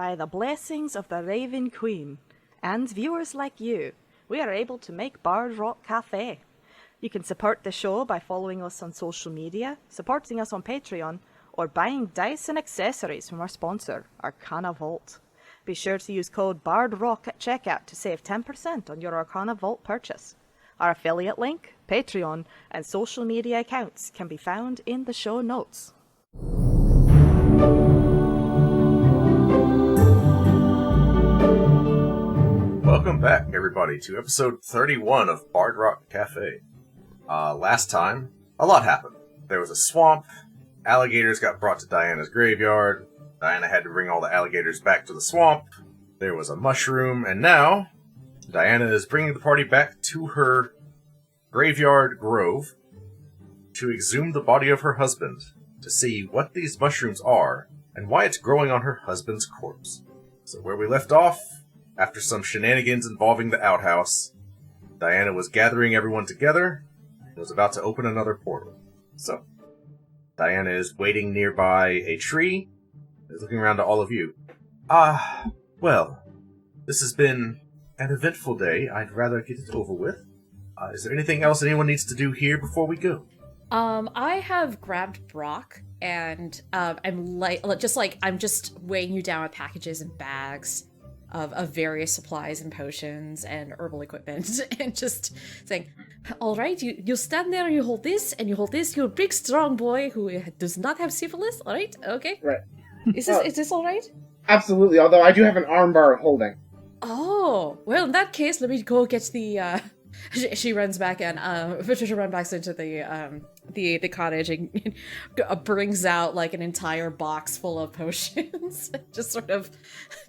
By the blessings of the Raven Queen and viewers like you, we are able to make Bard Rock Cafe. You can support the show by following us on social media, supporting us on Patreon, or buying dice and accessories from our sponsor, Arcana Vault. Be sure to use code BARDROCK at checkout to save 10% on your Arcana Vault purchase. Our affiliate link, Patreon, and social media accounts can be found in the show notes. Welcome back, everybody, to episode 31 of Bard Rock Cafe. Last time, a lot happened. There was a swamp, alligators got brought to Diana's graveyard, Diana had to bring all the alligators back to the swamp, there was a mushroom, and now, Diana is bringing the party back to her graveyard grove to exhume the body of her husband, to see what these mushrooms are, and why it's growing on her husband's corpse. So where we left off, after some shenanigans involving the outhouse, Diana was gathering everyone together and was about to open another portal. So, Diana is waiting nearby a tree, is looking around to all of you. Well, this has been an eventful day. I'd rather get it over with. Is there anything else anyone needs to do here before we go? I have grabbed Brock, and I'm just weighing you down with packages and bags of various supplies and potions and herbal equipment, and just saying, all right, you stand there, you hold this, and you hold this, you're a big, strong boy who does not have syphilis, all right? Okay. Right. Is this all right? Absolutely, although I do have an armbar of holding. Oh, well, in that case, let me go get the, She runs back in, Patricia runs back into the cottage and brings out, like, an entire box full of potions. Just sort of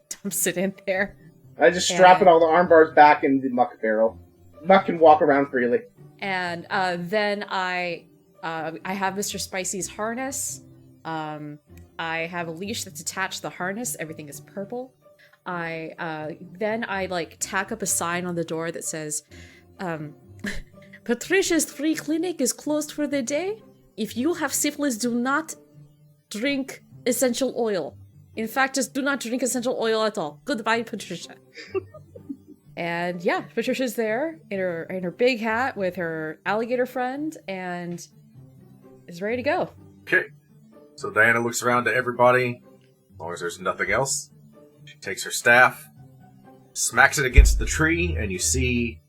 dumps it in there. I just strap all the arm bars back in the muck barrel. Muck can walk around freely. And then I have Mr. Spicy's harness. I have a leash that's attached to the harness. Everything is purple. Then I like tack up a sign on the door that says, Patricia's free clinic is closed for the day. If you have syphilis, do not drink essential oil. In fact, just do not drink essential oil at all. Goodbye, Patricia. And yeah, Patricia's there in her big hat with her alligator friend and is ready to go. Okay. So Diana looks around to everybody. As long as there's nothing else, she takes her staff, smacks it against the tree, and you see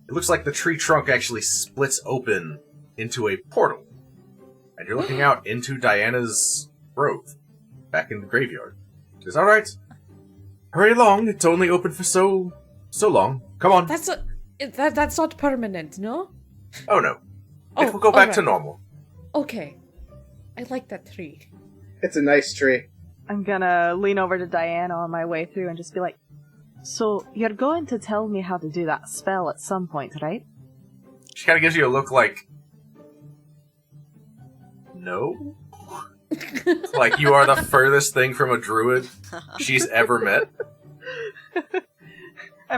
it looks like the tree trunk actually splits open into a portal. And you're looking out into Diana's grove, back in the graveyard. She says, alright, hurry along, it's only open for so long. Come on. That's not permanent, no? Oh no. It will go back to normal. Okay. I like that tree. It's a nice tree. I'm gonna lean over to Diana on my way through and just be like, so, you're going to tell me how to do that spell at some point, right? She kind of gives you a look like, no? Like you are the furthest thing from a druid she's ever met.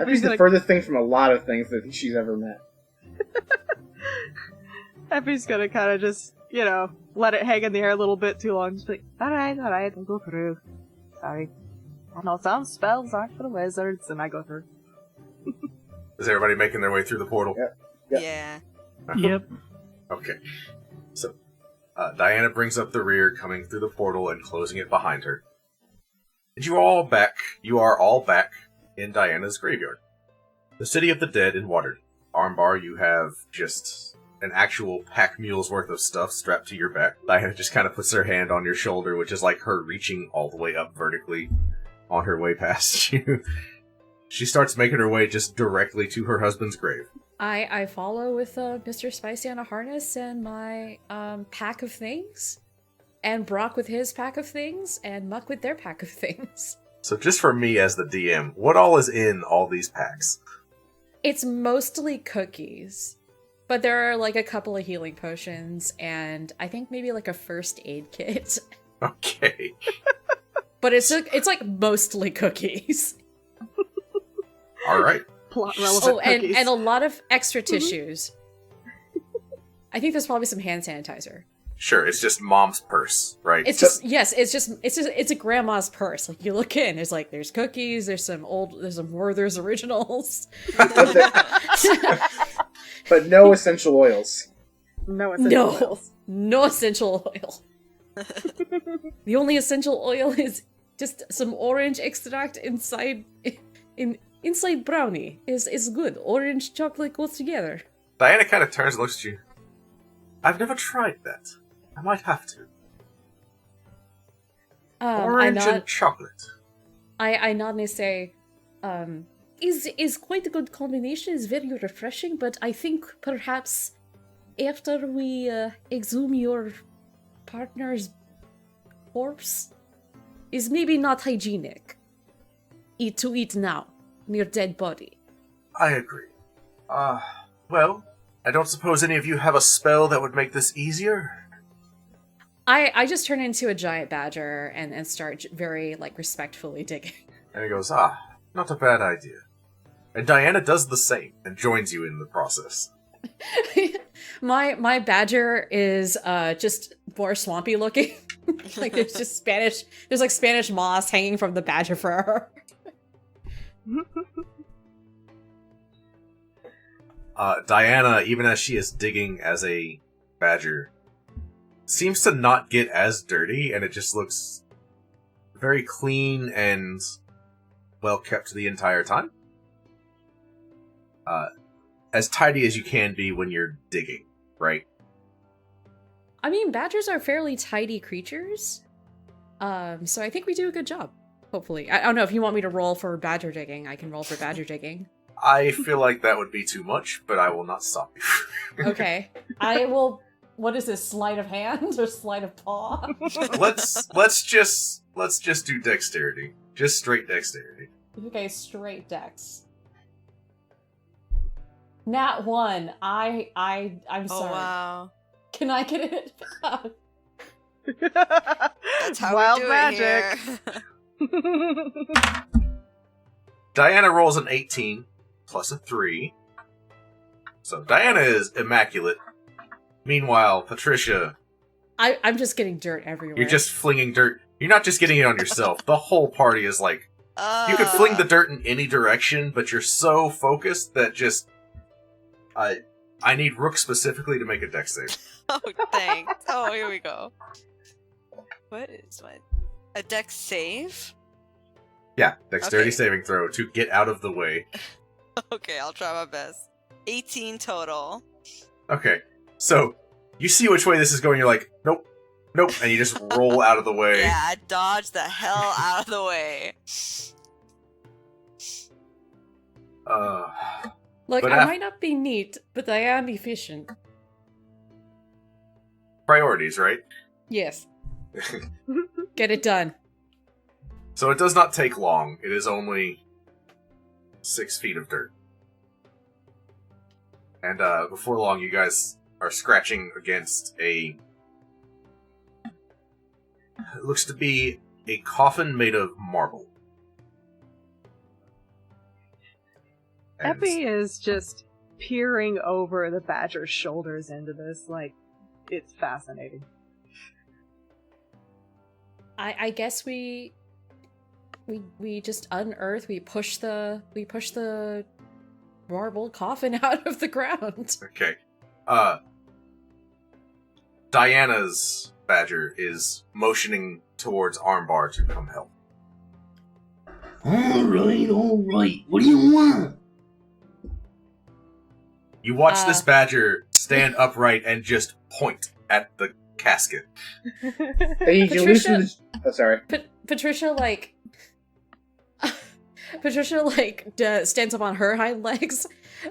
She's the furthest thing from a lot of things that she's ever met. Effie's gonna kind of just, let it hang in the air a little bit too long. Just be like, alright, I'll go through. Sorry. I know some spells aren't for the wizards, and I go through. Is everybody making their way through the portal? Yep. Yeah. Yep. Okay. So, Diana brings up the rear, coming through the portal and closing it behind her. And you are all back in Diana's graveyard. The City of the Dead in Waterdeep. Armbar, you have just an actual pack mule's worth of stuff strapped to your back. Diana just kind of puts her hand on your shoulder, which is like her reaching all the way up vertically on her way past you. She starts making her way just directly to her husband's grave. I follow with Mr. Spicy on a harness and my pack of things, and Brock with his pack of things, and Muck with their pack of things. So just for me as the DM, what all is in all these packs? It's mostly cookies, but there are like a couple of healing potions, and I think maybe like a first aid kit. Okay. But it's like mostly cookies. All right. Plot relevant cookies. and a lot of extra tissues. I think there's probably some hand sanitizer. Sure, it's just mom's purse, right? It's just it's a grandma's purse. Like you look in, there's cookies, there's some Werther's originals. But no essential oils. No essential oils. No essential oil. The only essential oil is just some orange extract inside brownie. Is good. Orange chocolate goes together. Diana kind of turns and looks at you. I've never tried that. I might have to. Orange and chocolate. I nod and say, is quite a good combination. Is very refreshing, but I think perhaps after we exhume your partner's corpse, is maybe not hygienic. To eat now, near dead body. I agree. Well, I don't suppose any of you have a spell that would make this easier? I just turn into a giant badger and start very, respectfully digging. And he goes, not a bad idea. And Diana does the same and joins you in the process. My badger is just more swampy looking. There's just Spanish moss hanging from the badger fur. Diana, even as she is digging as a badger, seems to not get as dirty, and it just looks very clean and well kept the entire time. As tidy as you can be when you're digging, right? I mean, badgers are fairly tidy creatures, so I think we do a good job. Hopefully, I don't know if you want me to roll for badger digging. I can roll for badger digging. I feel like that would be too much, but I will not stop you. Okay, I will. What is this? Sleight of hand or sleight of paw? let's just do dexterity. Just straight dexterity. Okay, straight dex. Nat 1. I'm sorry. Oh wow. Can I get it? That's how Wild we do magic. it here. Diana rolls an 18 plus a 3. So Diana is immaculate. Meanwhile, Patricia, I'm just getting dirt everywhere. you're just flinging dirt. You're not just getting it on yourself. The whole party is like, you could fling the dirt in any direction, but you're so focused that just... I need Rook specifically to make a dex save. Oh, thanks. Oh, here we go. What is a dex save? Yeah, dexterity Okay. saving throw to get out of the way. Okay, I'll try my best. 18 total. Okay, so you see which way this is going, you're like, nope, nope, and you just roll out of the way. Yeah, I dodged the hell out of the way. Look, but I might not be neat, but I am efficient. Priorities, right? Yes. Get it done. So it does not take long. It is only 6 feet of dirt. And before long, you guys are scratching against a... It looks to be a coffin made of marble. And Epi is just peering over the badger's shoulders into this, like, it's fascinating. I guess we just unearth, we push the marble coffin out of the ground. Okay. Diana's badger is motioning towards Armbar to come help. Alright. What do you want? You watch this badger stand upright and just point at the casket. They need you to loosen the... Oh, sorry. Patricia stands up on her hind legs,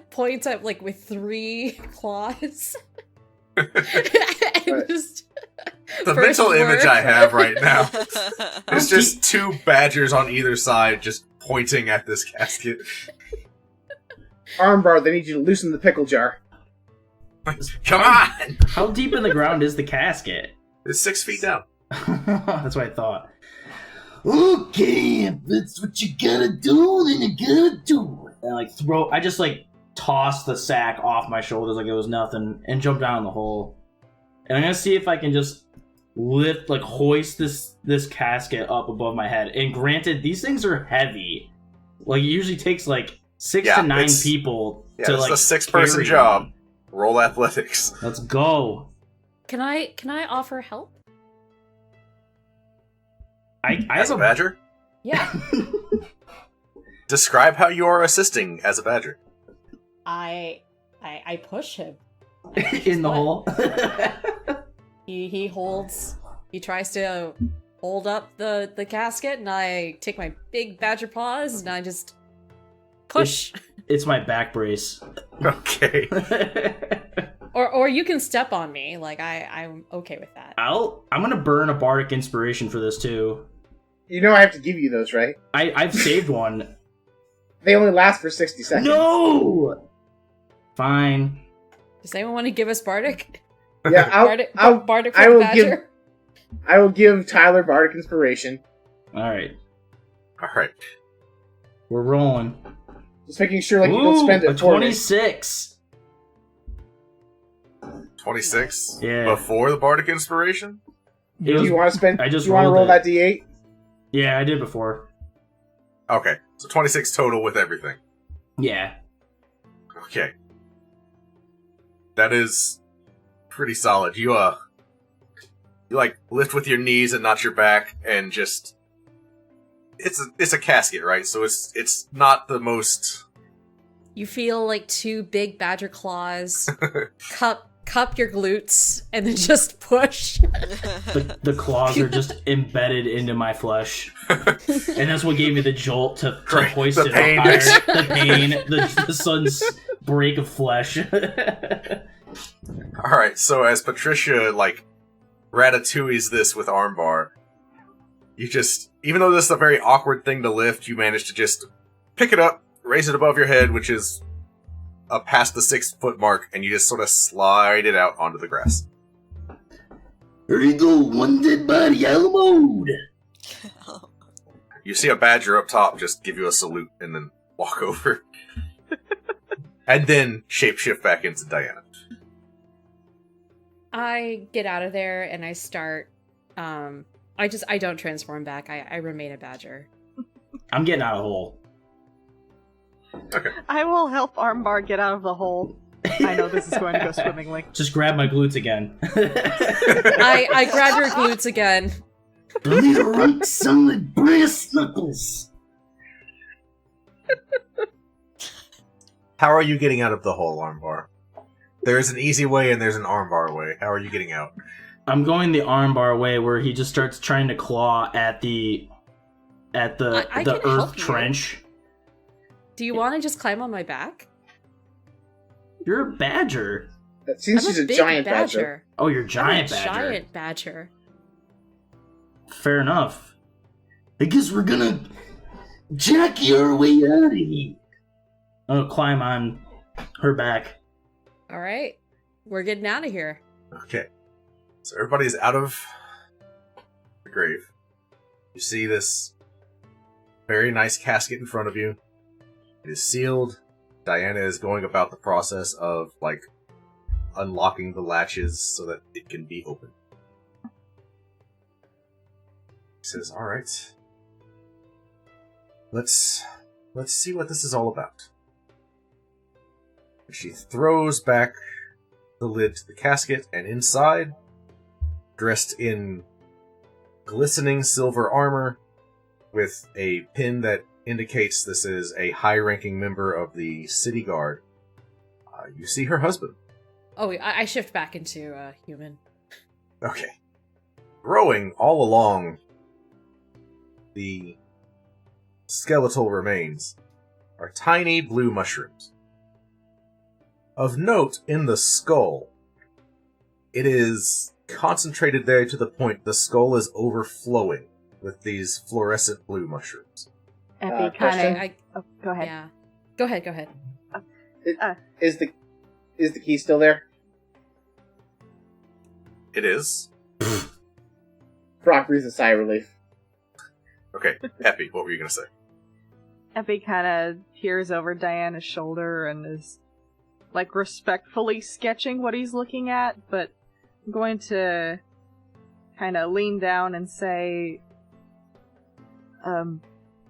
points at with 3 claws, and just The first mental word. image I have right now is just 2 badgers on either side just pointing at this casket. Armbar, they need you to loosen the pickle jar. Come on! How deep in the ground is the casket? It's 6 feet down. That's what I thought. Okay, if that's what you gotta do, then you gotta do it. And I just tossed the sack off my shoulders like it was nothing and jumped down in the hole. And I'm gonna see if I can just hoist this casket up above my head. And granted, these things are heavy. Like, it usually takes, like, 6 to 9 people to, it's like, a 6-person carry job. them. Roll athletics. Let's go. Can I offer help? I As a badger? Yeah. Describe how you are assisting as a badger. I push him. in the hole. He holds. He tries to hold up the casket, and I take my big badger paws and I just push. It's my back brace. Okay. Or you can step on me. Like I'm okay with that. I'm gonna burn a bardic inspiration for this too. You know I have to give you those, right? I've saved one. They only last for 60 seconds. No. Fine. Does anyone want to give us bardic? Yeah, bardic I for will badger. I will give Tyler bardic inspiration. All right. Alright. We're rolling. Just making sure like you don't spend a it for me. 26. 26? Yeah. Before the Bardic Inspiration? It Do was- you want to spend? I just do you want to rolled roll it. that d8? Yeah, I did before. Okay, so 26 total with everything. Yeah. Okay. That is pretty solid. You like lift with your knees and not your back, and just it's a casket, right? So it's not the most. You feel like two big badger claws cup your glutes and then just push. The claws are just embedded into my flesh, and that's what gave me the jolt to Right, hoist the it pain. up higher. The pain, the sudden break of flesh. All right, so as Patricia like ratatouilles this with armbar, you just, even though this is a very awkward thing to lift, you manage to just pick it up, raise it above your head, which is past the 6-foot mark, and you just sort of slide it out onto the grass. Here you go, one dead body, out of mode. You see a badger up top just give you a salute and then walk over. And then shapeshift back into Diana. I get out of there and I start. I don't transform back. I remain a badger. I'm getting out of the hole. Okay. I will help Armbar get out of the hole. I know this is going to go swimmingly. Just grab my glutes again. I grab your glutes again. Little runk solid brass knuckles. How are you getting out of the hole, Armbar? There's an easy way and there's an armbar way. How are you getting out? I'm going the armbar way, where he just starts trying to claw at the I can earth help you. trench. Do you want to just climb on my back? You're a badger. That seems I'm she's a big giant badger. Oh, you're I'm giant a badger. giant badger. Fair enough. I guess we're gonna jockey our way out of here. I'm gonna climb on her back. All right, we're getting out of here. Okay. So everybody's out of the grave. You see this very nice casket in front of you. It is sealed. Diana is going about the process of, like, unlocking the latches so that it can be opened. He says, alright. Let's see what this is all about. She throws back the lid to the casket, and inside, dressed in glistening silver armor, with a pin that indicates this is a high-ranking member of the city guard, you see her husband. Oh, I shift back into human. Okay. Growing all along the skeletal remains are tiny blue mushrooms. Of note, in the skull, it is concentrated there to the point the skull is overflowing with these fluorescent blue mushrooms. Epi question? kind of. Oh, go ahead. Yeah. Go ahead. Is the key still there? It is. Brock breathes a sigh of relief. Okay, Epi, what were you going to say? Epi kind of peers over Diana's shoulder and is, like, respectfully sketching what he's looking at, but going to kind of lean down and say,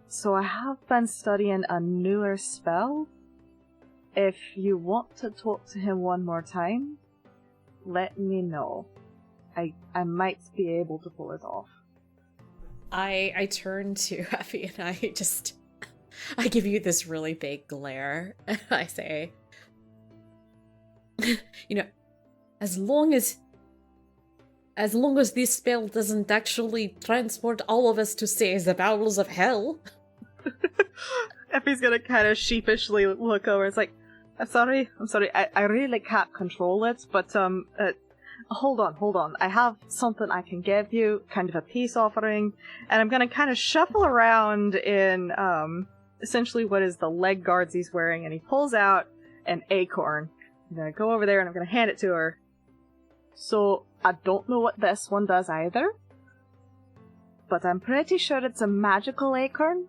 so I have been studying a newer spell. If you want to talk to him one more time, let me know. I might be able to pull it off. I turn to Effie and I give you this really big glare. And I say, as long as this spell doesn't actually transport all of us to, say, the bowels of hell. Effie's gonna kind of sheepishly look over. It's like, I'm sorry. I really can't control it, but hold on. I have something I can give you, kind of a peace offering, and I'm gonna kind of shuffle around in essentially what is the leg guards he's wearing, and he pulls out an acorn. I'm gonna go over there and I'm gonna hand it to her. So I don't know what this one does either, but I'm pretty sure it's a magical acorn.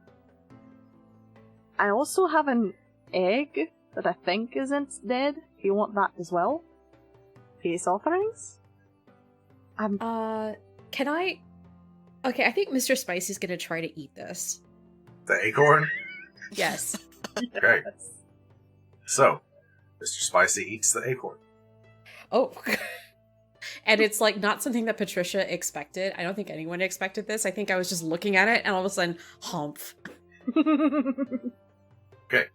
I also have an egg that I think isn't dead, if you want that as well. Peace offerings? Can I... Okay, I think Mr. Spicy's gonna try to eat this. The acorn? Yes. Okay. So, Mr. Spicy eats the acorn. Oh. And it's like not something that Patricia expected. I don't think anyone expected this. I think I was just looking at it and all of a sudden, humph. Okay.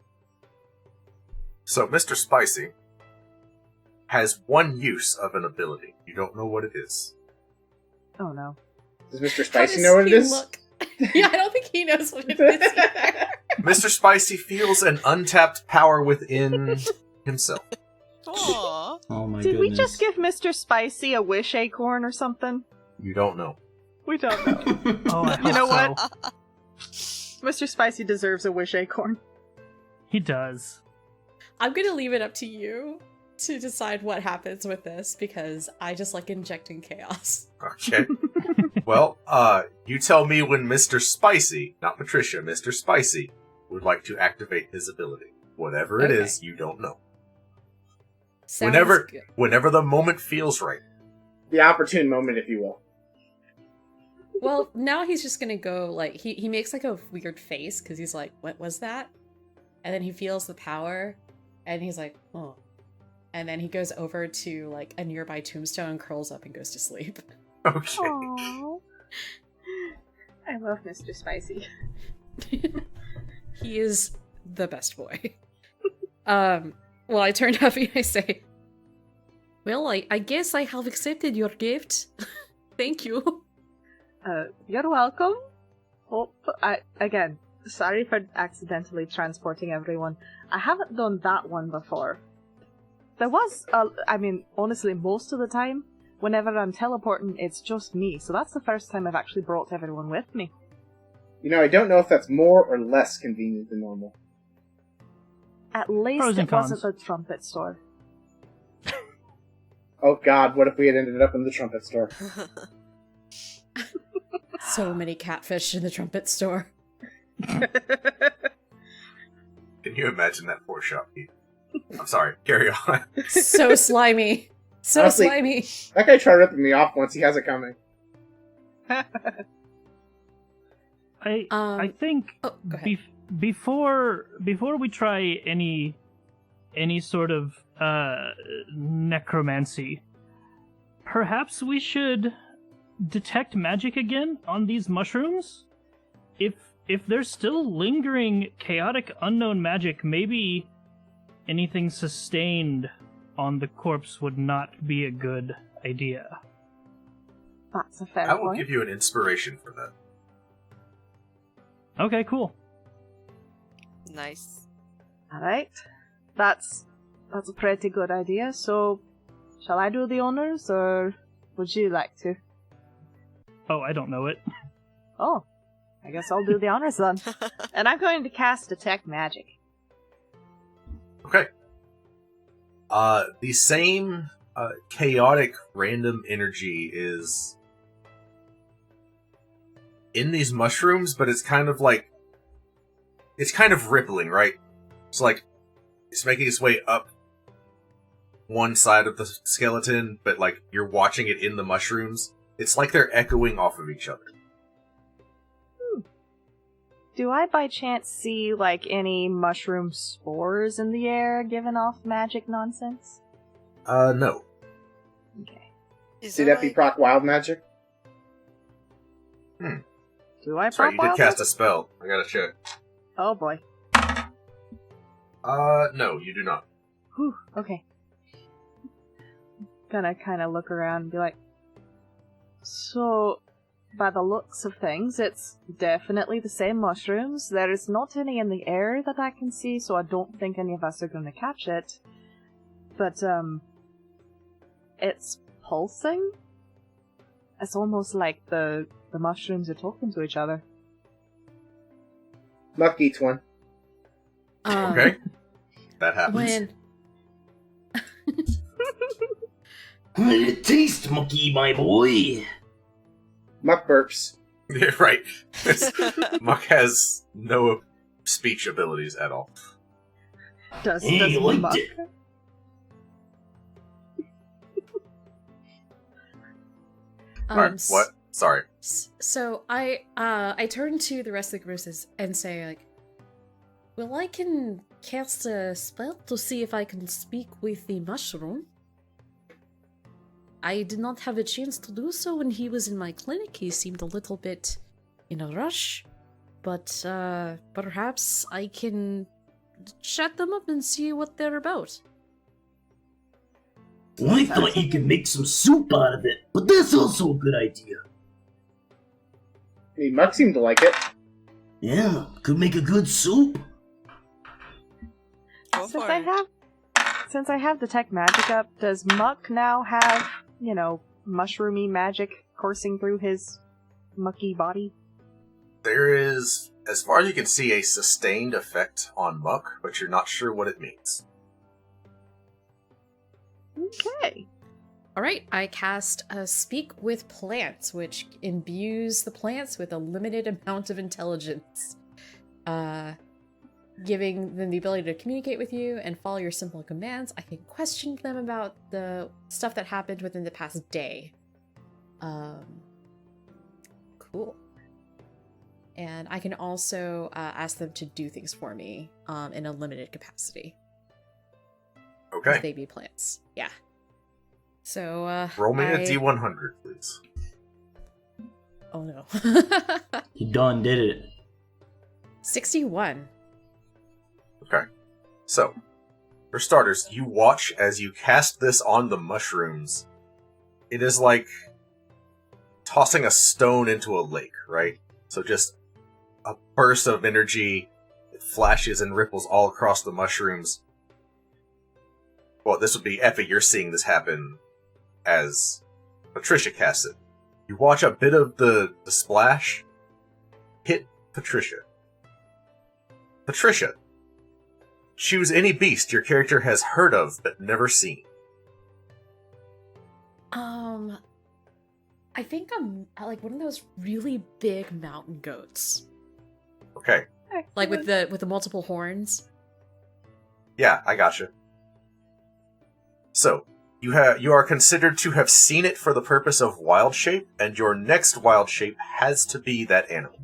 So, Mr. Spicy has one use of an ability. You don't know what it is. Oh no. Does Mr. How Spicy does know what it he is? look? Yeah, I don't think he knows what it is either. Mr. Spicy feels an untapped power within himself. Aww. Oh my Did goodness. we just give Mr. Spicy a wish acorn or something? You don't know. We don't know. Oh, I You know hope what? so. Mr. Spicy deserves a wish acorn. He does. I'm gonna leave it up to you to decide what happens with this because I just like injecting chaos. Okay. Well, you tell me when Mr. Spicy, not Patricia, Mr. Spicy, would like to activate his ability. Whatever it Okay. is, you don't know. Sounds good. Whenever the moment feels right. The opportune moment, if you will. Well, now he's just gonna go, like, he makes, like, a weird face, because he's like, what was that? And then he feels the power, and he's like, oh. And then he goes over to, like, a nearby tombstone, curls up, and goes to sleep. Okay. Aww. I love Mr. Spicy. He is the best boy. Well, I turn to Huffy and I say, well, I guess I have accepted your gift. Thank you. You're welcome. Again, sorry for accidentally transporting everyone. I haven't done that one before. There was, honestly, most of the time, whenever I'm teleporting, it's just me. So that's the first time I've actually brought everyone with me. I don't know if that's more or less convenient than normal. At least Pros and it wasn't cons. the trumpet store. Oh god, what if we had ended up in the trumpet store? So many catfish in the trumpet store. Can you imagine that poor shopkeep? I'm sorry, carry on. So slimy. So Honestly- slimy. That guy tried ripping me off once, he has it coming. I think Oh, go ahead. before we try any sort of necromancy, perhaps we should detect magic again on these mushrooms. If there's still lingering chaotic unknown magic, maybe anything sustained on the corpse would not be a good idea. That's a fair I will point. give you an inspiration for that. Okay, cool. Nice. Alright. That's a pretty good idea, so shall I do the honors, or would you like to? Oh, I don't know it. Oh, I guess I'll do the honors then. And I'm going to cast Detect Magic. Okay. The same chaotic random energy is in these mushrooms, but it's kind of rippling, right? It's like it's making its way up one side of the skeleton, but like you're watching it in the mushrooms. It's like they're echoing off of each other. Do I by chance see, like, any mushroom spores in the air giving off magic nonsense? No. Okay. Is See there, that be like- proc wild magic? Do I Sorry, you did wild cast a magic? spell. I gotta check. Oh boy. No, you do not. Whew, okay. Gonna kind of look around and be like, so, by the looks of things, it's definitely the same mushrooms. There is not any in the air that I can see, so I don't think any of us are gonna catch it. But, it's pulsing? It's almost like the mushrooms are talking to each other. Muck eats one. Okay. That happens. When Taste, monkey, my boy. Muck burps. Yeah, right. Muck has no speech abilities at all. Does Hey, liked Muck? it. Alright, what? Sorry. So I turn to the rest of the group and say, like, well, I can cast a spell to see if I can speak with the mushroom. I did not have a chance to do so when he was in my clinic. He seemed a little bit in a rush, but perhaps I can chat them up and see what they're about. Well, I thought you could make some soup out of it, but that's also a good idea. Hey, Muck seemed to like it. Yeah, could make a good soup. Go Since for I it. have detect magic up, does Muck now have, mushroomy magic coursing through his mucky body? There is, as far as you can see, a sustained effect on Muck, but you're not sure what it means. Okay. Alright, I cast Speak with Plants, which imbues the plants with a limited amount of intelligence, giving them the ability to communicate with you and follow your simple commands. I can question them about the stuff that happened within the past day. Cool. And I can also ask them to do things for me in a limited capacity. Okay. If they be plants. Yeah. So, Roll me a I- D100, please. Oh no. You done did it. 61. Okay. So, for starters, you watch as you cast this on the mushrooms. It is like tossing a stone into a lake, right? So just a burst of energy, it flashes and ripples all across the mushrooms. Well, this would be Effie, you're seeing this happen as Patricia casts it. You watch a bit of the splash hit Patricia. Patricia, choose any beast your character has heard of but never seen. I think I'm like one of those really big mountain goats, Okay. like with the multiple horns. Yeah, I gotcha. So, you are considered to have seen it for the purpose of wild shape, and your next wild shape has to be that animal.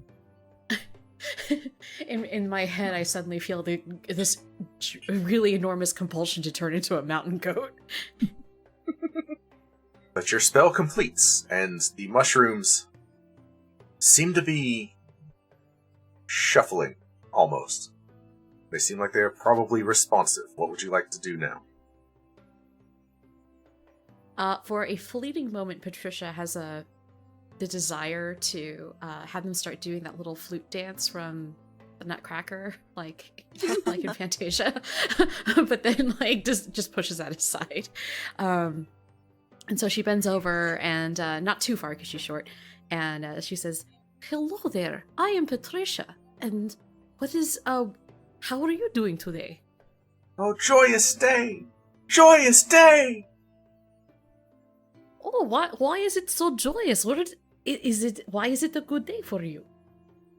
In my head, I suddenly feel this really enormous compulsion to turn into a mountain goat. But your spell completes, and the mushrooms seem to be shuffling, almost. They seem like they are probably responsive. What would you like to do now? For a fleeting moment, Patricia has the desire to have them start doing that little flute dance from the Nutcracker, like in Fantasia, but then just pushes that aside. And so she bends over and not too far because she's short, and she says, "Hello there, I am Patricia, and how are you doing today?" Oh, joyous day! Joyous day! Oh, why is it so joyous? Why is it a good day for you?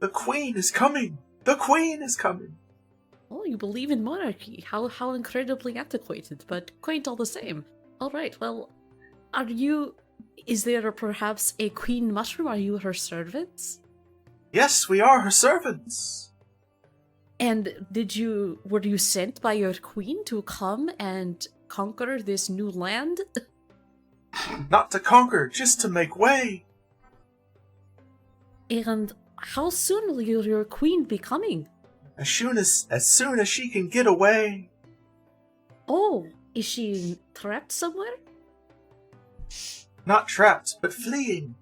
The queen is coming! The queen is coming! Oh, you believe in monarchy. How incredibly antiquated, but quaint all the same. Alright, well, is there perhaps a queen mushroom? Are you her servants? Yes, we are her servants. And were you sent by your queen to come and conquer this new land? Not to conquer, just to make way. And how soon will your queen be coming? As soon as she can get away. Oh, is she trapped somewhere? Not trapped, but fleeing.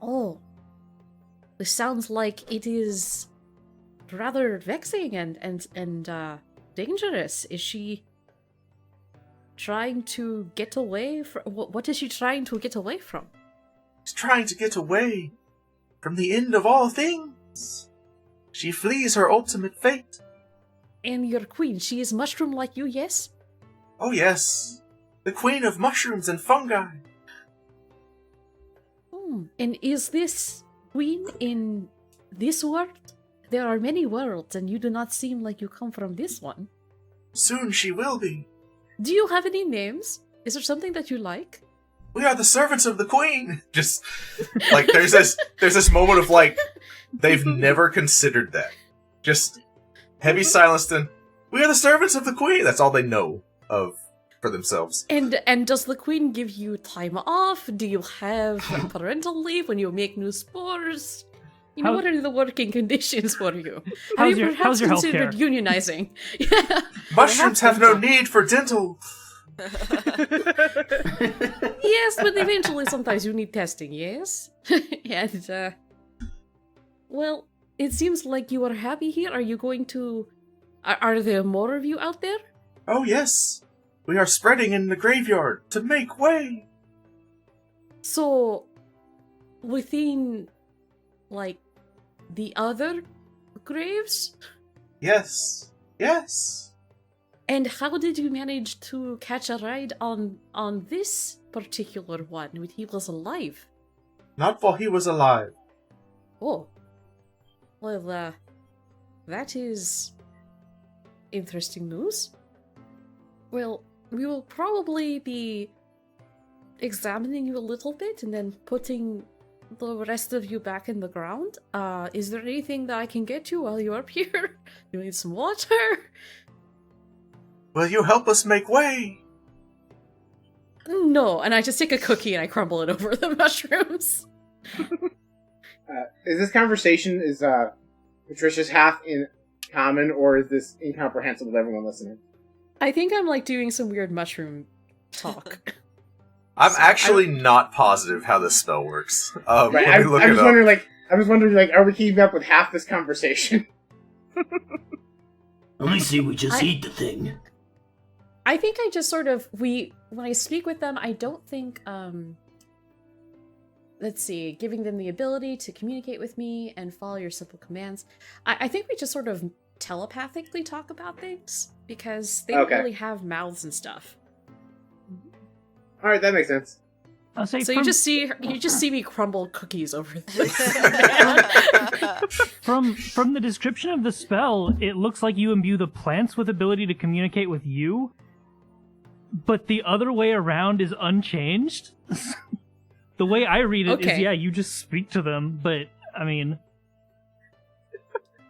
Oh. This sounds like it is rather vexing and dangerous. Is she trying to get away from... What is she trying to get away from? She's trying to get away from the end of all things. She flees her ultimate fate. And your queen, she is mushroom like you, yes? Oh yes, the queen of mushrooms and fungi. And is this queen in this world? There are many worlds, and you do not seem like you come from this one. Soon she will be. Do you have any names? Is there something that you like? We are the servants of the queen. Just like there's this moment of like they've never considered that. Just heavy silence. Then we are the servants of the queen. That's all they know of for themselves. And does the queen give you time off? Do you have parental leave when you make new spores? What are the working conditions for you? Have you perhaps considered unionizing? Yeah. Mushrooms have no need for dental. Yes, but eventually sometimes you need testing, yes? And, well, it seems like you are happy here. Are you going to... Are there more of you out there? Oh, yes. We are spreading in the graveyard to make way. So, within, like, the other graves? Yes. Yes. And how did you manage to catch a ride on this particular one when he was alive? Not while he was alive. Oh. Well, that is interesting news. Well, we will probably be examining you a little bit and then putting the rest of you back in the ground. Is there anything that I can get you while you're up here? You need some water? Will you help us make way? No, and I just take a cookie and I crumble it over the mushrooms. Is this conversation, Patricia's half in common, or is this incomprehensible to everyone listening? I think I'm, like, doing some weird mushroom talk. I'm actually not positive how this spell works. Right, I'm just wondering, are we keeping up with half this conversation? Let me see, we just eat the thing. I think I just sort of, when I speak with them, I don't think, let's see, giving them the ability to communicate with me and follow your simple commands. I think we just sort of telepathically talk about things, because they don't really have mouths and stuff. Alright, that makes sense. I'll say So you just see me crumble cookies over this. from the description of the spell, it looks like you imbue the plants with ability to communicate with you, but the other way around is unchanged. The way I read it is, you just speak to them, but I mean,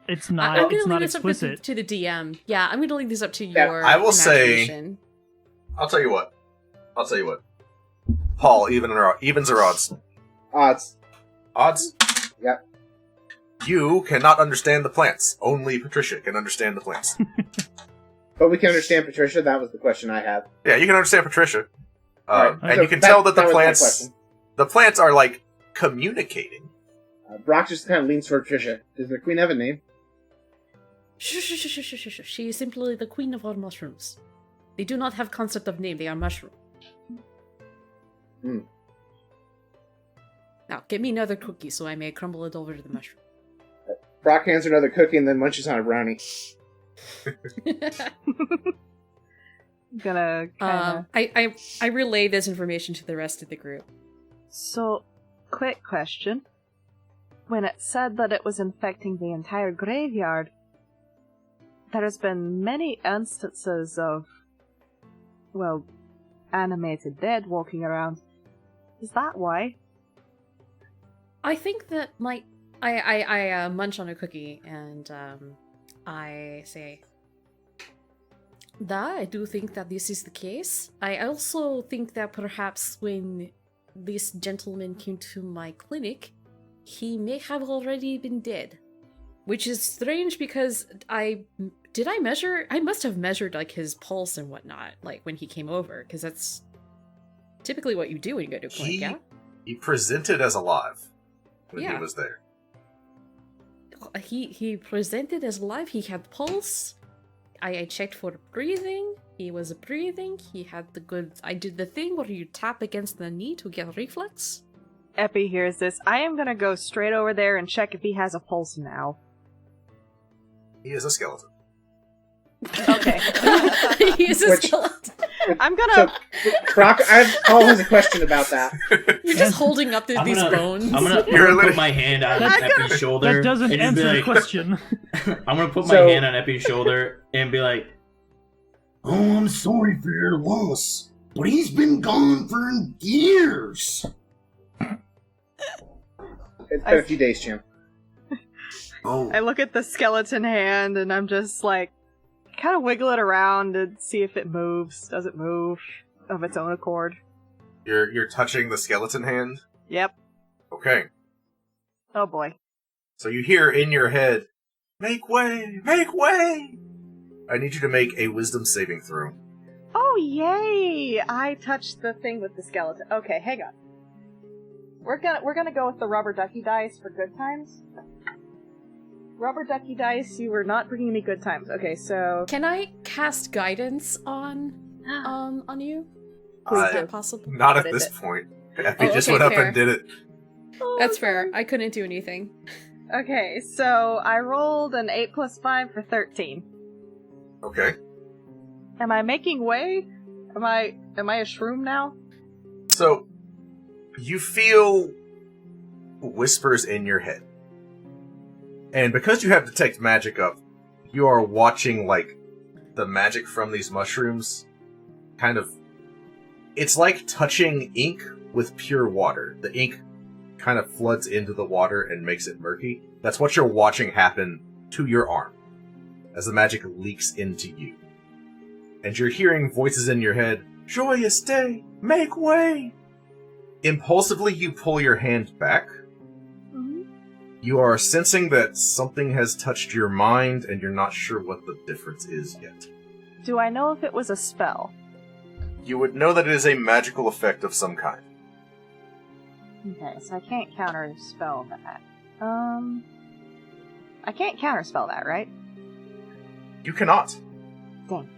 it's not explicit. To the DM. Yeah, I'm gonna leave this up to your I will imagination. say, I'll tell you what. Paul, evens or odds? Odds. Odds? Yep. You cannot understand the plants. Only Patricia can understand the plants. But we can understand Patricia? That was the question I had. Yeah, you can understand Patricia. Right. And So you can tell that was my question. the plants are, like, communicating. Brock just kind of leans toward Patricia. Does the queen have a name? Shh. She is simply the queen of all mushrooms. They do not have concept of name, they are mushroom. Now, get me another cookie so I may crumble it over to the mushroom. Brock hands her another cookie and then munches on a brownie. Gonna kinda... I relay this information to the rest of the group. So, quick question. When it said that it was infecting the entire graveyard, there's been many instances of, well, animated dead walking around. Is that why? I think that I munch on a cookie and I say that I do think that this is the case. I also think that perhaps when this gentleman came to my clinic, he may have already been dead. Which is strange because I must have measured like his pulse and whatnot, like when he came over, because that's typically what you do when you go to a clinic, yeah? He presented as alive when he Yeah. was there. He presented as alive, he had pulse. I checked for breathing. He was breathing. He had the good. I did the thing where you tap against the knee to get a reflex. Epi hears this. I am gonna go straight over there and check if he has a pulse now. He is a skeleton. Okay. He is a Which- skeleton. I'm gonna. So, Brock, Paul has a question about that. You're just holding up these bones. I'm gonna put my hand on Epi's shoulder. That doesn't and just be answer the like- question. I'm gonna put my So- hand on Epi's shoulder and be like, "Oh, I'm sorry for your loss, but he's been gone for years." It's been a few days, Jim. Oh, I look at the skeleton hand and I'm just like, kind of wiggle it around and see if it moves. Does it move of its own accord? You're touching the skeleton hand? Yep. Okay. Oh boy. So you hear in your head, "Make way! Make way!" I need you to make a wisdom saving throw. Oh yay! I touched the thing with the skeleton. Okay, hang on. We're gonna go with the rubber ducky dice for good times. Rubber ducky dice, you were not bringing me good times. Okay, so Can I cast guidance on you? Uh, Is that possible? Not at What is this it? point. Epi just okay, went up fair. and did it. That's fair. I couldn't do anything. okay, so I rolled an 8 plus 5 for 13. Okay. Am I making way? Am I a shroom now? So, you feel whispers in your head. And because you have Detect Magic up, you are watching, like, the magic from these mushrooms kind of... It's like touching ink with pure water. The ink kind of floods into the water and makes it murky. That's what you're watching happen to your arm, as the magic leaks into you. And you're hearing voices in your head, "Joyous day! Make way!" Impulsively, you pull your hand back. You are sensing that something has touched your mind, and you're not sure what the difference is yet. Do I know if it was a spell? You would know that it is a magical effect of some kind. Okay, so I can't counterspell that. I can't counterspell that, right? You cannot. Dang.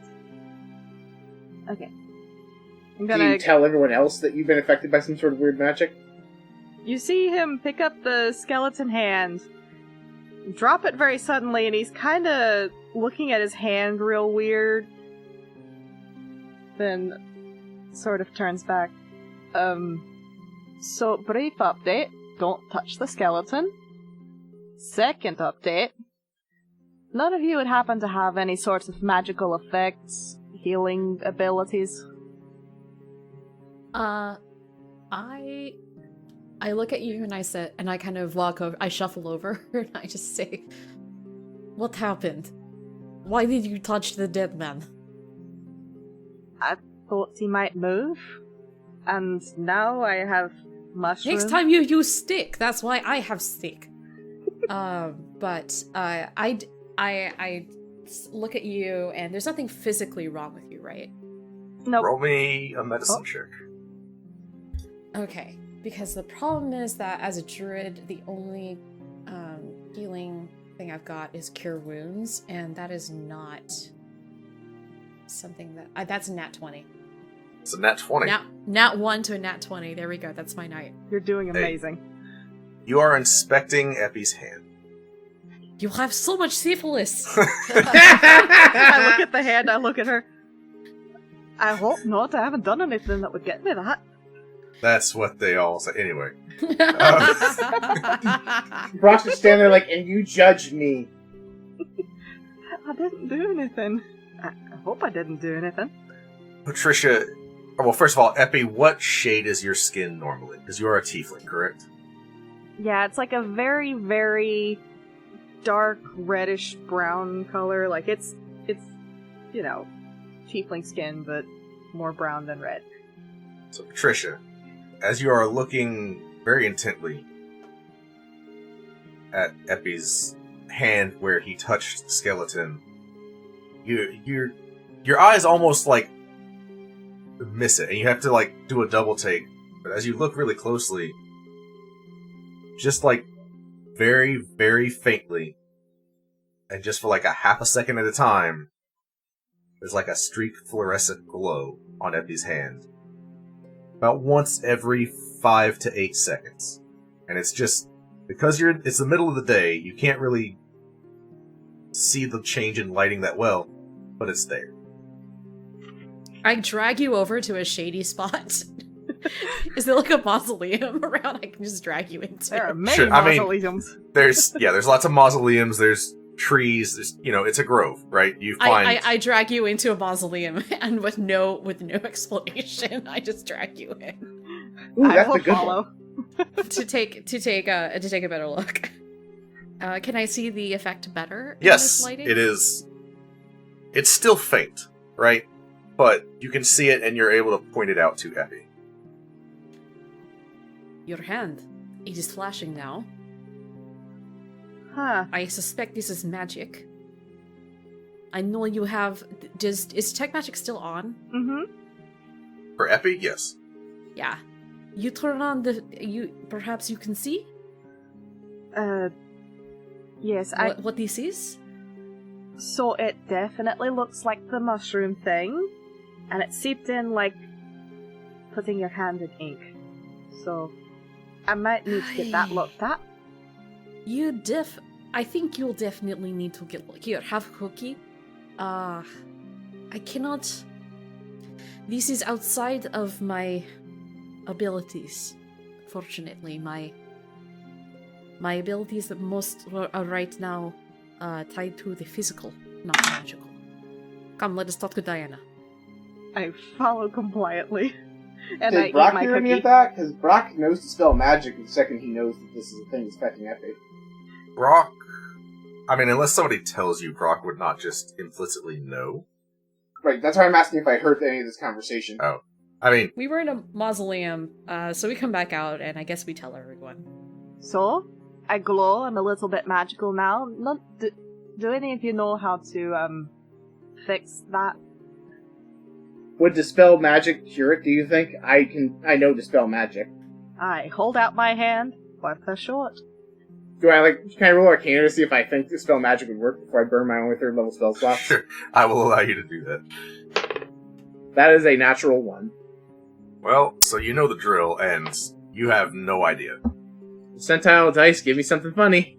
Okay. I'm Do gonna. you tell everyone else that you've been affected by some sort of weird magic? You see him pick up the skeleton hand, drop it very suddenly, and he's kind of looking at his hand real weird. Then sort of turns back. So, brief update. Don't touch the skeleton. Second update. None of you would happen to have any sorts of magical effects, healing abilities? I look at you and I said, and I kind of walk over, I shuffle over, and I just say, "What happened? Why did you touch the dead man?" I thought he might move, and now I have mushrooms. Next time you use stick, that's why I have stick. But I look at you, and there's nothing physically wrong with you, right? Nope. Roll me a medicine check. Okay, because the problem is that as a druid, the only healing thing I've got is cure wounds, and that is not something that that's a nat 20. It's a nat 20. Nat 1 to a nat 20. There we go. That's my night. You're doing amazing. You are inspecting Epi's hand. You have so much syphilis. I look at the hand, I look at her. I hope not, I haven't done anything that would get me that. That's what they all say. Anyway. Brock's just standing there like, "And you judge me." I didn't do anything. I hope I didn't do anything. Patricia, well, first of all, Epi, what shade is your skin normally? Because you are a tiefling, correct? Yeah, it's like a very, very dark reddish brown color. Like it's you know, tiefling skin, but more brown than red. So, Patricia, as you are looking very intently at Epi's hand where he touched the skeleton, your eyes almost like miss it, and you have to like do a double take. But as you look really closely, just like very, very faintly, and just for like a half a second at a time, there's like a streak fluorescent glow on Epi's hand. About once every 5 to 8 seconds. And it's just, because it's the middle of the day, you can't really see the change in lighting that well, but it's there. I drag you over to a shady spot. Is there like a mausoleum around I can just drag you into? There are many Sure, I mean, mausoleums. There's lots of mausoleums, there's trees, there's, it's a grove, right? You find... I drag you into a mausoleum, and with no explanation, I just drag you in. Ooh, I that's will a good follow. one. to take a better look. Can I see the effect better? In Yes, this lighting? it is. It's still faint, right? But you can see it, and you're able to point it out to Epi. Your hand. It is flashing now. Huh. I suspect this is magic. I know you have. Is tech magic still on? Mm-hmm. For Epi, yes. Yeah. You turn on perhaps you can see? Yes, What this is? So it definitely looks like the mushroom thing, and it seeped in like putting your hand in ink. So I might need to get that looked at. I think you'll definitely need to get here. Have a cookie. I cannot. This is outside of my abilities. Fortunately, my abilities that most are right now tied to the physical, not magical. Come, let us talk to Diana. I follow compliantly, and Did I Brock eat my hear any cookie. of that? Because Brock knows to spell magic the second he knows that this is a thing that's affecting Epi. Brock, I mean, unless somebody tells you, Brock would not just implicitly know. Right, that's why I'm asking if I heard any of this conversation. Oh. I mean... We were in a mausoleum, so we come back out, and I guess we tell everyone. So I glow. I'm a little bit magical now. Do any of you know how to fix that? Would dispel magic cure it, do you think? I know dispel magic. I hold out my hand. Worth a shot. Can I roll Arcana to see if I think dispel magic would work before I burn my only 3rd level spell slot? Sure, I will allow you to do that. That is a natural 1. Well, so you know the drill, and you have no idea. Percentile dice, give me something funny.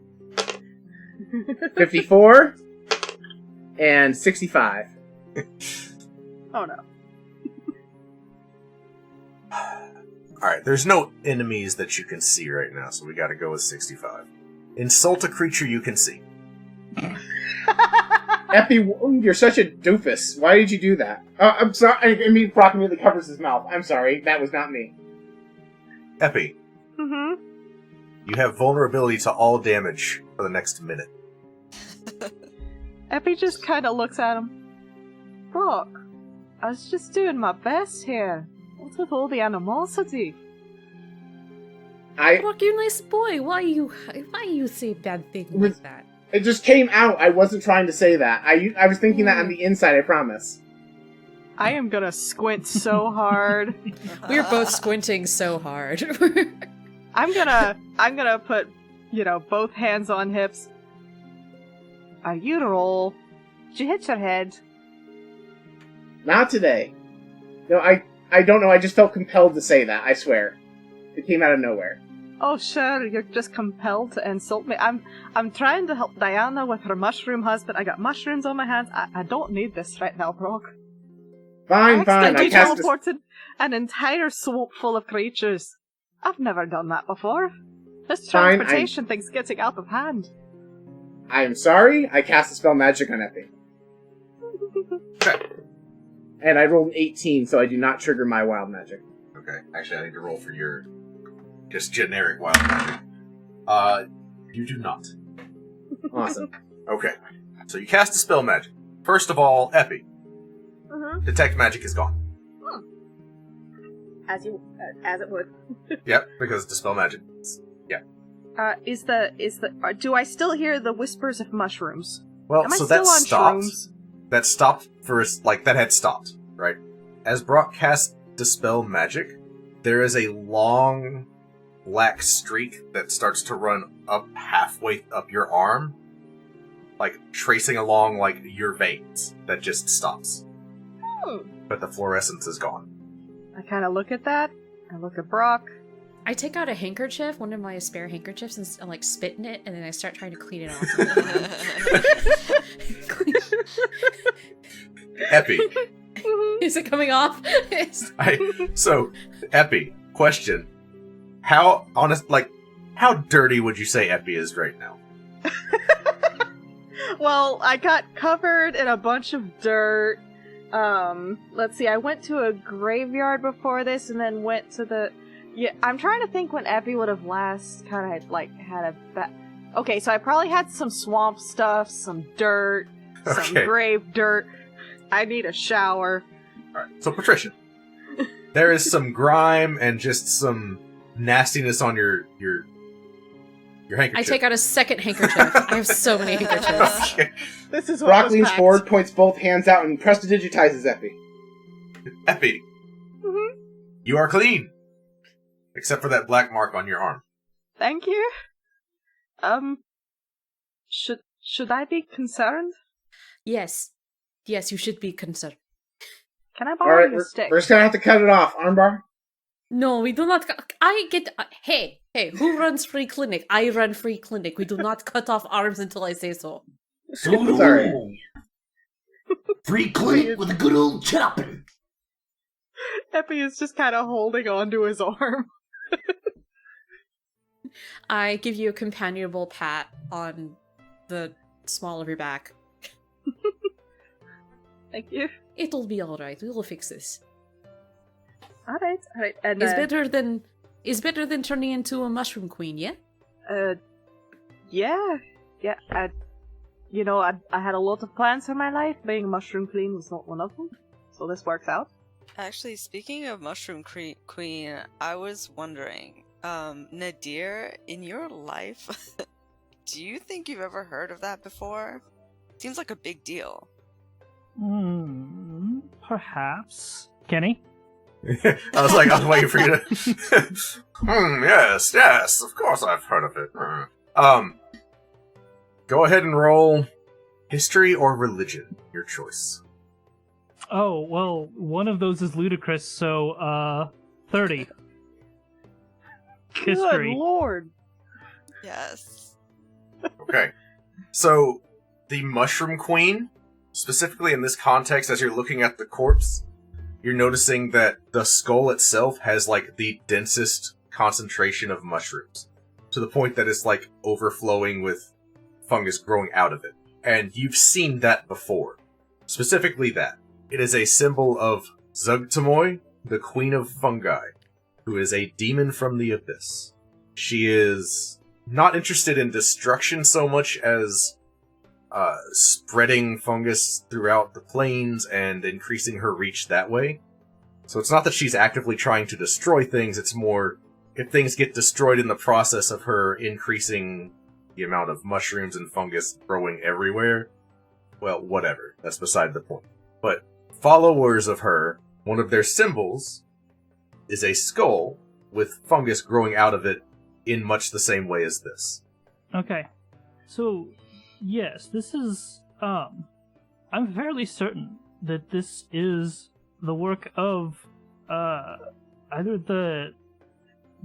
54 and 65. Oh no. Alright, there's no enemies that you can see right now, so we gotta go with 65. Insult a creature you can see. Epi, you're such a doofus. Why did you do that? I'm sorry. I mean, Brock immediately covers his mouth. I'm sorry. That was not me. Epi, Mm-hmm. you have vulnerability to all damage for the next minute. Epi just kind of looks at him. Brock, I was just doing my best here. What's with all the animosity? Brock, you're a nice boy. Why you say bad things like that? It just came out. I wasn't trying to say that. I was thinking that on the inside, I promise. I am gonna squint so hard. We're both squinting so hard. I'm gonna put, both hands on hips. Are you roll? Did you hit your head? Not today. No, I don't know. I just felt compelled to say that. I swear. It came out of nowhere. Oh sure, you're just compelled to insult me. I'm trying to help Diana with her mushroom husband. I got mushrooms on my hands. I don't need this right now, Brock. Fine. I accidentally cast teleported an entire swamp full of creatures. I've never done that before. This Fine, transportation thing's getting out of hand. I am sorry, I cast a spell magic on Epi. Okay. And I rolled an 18, so I do not trigger my wild magic. Okay. Actually, I need to roll for your just generic wild magic. You do not. Awesome. Okay. So you cast a spell magic. First of all, Epi. Mm-hmm. Detect magic is gone. As it would. Yep, because dispel magic. Yeah. Do I still hear the whispers of mushrooms? Well, Am I so still that on stopped. shrooms? That stopped for that had stopped, right? As Brock casts dispel magic, there is a long black streak that starts to run up halfway up your arm, like tracing along like your veins. That just stops. But the fluorescence is gone. I kind of look at that. I look at Brock. I take out a handkerchief, one of my spare handkerchiefs, and like spit in it, and then I start trying to clean it off. Epi. Is it coming off? So, Epi, question. How dirty would you say Epi is right now? Well, I got covered in a bunch of dirt. Let's see, I went to a graveyard before this and then went to the... Yeah, I'm trying to think when Epi would have last kind of, like, had a... Okay, so I probably had some swamp stuff, some dirt, some grave dirt. I need a shower. Alright, so Patricia. There is some grime and just some nastiness on your handkerchief. I take out a second handkerchief. I have so many handkerchiefs. Okay. This is what Brock was leans packed. forward, points both hands out, and prestidigitizes Epi. Epi. Mm-hmm. You are clean. Except for that black mark on your arm. Thank you. Should I be concerned? Yes. Yes, you should be concerned. Can I borrow Alright, your we're stick? just gonna have to cut it off. Armbar? No, we do not. Hey, who runs free clinic? I run free clinic. We do not cut off arms until I say so. So do Sorry. we. Free clinic with a good old chopping. Epi is just kind of holding on to his arm. I give you a companionable pat on the small of your back. Thank you. It'll be alright. We will fix this. Alright. And, It's better than turning into a mushroom queen, yeah? Yeah. I had a lot of plans for my life. Being a mushroom queen was not one of them. So this works out. Actually, speaking of Mushroom Queen, I was wondering, Nadir, in your life, do you think you've ever heard of that before? Seems like a big deal. Perhaps. Kenny? I was waiting for you to... yes, of course I've heard of it. Go ahead and roll history or religion, your choice. Oh, well, one of those is ludicrous, so, 30. History. Good lord. Yes. Okay. So, the Mushroom Queen, specifically in this context, as you're looking at the corpse, you're noticing that the skull itself has, like, the densest concentration of mushrooms, to the point that it's, like, overflowing with fungus growing out of it. And you've seen that before. Specifically that. It is a symbol of Zugtamoy, the Queen of Fungi, who is a demon from the abyss. She is not interested in destruction so much as spreading fungus throughout the plains and increasing her reach that way. So it's not that she's actively trying to destroy things, it's more if things get destroyed in the process of her increasing the amount of mushrooms and fungus growing everywhere, well, whatever. That's beside the point. But followers of her, one of their symbols is a skull with fungus growing out of it in much the same way as this. Okay. So, yes, this is, I'm fairly certain that this is the work of, either the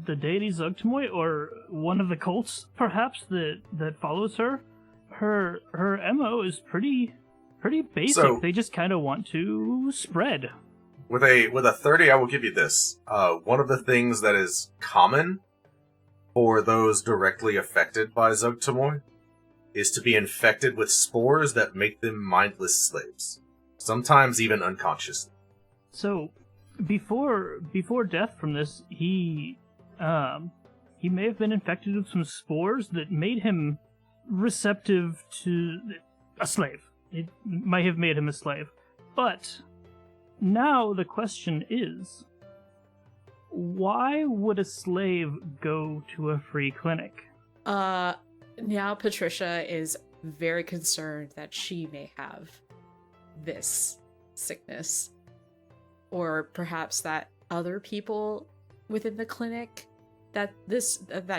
deity Zugtamoy or one of the cults, perhaps, that follows her. Her MO is pretty basic. So, they just kind of want to spread. With a 30, I will give you this. One of the things that is common for those directly affected by Zugtamoy is to be infected with spores that make them mindless slaves, sometimes even unconscious. So, before death from this, he may have been infected with some spores that made him receptive to a slave. It might have made him a slave. But now the question is, why would a slave go to a free clinic? Now Patricia is very concerned that she may have this sickness. Or perhaps that other people within the clinic that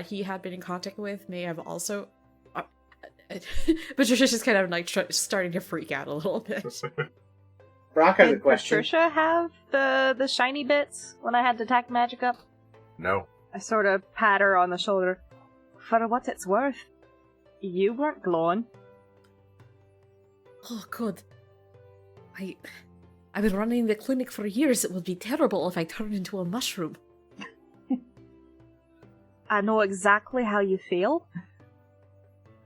he had been in contact with may have also... Patricia's just kind of like starting to freak out a little bit. Brock has a Did question. Patricia have the shiny bits when I had detect magic up? No. I sort of pat her on the shoulder. For what it's worth, you weren't glowing. Oh, good. I've been running the clinic for years. It would be terrible if I turned into a mushroom. I know exactly how you feel.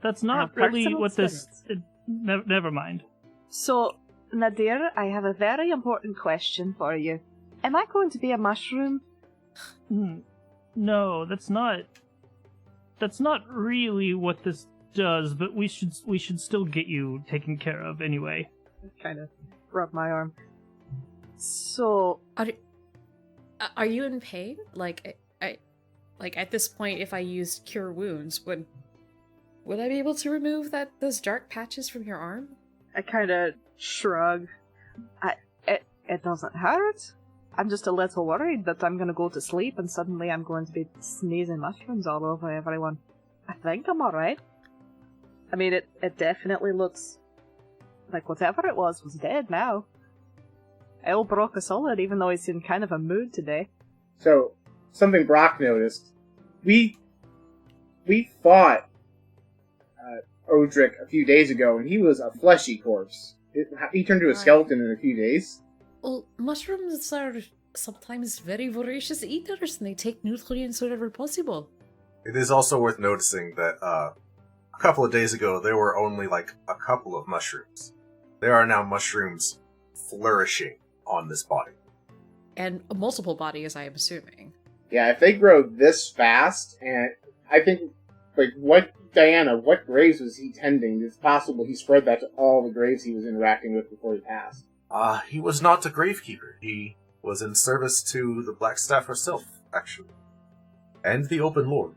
That's not I have really personal what this... experience. Never mind. So, Nadir, I have a very important question for you. Am I going to be a mushroom? No, that's not really what this does, but we should still get you taken care of anyway. Kind of rub my arm. So, Are you in pain? Like at this point, if I used Cure Wounds, would I be able to remove those dark patches from your arm? I kind of shrug. It doesn't hurt. I'm just a little worried that I'm going to go to sleep and suddenly I'm going to be sneezing mushrooms all over everyone. I think I'm alright. I mean, it definitely looks like whatever it was dead now. El broke a solid, even though he's in kind of a mood today. So, something Brock noticed. We fought Odric a few days ago, and he was a fleshy corpse. He turned to a skeleton in a few days. Well, mushrooms are sometimes very voracious eaters, and they take nutrients wherever possible. It is also worth noticing that a couple of days ago there were only like a couple of mushrooms. There are now mushrooms flourishing on this body. And multiple bodies, I am assuming. Yeah, if they grow this fast, and I think, like, what graves was he tending? It's possible he spread that to all the graves he was interacting with before he passed. He was not a gravekeeper. He was in service to the Black Staff herself, actually. And the Open Lord.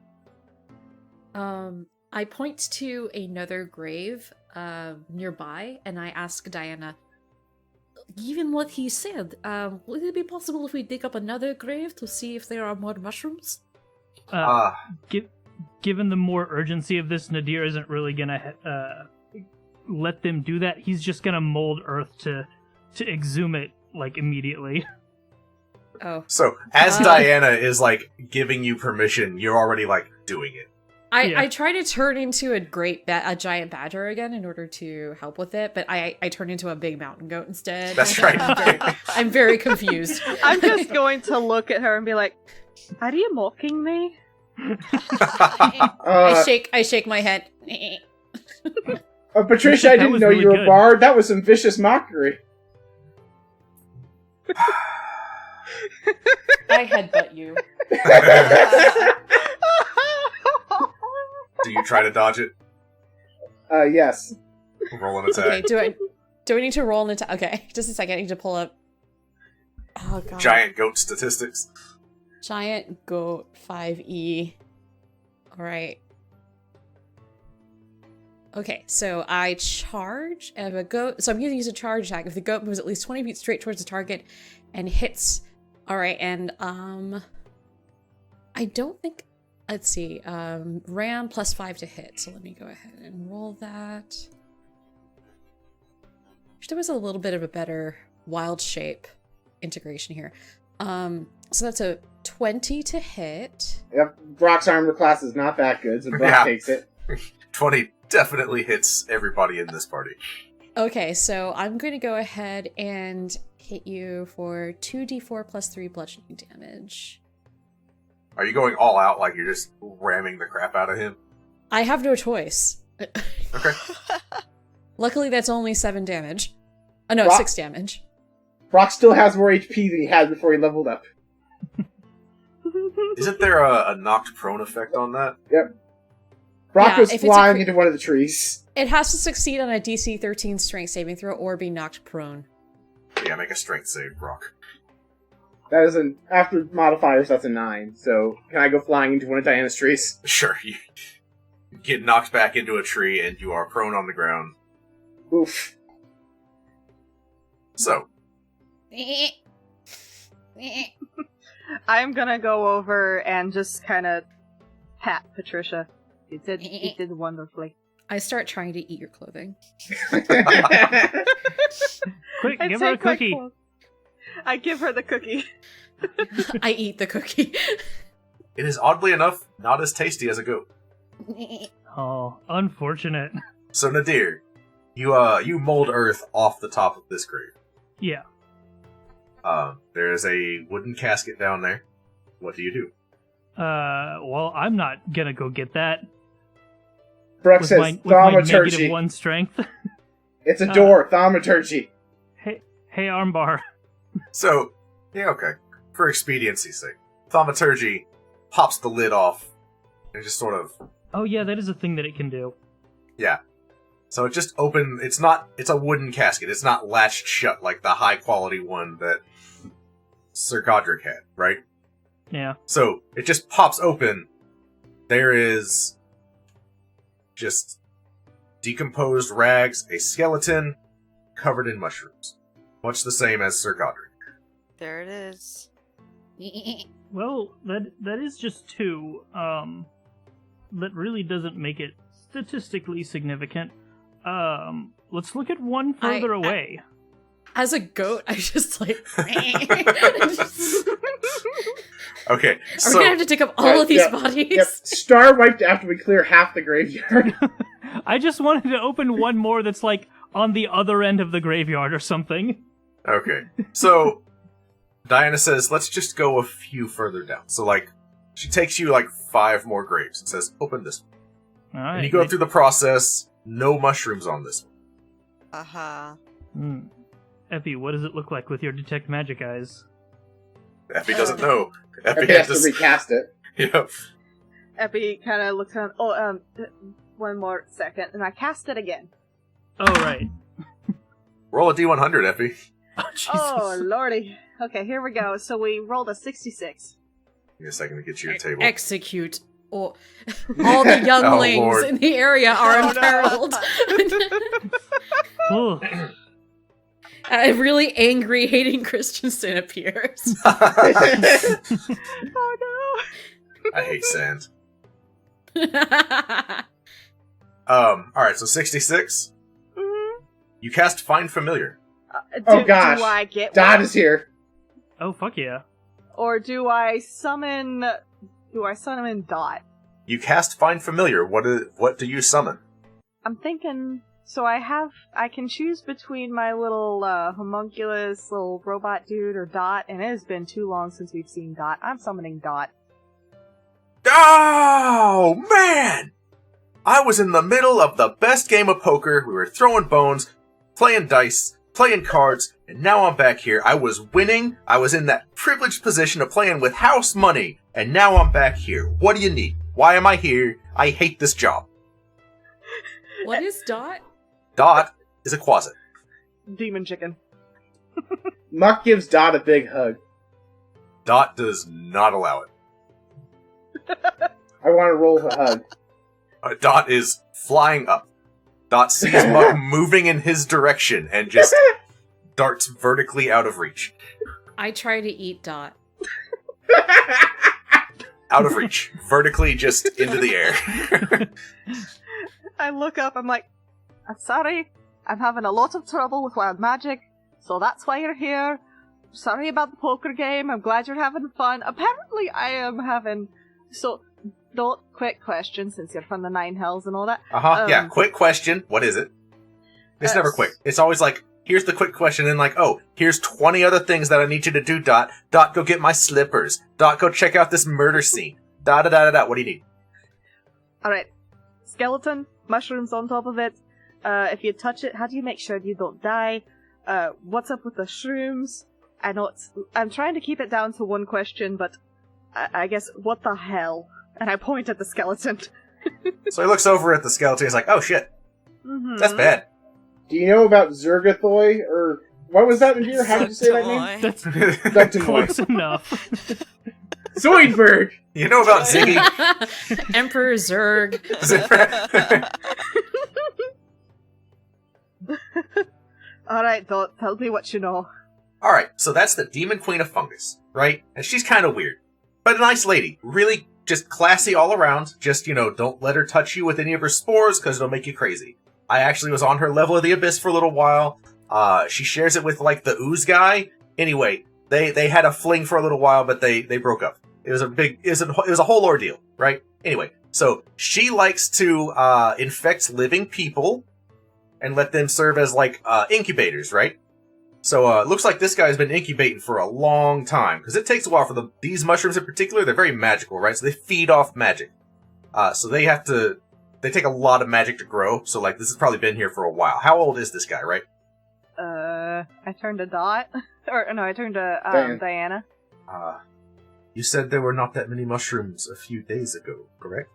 I point to another grave nearby, and I ask Diana, given what he said, would it be possible if we dig up another grave to see if there are more mushrooms? Given the more urgency of this, Nadir isn't really gonna let them do that. He's just gonna mold earth to exhume it, like, immediately. Oh. So, as Diana is, like, giving you permission, you're already, like, doing it. I try to turn into a giant badger again in order to help with it, but I turn into a big mountain goat instead. That's right. I'm very confused. I'm just going to look at her and be like, are you mocking me? I shake my head. Patricia, I didn't know really you were a good. bard. That was some vicious mockery. I headbutt you. Do you try to dodge it? Yes. Roll an attack. Okay, do I need to roll an attack? Okay, just a second. I need to pull up. Oh god. Giant goat statistics. Giant goat 5e. Alright. Okay, so I charge and a goat. So I'm going to use a charge attack. If the goat moves at least 20 feet straight towards the target and hits. Alright, and I don't think. Let's see. Ram plus 5 to hit. So let me go ahead and roll that. There was a little bit of a better wild shape integration here. So that's a 20 to hit. Yep, Brock's armor class is not that good, so Brock takes it. 20 definitely hits everybody in this party. Okay, so I'm going to go ahead and hit you for 2d4 plus 3 bludgeoning damage. Are you going all out like you're just ramming the crap out of him? I have no choice. Okay. Luckily, that's only 7 damage. Oh, no, Brock- 6 damage. Brock still has more HP than he had before he leveled up. Isn't there a knocked prone effect on that? Yep. Brock Yeah, was if it's a flying crit- into one of the trees. It has to succeed on a DC 13 strength saving throw or be knocked prone. Yeah, make a strength save, Brock. That is after modifiers, that's a 9. So, can I go flying into one of Diana's trees? Sure, you get knocked back into a tree and you are prone on the ground. Oof. So, I'm gonna go over and just kind of pat Patricia. You did wonderfully. I start trying to eat your clothing. Quick, I give her a take my cookie. clothes. I give her the cookie. I eat the cookie. it is oddly enough not as tasty as a goat. Oh, unfortunate. So Nadir, you mold earth off the top of this grave. Yeah. There is a wooden casket down there. What do you do? Well, I'm not gonna go get that. Brock With says, my thaumaturgy. -1 strength. It's a door, thaumaturgy. Hey, armbar. So, yeah, okay. For expediency's sake, thaumaturgy pops the lid off and just sort of, Oh yeah, that is a thing that it can do. yeah. So it just it's a wooden casket. It's not latched shut like the high quality one that Sir Godric had, right? Yeah. So it just pops open. There is just decomposed rags, a skeleton covered in mushrooms. Much the same as Sir Godric. There it is. Well, that is just 2. That really doesn't make it statistically significant. Let's look at one further away. As a goat, I just like. Okay, Are we so gonna have to dig up all of these Yep. bodies? Yep. Star wiped after we clear half the graveyard. I just wanted to open one more that's like on the other end of the graveyard or something. okay, so Diana says, "Let's just go a few further down." So, like, she takes you like 5 more graves and says, "Open this one." All right. And you go through the process. No mushrooms on this one. Uh-huh. Effie, what does it look like with your detect magic eyes? Effie doesn't know. Effie Effie has to has recast it. Yeah. Epi kind of looks around. Oh, one more second, and I cast it again. Oh, right. Roll a d100, Effie. Oh, Jesus. Oh lordy. Okay, here we go. So we rolled a 66. Give me a second to get you your table. Execute. All the younglings Lord. in the area are Oh, no. imperiled. Oh, A really angry, hating Christensen appears. Oh no. I hate sand. Alright, so 66. Mhm. You cast Find Familiar. Oh, gosh. Do I get Dot one? is here. oh, fuck yeah. Or do I summon... Do I summon Dot? You cast Find Familiar. What do you summon? I'm thinking... So I can choose between my little homunculus, little robot dude, or Dot, and it has been too long since we've seen Dot. I'm summoning Dot. Oh, man! I was in the middle of the best game of poker. We were throwing bones, playing dice, playing cards, and now I'm back here. I was winning. I was in that privileged position of playing with house money, and now I'm back here. What do you need? Why am I here? I hate this job. What is Dot? Dot is a quasit. Demon chicken. Muck gives Dot a big hug. Dot does not allow it. I want to roll a hug. Dot is flying up. Dot sees Muck moving in his direction and just darts vertically out of reach. I try to eat Dot. Out of reach. Vertically just into the air. I look up, I'm like, I'm sorry, I'm having a lot of trouble with wild magic, so that's why you're here. Sorry about the poker game, I'm glad you're having fun. Apparently I am having... So, quick question, since you're from the Nine Hells and all that. Yeah, quick question. What is it? It's never quick. It's always like, here's the quick question, and like, oh, here's 20 other things that I need you to do, Dot. Dot, go get my slippers. Dot, go check out this murder scene. Da da da da da. What do you need? Alright, skeleton, mushrooms on top of it. If you touch it, how do you make sure you don't die? What's up with the shrooms? I'm trying to keep it down to one question, but I guess, what the hell? And I point at the skeleton. So he looks over at the skeleton, he's like, oh shit, that's bad. Do you know about Zergothoi, or what was that, Nadir? How did you say that name? That's Zergothoi. close enough. Zoidberg! You know about Ziggy? Emperor Zurg. Alright, Dot, tell me what you know. Alright, so that's the Demon Queen of Fungus, right? And she's kind of weird. But a nice lady. Really just classy all around. Just, don't let her touch you with any of her spores, because it'll make you crazy. I actually was on her level of the Abyss for a little while. She shares it with, the Ooze guy. Anyway, they had a fling for a little while, but they broke up. It was a whole ordeal, right? Anyway, so she likes to infect living people and let them serve as, incubators, right? So, it looks like this guy's been incubating for a long time, because it takes a while for these mushrooms in particular. They're very magical, right? So they feed off magic. So they take a lot of magic to grow, so, this has probably been here for a while. How old is this guy, right? I turned to Dot. I turned to, Diana. You said there were not that many mushrooms a few days ago, correct?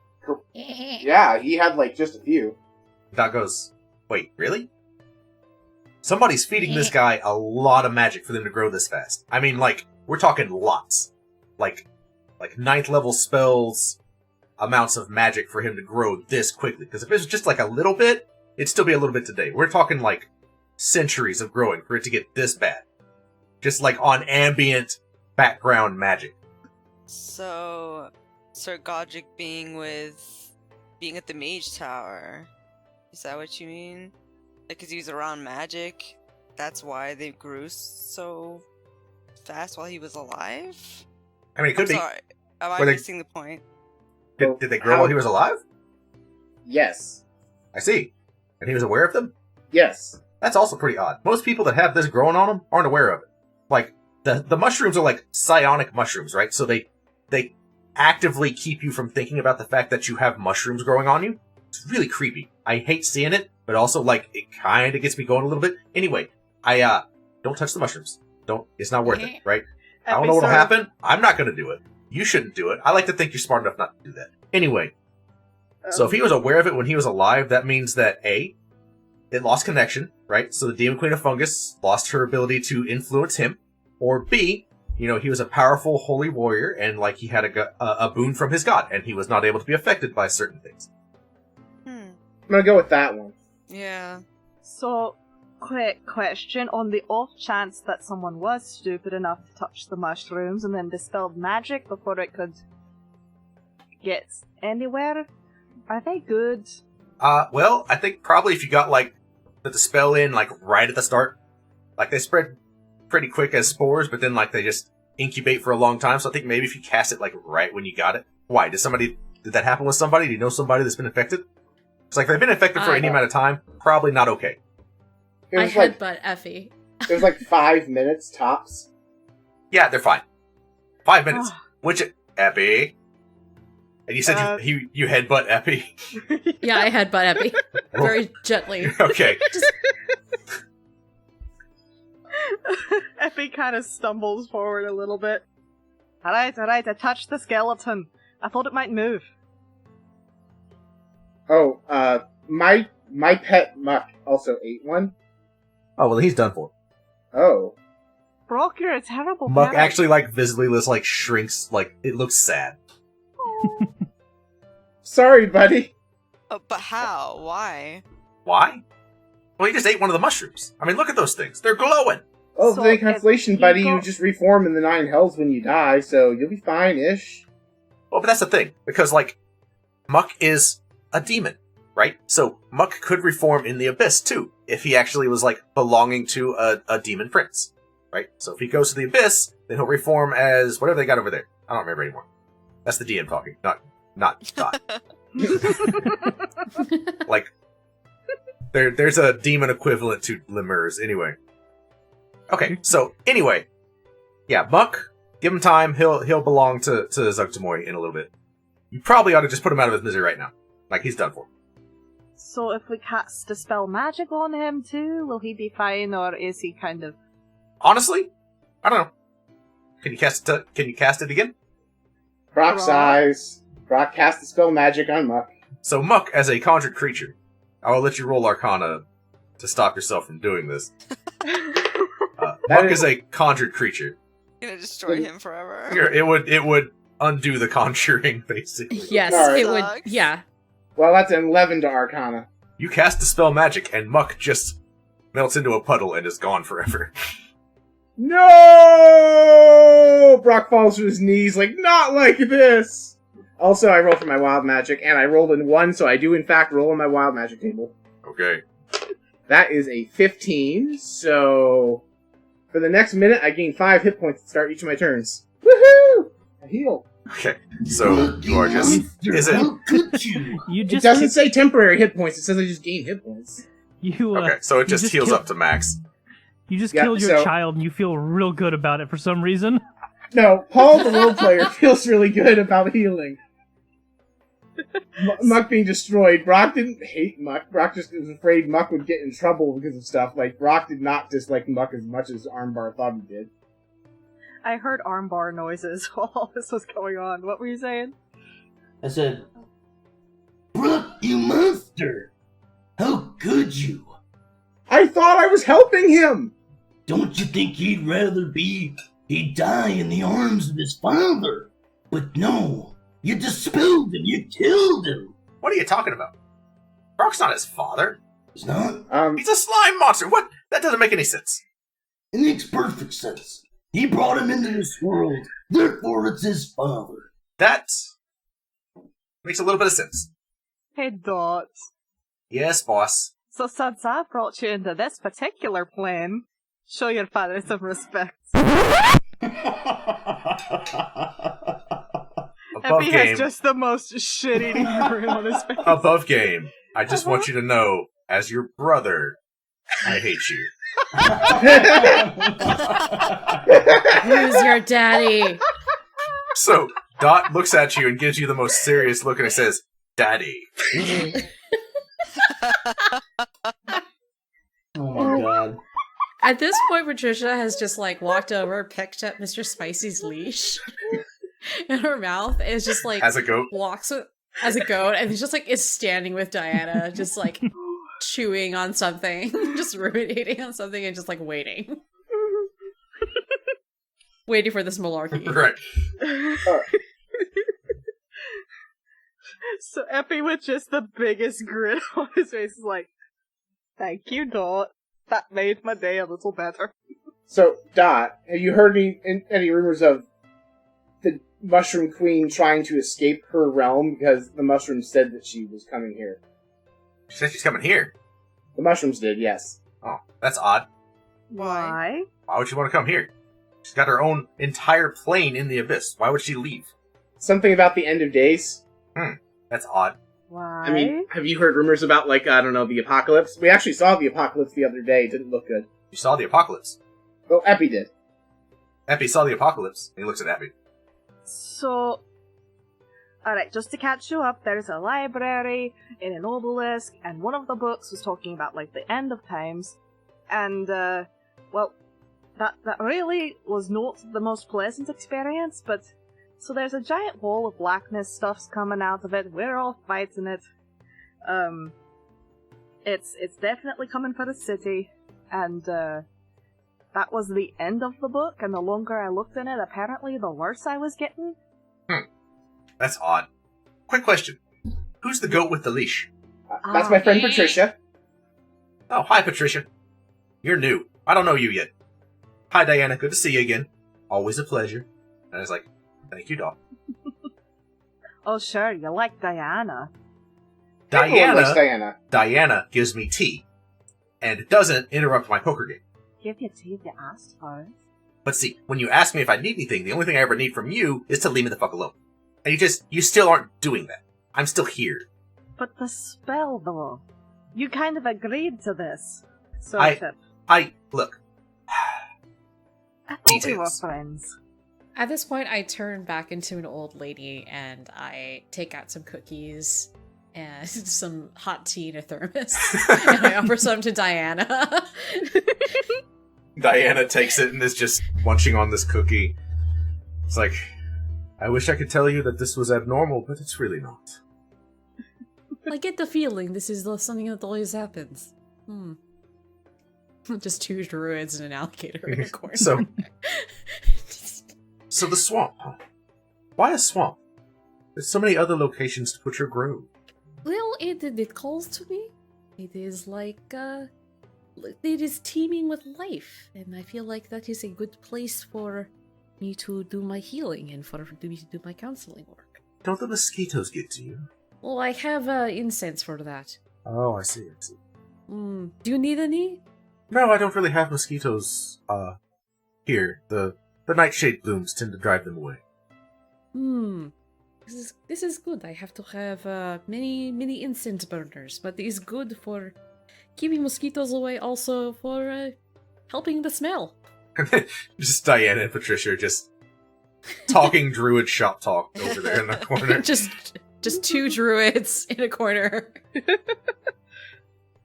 Yeah, he had, just a few. Dot goes, wait, really? Somebody's feeding this guy a lot of magic for them to grow this fast. I mean, we're talking lots. Like 9th level spells, amounts of magic for him to grow this quickly. Because if it was just a little bit, it'd still be a little bit today. We're talking centuries of growing for it to get this bad. Just on ambient background magic. So, Sir Godric being at the Mage Tower, is that what you mean? Because he was around magic, that's why they grew so fast while he was alive? I mean, it could be. Sorry, am I missing the point? Did they grow while he was alive? Yes. I see. And he was aware of them? Yes. That's also pretty odd. Most people that have this growing on them aren't aware of it. The mushrooms are psionic mushrooms, right? So they actively keep you from thinking about the fact that you have mushrooms growing on you. It's really creepy. I hate seeing it, but also, it kind of gets me going a little bit. Anyway, don't touch the mushrooms. It's not worth it, right? I don't know what'll happen. I'm not gonna do it. You shouldn't do it. I like to think you're smart enough not to do that. Anyway, so if he was aware of it when he was alive, that means that A, it lost connection, right? So the Demon Queen of Fungus lost her ability to influence him. Or B, he was a powerful holy warrior, and he had a boon from his god, and he was not able to be affected by certain things. I'm gonna go with that one. Yeah. So, quick question. On the off chance that someone was stupid enough to touch the mushrooms and then dispelled magic before it could get anywhere, are they good? Well, I think probably if you got, the dispel in, right at the start, they spread pretty quick as spores, but then, they just incubate for a long time, so I think maybe if you cast it, right when you got it. Why? Did that happen with somebody? Do you know somebody that's been infected? It's if they've been infected for any amount of time, probably not okay. It I was headbutt Effie. It was 5 minutes tops. Yeah, they're fine. 5 minutes. Which, Epi? And you said you headbutt Epi? Yeah, I headbutt Effie. Very gently. Okay. Epi kind of stumbles forward a little bit. Alright, I touched the skeleton. I thought it might move. Oh, my pet Muck also ate one. Oh, well, he's done for. Oh. Brock, you're a terrible Muck parent. actually, visibly shrinks, it looks sad. Sorry, buddy. But how? Why? Why? Well, he just ate one of the mushrooms. I mean, look at those things. They're glowing. Oh, So the if constellation, you buddy, go- you just reform in the 9 hells when you die, so you'll be fine-ish. Well, but that's the thing. Because, Muck is a demon, right? So Muck could reform in the Abyss, too, if he actually was, belonging to a demon prince, right? So if he goes to the Abyss, then he'll reform as whatever they got over there. I don't remember anymore. That's the DM talking, not Scott. There's a demon equivalent to lemurs, anyway. Okay, so, anyway. Yeah, Muck, give him time, he'll belong to Zugtamoy in a little bit. You probably ought to just put him out of his misery right now. He's done for. So if we cast Dispel Magic on him too, will he be fine, or is he kind of... Honestly, I don't know. Can you cast it? Can you cast it again? Brock sighs. Brock casts the spell magic on Muck. So Muck, as a conjured creature, I will let you roll Arcana to stop yourself from doing this. Muck is a conjured creature. Gonna destroy him forever. Here, it would undo the conjuring, basically. Yes, Alright. it would. Sucks. Yeah. Well, that's an 11 to Arcana. You cast Dispel Magic, and Muck just melts into a puddle and is gone forever. No! Brock falls to his knees, like, not like this! Also, I rolled for my wild magic, and I rolled in 1, so I do in fact roll on my wild magic table. Okay. That is a 15, so... For the next minute, I gain 5 hit points to start each of my turns. Woohoo! I heal. Okay. So you are just. Is it? You It just doesn't say temporary hit points, it says I just gain hit points. you Okay. So it you just heals killed- up to max. You just Yeah, killed your so- child and you feel real good about it for some reason. No, Paul, the role player, feels really good about healing. Muck being destroyed. Brock didn't hate Muck. Brock just was afraid Muck would get in trouble because of stuff. Like, Brock did not dislike Muck as much as Armbar thought he did. I heard armbar noises while all this was going on. What were you saying? I said, Brooke, you monster! How could you? I thought I was helping him! Don't you think he'd he'd die in the arms of his father? But no, you dispelled him, you killed him! What are you talking about? Brock's not his father. It's not? He's a slime monster. What? That doesn't make any sense. It makes perfect sense. He brought him into this world, therefore it's his father. That makes a little bit of sense. Hey, Dot. Yes, boss. So since I brought you into this particular plane, show your father some respect. Above Epi game. has just the most shit-eating grin on his face. Above game. I just want you to know, as your brother, I hate you. Who's your daddy? So, Dot looks at you and gives you the most serious look and says, Daddy. Oh my god. At this point, Patricia has just like walked over, picked up Mr. Spicy's leash in her mouth, and is just like As a goat. walks with, as a goat, and he's just like is standing with Diana, just like chewing on something, just ruminating on something, and just like waiting, waiting for this malarkey. Right. So Epi with just the biggest grin on his face is like, thank you, Dot. That made my day a little better. So, Dot, have you heard any rumors of the Mushroom Queen trying to escape her realm because the mushrooms said that she was coming here? She said she's coming here. The mushrooms did, yes. Oh, that's odd. Why? Why would she want to come here? She's got her own entire plane in the abyss. Why would she leave? Something about the end of days? That's odd. Why? I mean, have you heard rumors about, like, I don't know, the apocalypse? We actually saw the apocalypse the other day. It didn't look good. You saw the apocalypse. Well, Epi did. Epi saw the apocalypse. And he looks at Epi. So, alright, just to catch you up, there's a library in an obelisk, and one of the books was talking about, like, the end of times, and, well, that really was not the most pleasant experience, but, so there's a giant wall of blackness, stuff's coming out of it, we're all fighting it, it's definitely coming for the city, and, that was the end of the book, and the longer I looked in it, apparently the worse I was getting. That's odd. Quick question. Who's the goat with the leash? That's my friend Patricia. Oh, hi, Patricia. You're new. I don't know you yet. Hi, Diana. Good to see you again. Always a pleasure. And I was like, thank you, Doc. Oh, sure, you like Diana. Everyone likes Diana. Diana gives me tea. And it doesn't interrupt my poker game. Give you tea if you asked for it. But see, when you ask me if I need anything, the only thing I ever need from you is to leave me the fuck alone. And you still aren't doing that. I'm still here. But the spell, though. You kind of agreed to this. So, Look. I thought we were Details. friends. At this point, I turn back into an old lady and I take out some cookies and some hot tea in a thermos. And I offer some to Diana. Diana takes it and is just munching on this cookie. It's like, I wish I could tell you that this was abnormal, but it's really not. I get the feeling this is something that always happens. Just 2 druids and an alligator in a corner. So the swamp, huh? Why a swamp? There's so many other locations to put your grove. Well, it calls to me. It is like, it is teeming with life, and I feel like that is a good place for me to do my healing and for me to do my counseling work. Don't the mosquitoes get to you? Well, I have incense for that. Oh, I see. Do you need any? No, I don't really have mosquitoes, here. The nightshade blooms tend to drive them away. This is good. I have to have many incense burners, but it is good for keeping mosquitoes away, also for helping the smell. Just Diana and Patricia just talking druid shop talk over there in the corner. just 2 druids in a corner.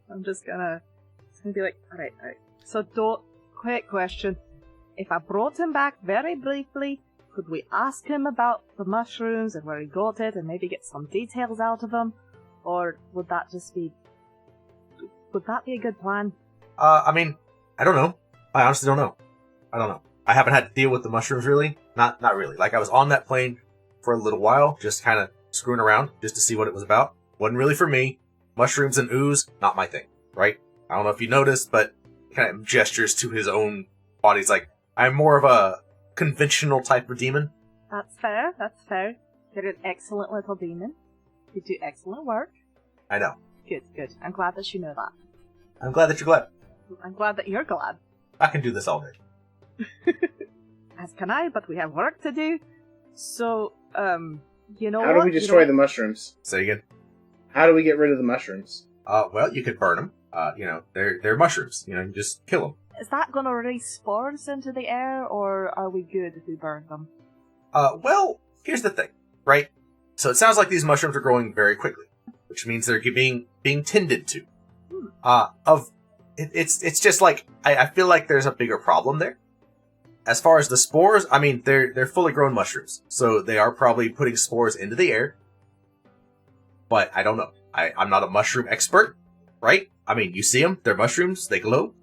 I'm just gonna be like, alright. So, quick question. If I brought him back very briefly, could we ask him about the mushrooms and where he got it and maybe get some details out of him? Or would that be a good plan? I mean, I don't know. I honestly don't know. I don't know. I haven't had to deal with the mushrooms really. Not really. Like, I was on that plane for a little while, just kind of screwing around, just to see what it was about. Wasn't really for me. Mushrooms and ooze, not my thing, right? I don't know if you noticed, but kind of gestures to his own body. He's like, I'm more of a conventional type of demon. That's fair. You're an excellent little demon. You do excellent work. I know. Good. I'm glad that you know that. I'm glad that you're glad. I'm glad that you're glad. I can do this all day. As can I, but we have work to do. So, you know what? How do we destroy the mushrooms? Say again? How do we get rid of the mushrooms? Well, you could burn them. They're mushrooms. You just kill them. Is that going to release spores into the air, or are we good if we burn them? Well, here's the thing, right? So it sounds like these mushrooms are growing very quickly, which means they're being tended to. It's just like, I feel like there's a bigger problem there. As far as the spores, I mean, they're fully grown mushrooms, so they are probably putting spores into the air. But I don't know. I'm not a mushroom expert, right? I mean, you see them, they're mushrooms, they glow.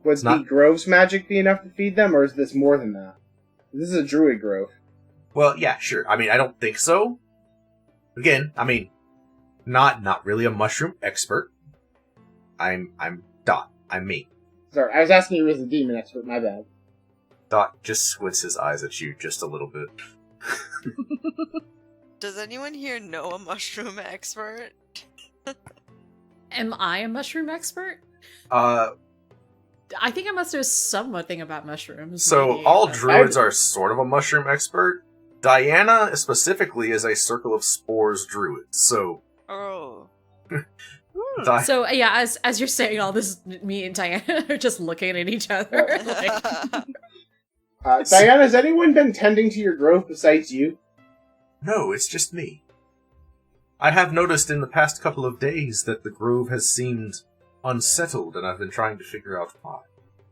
Would the grove's magic be enough to feed them, or is this more than that? This is a druid grove. Well, yeah, sure. I mean, I don't think so. Again, I mean, not really a mushroom expert. I'm Dot. I'm me. Sorry, I was asking you as a demon expert, my bad. Dot just squints his eyes at you just a little bit. Does anyone here know a mushroom expert? Am I a mushroom expert? I think I must know something about mushrooms. So maybe, all but- druids are sort of a mushroom expert. Diana specifically is a circle of spores druid. So Oh. So yeah, as you're saying all this, me and Diana are just looking at each other. Like, Diana, has anyone been tending to your grove besides you? no, it's just me. I have noticed in the past couple of days that the grove has seemed unsettled, and I've been trying to figure out why.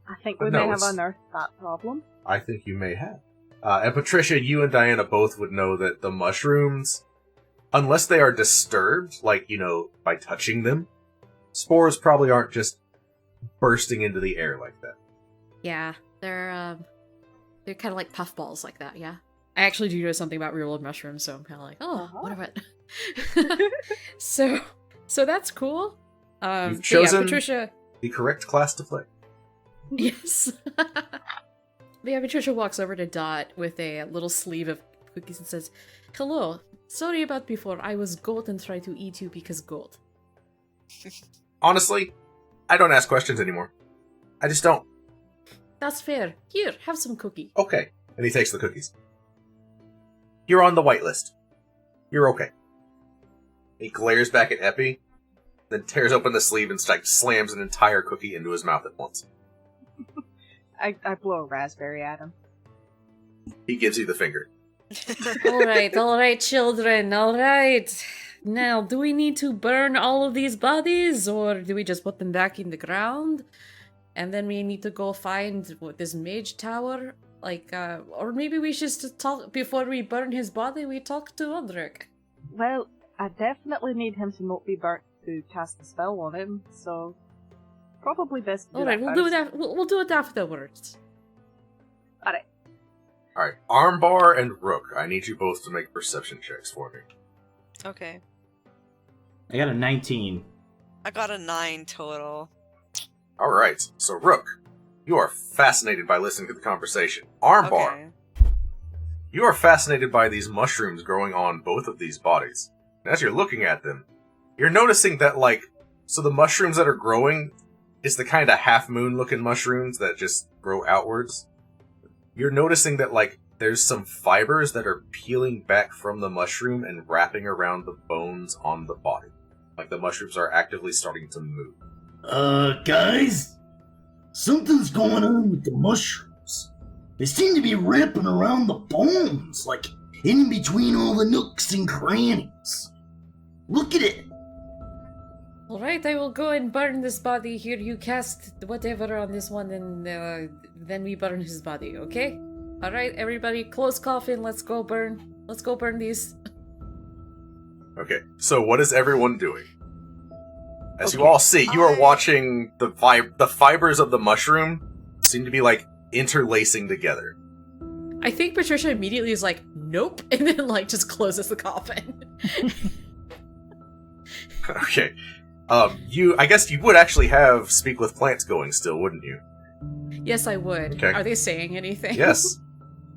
I think we No, may have it's- unearthed that problem. I think you may have. And Patricia, you and Diana both would know that the mushrooms, unless they are disturbed, like, by touching them, spores probably aren't just bursting into the air like that. yeah, they're kind of like puffballs like that. Yeah, I actually do know something about real world mushrooms, so I'm kind of like, oh, what about? so that's cool. You've but chosen- yeah, Patricia. The correct class to play. Yes. But yeah, Patricia walks over to Dot with a little sleeve of cookies and says, "Hello. Sorry about before. I was goat and tried to eat you because goat." Honestly, I don't ask questions anymore. I just don't. That's fair. Here, have some cookie. Okay. And he takes the cookies. You're on the whitelist. You're okay. He glares back at Epi, then tears open the sleeve and slams an entire cookie into his mouth at once. I blow a raspberry at him. He gives you the finger. All right, children. All right. Now, do we need to burn all of these bodies, or do we just put them back in the ground? And then we need to go find this mage tower? Or maybe we should just talk, before we burn his body, we talk to Aldrich. Well, I definitely need him to not be burnt to cast the spell on him, so probably best to do Alright, that we'll first. do that. We'll do it afterwards. Alright. Alright, Armbar and Rook, I need you both to make perception checks for me. Okay. I got a 19. I got a 9 total. Alright, so Rook, you are fascinated by listening to the conversation. Armbar, Okay. you are fascinated by these mushrooms growing on both of these bodies. And as you're looking at them, you're noticing that, so the mushrooms that are growing is the kind of half-moon looking mushrooms that just grow outwards. You're noticing that, there's some fibers that are peeling back from the mushroom and wrapping around the bones on the body. Like the mushrooms are actively starting to move. Guys? Something's going on with the mushrooms. They seem to be wrapping around the bones, in between all the nooks and crannies. Look at it! Alright, I will go and burn this body. Here, you cast whatever on this one, and then we burn his body, okay? Alright, everybody, close coffin, let's go burn. Let's go burn these. Okay, so what is everyone doing? As you all see, you are watching the fibers of the mushroom seem to be, interlacing together. I think Patricia immediately is like, nope, and then, just closes the coffin. Okay. I guess you would actually have Speak with Plants going still, wouldn't you? Yes, I would. Okay. Are they saying anything? Yes.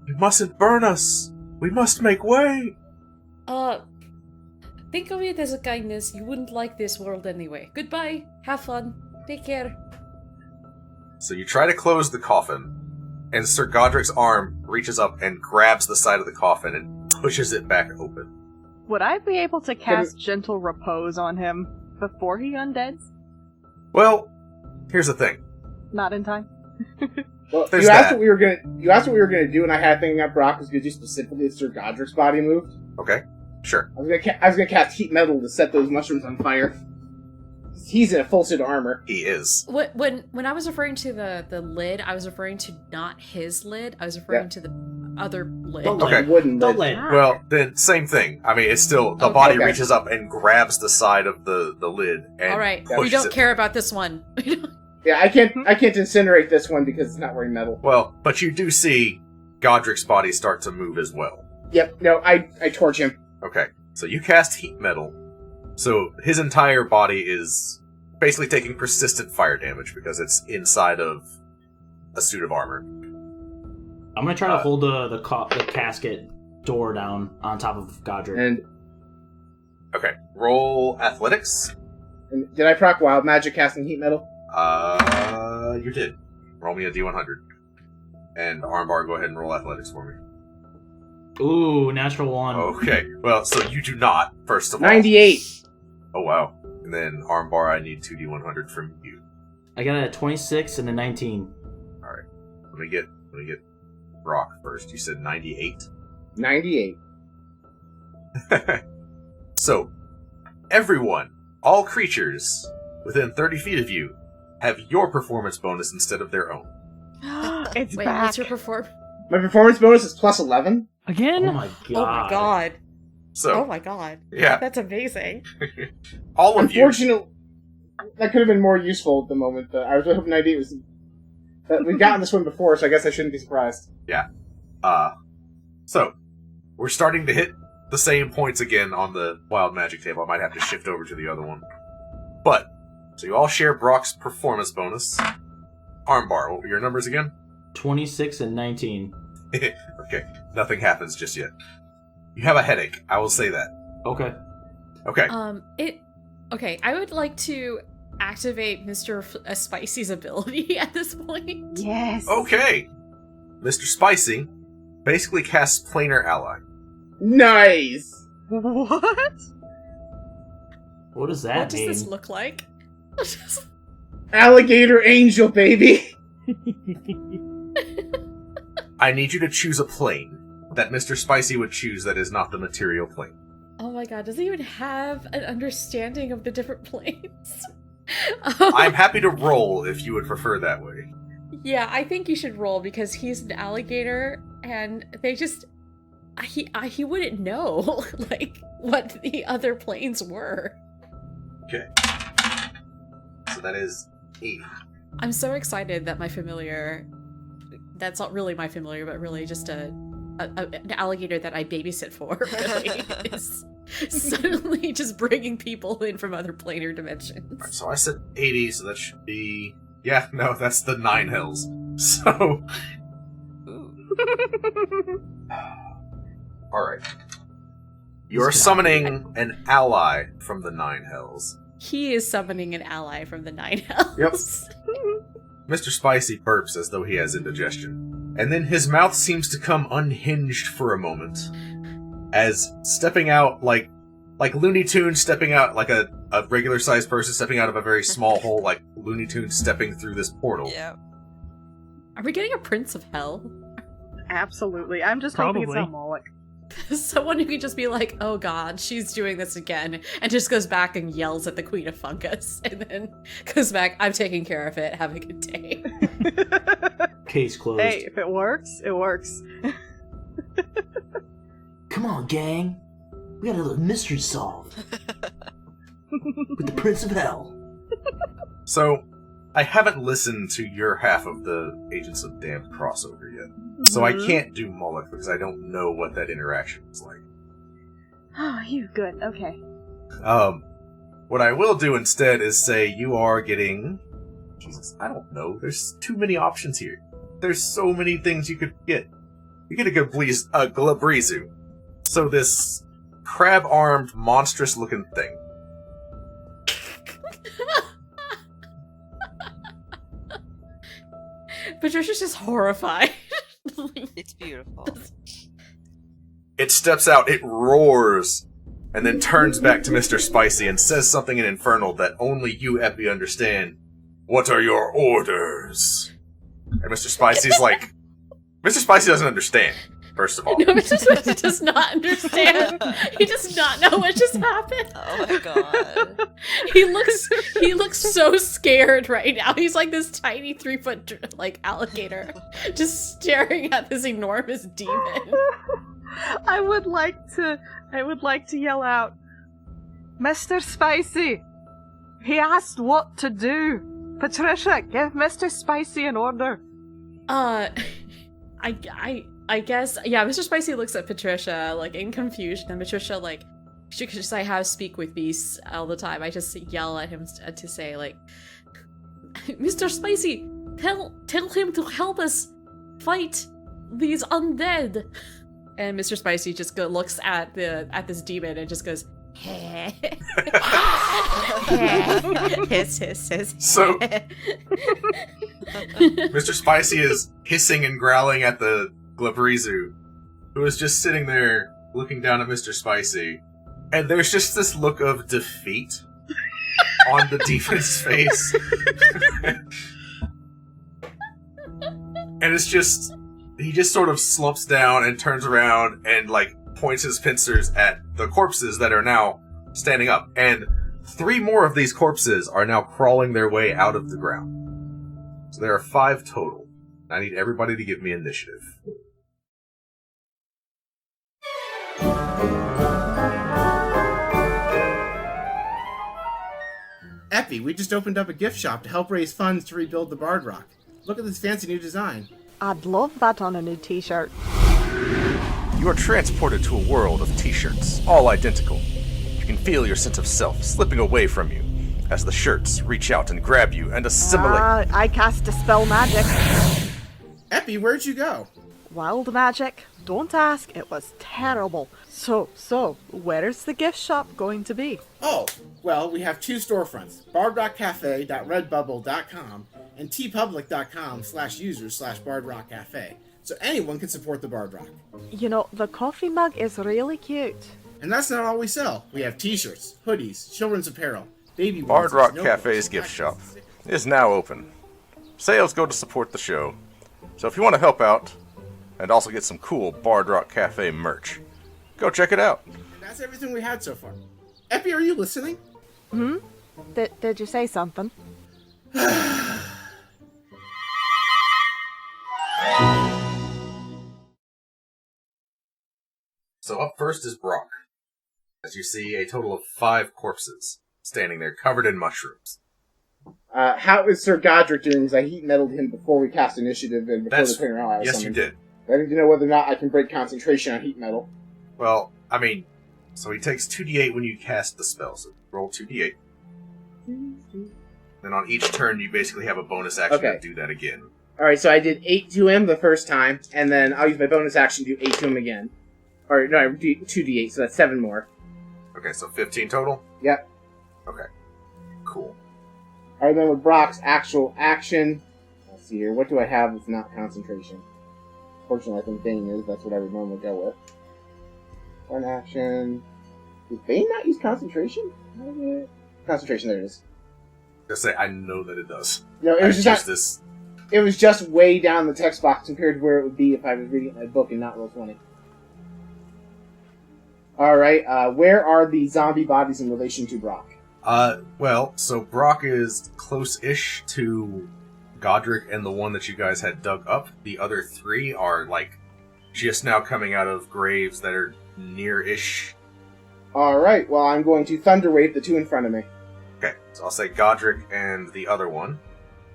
You mustn't burn us! We must make way! Think of it as a kindness. You wouldn't like this world anyway. Goodbye. Have fun. Take care. So you try to close the coffin, and Sir Godric's arm reaches up and grabs the side of the coffin and pushes it back open. Would I be able to cast Gentle Repose on him before he undeads? Well, here's the thing. Not in time. Well, There's you asked that. what we were gonna do, and I had thinking that Brock was gonna do specifically if Sir Godric's body moved. Okay, sure. I was gonna cast heat metal to set those mushrooms on fire. He's in a full suit of armor. He is. When I was referring to the lid, I was referring to not his lid. I was referring to the other lid. The Okay. Wooden The lid. lid. Well, then, same thing. I mean, it's still, the Okay. body Okay. reaches up and grabs the side of the lid and All right, pushes we don't it. care about this one. Yeah, I can't incinerate this one because it's not wearing metal. Well, but you do see Godric's body start to move as well. Yep, no, I torch him. Okay, so you cast heat metal. So his entire body is basically taking persistent fire damage because it's inside of a suit of armor. I'm gonna try to hold the casket door down on top of Godric. And Okay, roll athletics. did I proc wild magic casting heat metal? You did. Roll me a d100. And Armbar, go ahead and roll athletics for me. Ooh, natural one. Okay, well, so you do not, first of all. 98. Oh, wow. And then Armbar, I need 2d100 from you. I got a 26 and a 19. Alright. Let me get Brock first. You said 98? 98. So, everyone, all creatures within 30 feet of you have your performance bonus instead of their own. It's Wait, back. what's your perform? My performance bonus is plus 11. Again? Oh my god. Oh my god. So, Oh my god. yeah, That's amazing. all of you. Unfortunately, that could have been more useful at the moment, but I was hoping 98 was... We've gotten this one before, so I guess I shouldn't be surprised. So, we're starting to hit the same points again on the wild magic table. I might have to shift over to the other one. But, so you all share Brock's performance bonus. Armbar, what were your numbers again? 26 and 19. Okay, nothing happens just yet. You have a headache, I will say that. Okay. Okay, Okay, I would like to activate Mr. Spicy's ability at this point. Yes. okay. Mr. Spicy basically casts Planar Ally. Nice! What? What does that What does mean? this look like? Alligator angel, baby! I need you to choose a plane that Mr. Spicy would choose that is not the material plane. Oh my god, does he even have an understanding of the different planes? I'm happy to roll if you would prefer that way. Yeah, I think you should roll because he's an alligator and they just... He wouldn't know, like, what the other planes were. Okay. So that is 80. I'm so excited that my familiar... That's not really my familiar, but really just an alligator that I babysit for, really, is suddenly just bringing people in from other planar dimensions. Alright, so I said 80, so that should be... Yeah, no, that's the 9 hells. So... Alright. You're summoning an ally from the 9 hells. He is summoning an ally from the 9 hells. Yep. Mr. Spicy burps as though he has indigestion. And then his mouth seems to come unhinged for a moment. As stepping out like Looney Tunes stepping out, like a regular-sized person stepping out of a very small hole, like Looney Tunes stepping through this portal. Yeah. Are we getting a Prince of Hell? Absolutely. I'm just hoping it's not Moloch. Someone who can just be like, oh god, she's doing this again, and just goes back and yells at the Queen of Fungus, and then goes back, I'm taking care of it, have a good day. Case closed. Hey, if it works, it works. Come on, gang. We got a little mystery solved. With the Prince of Hell. So, I haven't listened to your half of the Agents of Damned crossover yet. So I can't do Moloch because I don't know what that interaction is like. Oh, you good. Okay. What I will do instead is say you are getting... Jesus, I don't know. There's too many options here. There's so many things you could get. You get a Glabrizu. So this crab-armed, monstrous-looking thing. Patricia's just horrified. It's beautiful. It steps out, it roars, and then turns back to Mr. Spicy and says something in Infernal that only you, Epi, understand. What are your orders? And Mr. Spicy's like... Mr. Spicy doesn't understand, first of all. No, Mr. Spicy does not understand. He does not know what just happened. Oh my god. He looks so scared right now. He's like this tiny 3-foot like alligator, just staring at this enormous demon. I would like to yell out, Mr. Spicy! He asked what to do! Patricia, give Mr. Spicy an order! I guess, yeah, Mr. Spicy looks at Patricia, like, in confusion, and Patricia, like, because I have speak with beasts all the time, I just yell at him to say, like, Mr. Spicy, tell him to help us fight these undead! And Mr. Spicy just looks at this demon and just goes, hiss, hiss, hiss. So, Mr. Spicy is hissing and growling at the Glabrizu, who is just sitting there looking down at Mr. Spicy, and there's just this look of defeat on the demon's face. And it's just, he just sort of slumps down and turns around and, like, points his pincers at the corpses that are now standing up. And 3 more of these corpses are now crawling their way out of the ground. So there are 5 total. I need everybody to give me initiative. Epi, we just opened up a gift shop to help raise funds to rebuild the Bard Rock. Look at this fancy new design. I'd love that on a new t-shirt. You are transported to a world of t-shirts, all identical. You can feel your sense of self slipping away from you as the shirts reach out and grab you and assimilate. I cast Dispel Magic. Epi, where'd you go? Wild magic. Don't ask, it was terrible. So, where's the gift shop going to be? Oh, well, we have 2 storefronts, bardrockcafe.redbubble.com and tpublic.com/users/bardrockcafe. So anyone can support the Bard Rock. You know, the coffee mug is really cute. And that's not all we sell. We have t-shirts, hoodies, children's apparel, baby Bard onesies, Rock notebooks, Cafe's gift shop collections. is now open. Sales go to support the show. So if you want to help out and also get some cool Bard Rock Cafe merch, go check it out. And That's everything we had so far. Epi, are you listening? Hmm? Did you say something? So up first is Brock, as you see a total of 5 corpses standing there covered in mushrooms. How is Sir Godric doing? Because I heat metaled him before we cast initiative and before That's- the turn around. Yes, you did. I need to know whether or not I can break concentration on heat metal. Well, I mean, so he takes 2d8 when you cast the spell, so roll 2d8. Then on each turn, you basically have a bonus action Okay. to do that again. Alright, so I did 8 to him the first time, and then I'll use my bonus action to do 8 to him again. Or, no, 2d8, so that's 7 more. Okay, so 15 total? Yep. Okay. Cool. Alright, then with Brock's actual action, let's see here, what do I have that's not concentration? Fortunately, I think Bane is, that's what I would normally go with. One action. Did Bane not use concentration? Concentration, there it is. Just say, I know that it does. No, it I was just used not, this. it was just way down the text box compared to where it would be if I was reading my book and not roll 20. Alright, where are the zombie bodies in relation to Brock? Well, so Brock is close-ish to Godric and the one that you guys had dug up. The other 3 are, like, just now coming out of graves that are near-ish. Alright, well, I'm going to Thunderwave the 2 in front of me. Okay, so I'll say Godric and the other one.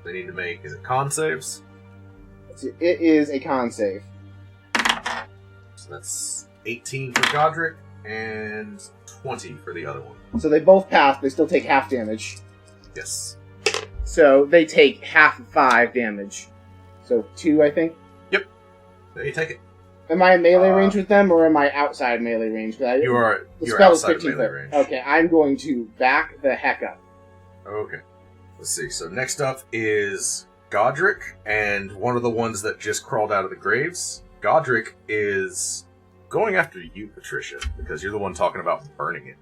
They need to make, is it con saves? It is a con save. So that's 18 for Godric and 20 for the other one. So they both pass, they still take half damage. Yes. So they take half of 5 damage. So 2, I think. There, you take it. Am I in melee range with them, or am I outside melee range? You are The you're spell is outside of 15 melee foot. range. Okay, I'm going to back the heck up. Okay. Let's see. So next up is Godric, and one of the ones that just crawled out of the graves. Godric is going after you, Patricia, because you're the one talking about burning it.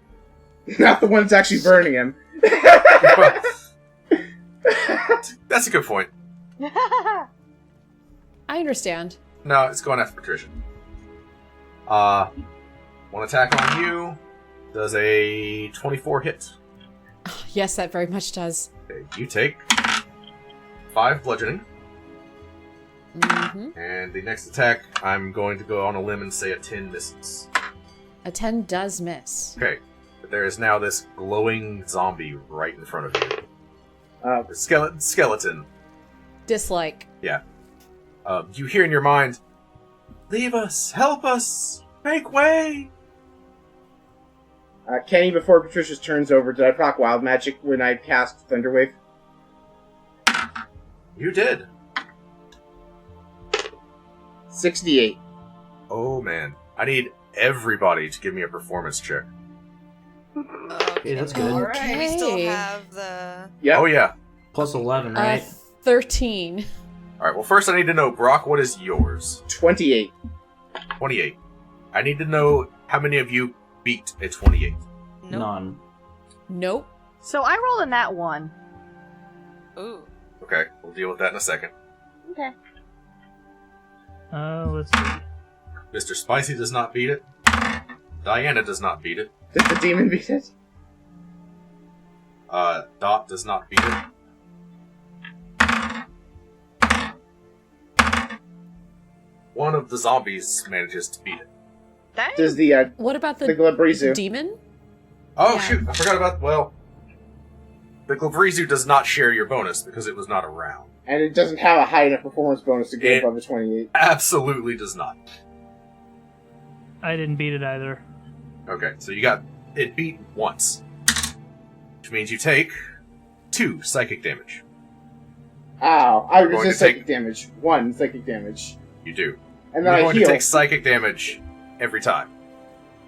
Not the one that's actually burning him. That's a good point. I understand. No, it's going after Patricia. One attack on you does a 24 hit. Yes, that very much does. Okay, you take 5 bludgeoning. Mm-hmm. And the next attack, I'm going to go on a limb and say a 10 misses. A 10 does miss. Okay, but there is now this glowing zombie right in front of you. The skeleton. Dislike. Yeah. You hear in your mind, "Leave us! Help us! Make way!" Kenny, before Patricia's turns over, did I proc Wild Magic when I cast Thunderwave? You did. 68. Oh man, I need everybody to give me a performance check. Okay, that's good. Alright, we still Okay. have the... Yep. Oh yeah. Plus 11, right? 13. Alright, well first I need to know, Brock, what is yours? 28. 28. I need to know how many of you beat a 28. Nope. None. Nope. So I rolled a nat 1. Ooh. Okay, we'll deal with that in a second. Okay. Let's see. Mr. Spicy does not beat it. Diana does not beat it. Did the demon beat it? Dot does not beat it. One of the zombies manages to beat it. Dang. Does the What about the the Glabrizu? demon? Oh Yeah. shoot, I forgot about, well, the Glabrizu does not share your bonus because it was not around. And it doesn't have a high enough performance bonus to go It- above a 28. Absolutely does not. I didn't beat it either. Okay, so you got it beat once. Which means you take 2 psychic damage. Ow. I You're going resist to take- psychic damage. 1 psychic damage. You do. And You're then I going heal. to take psychic damage every time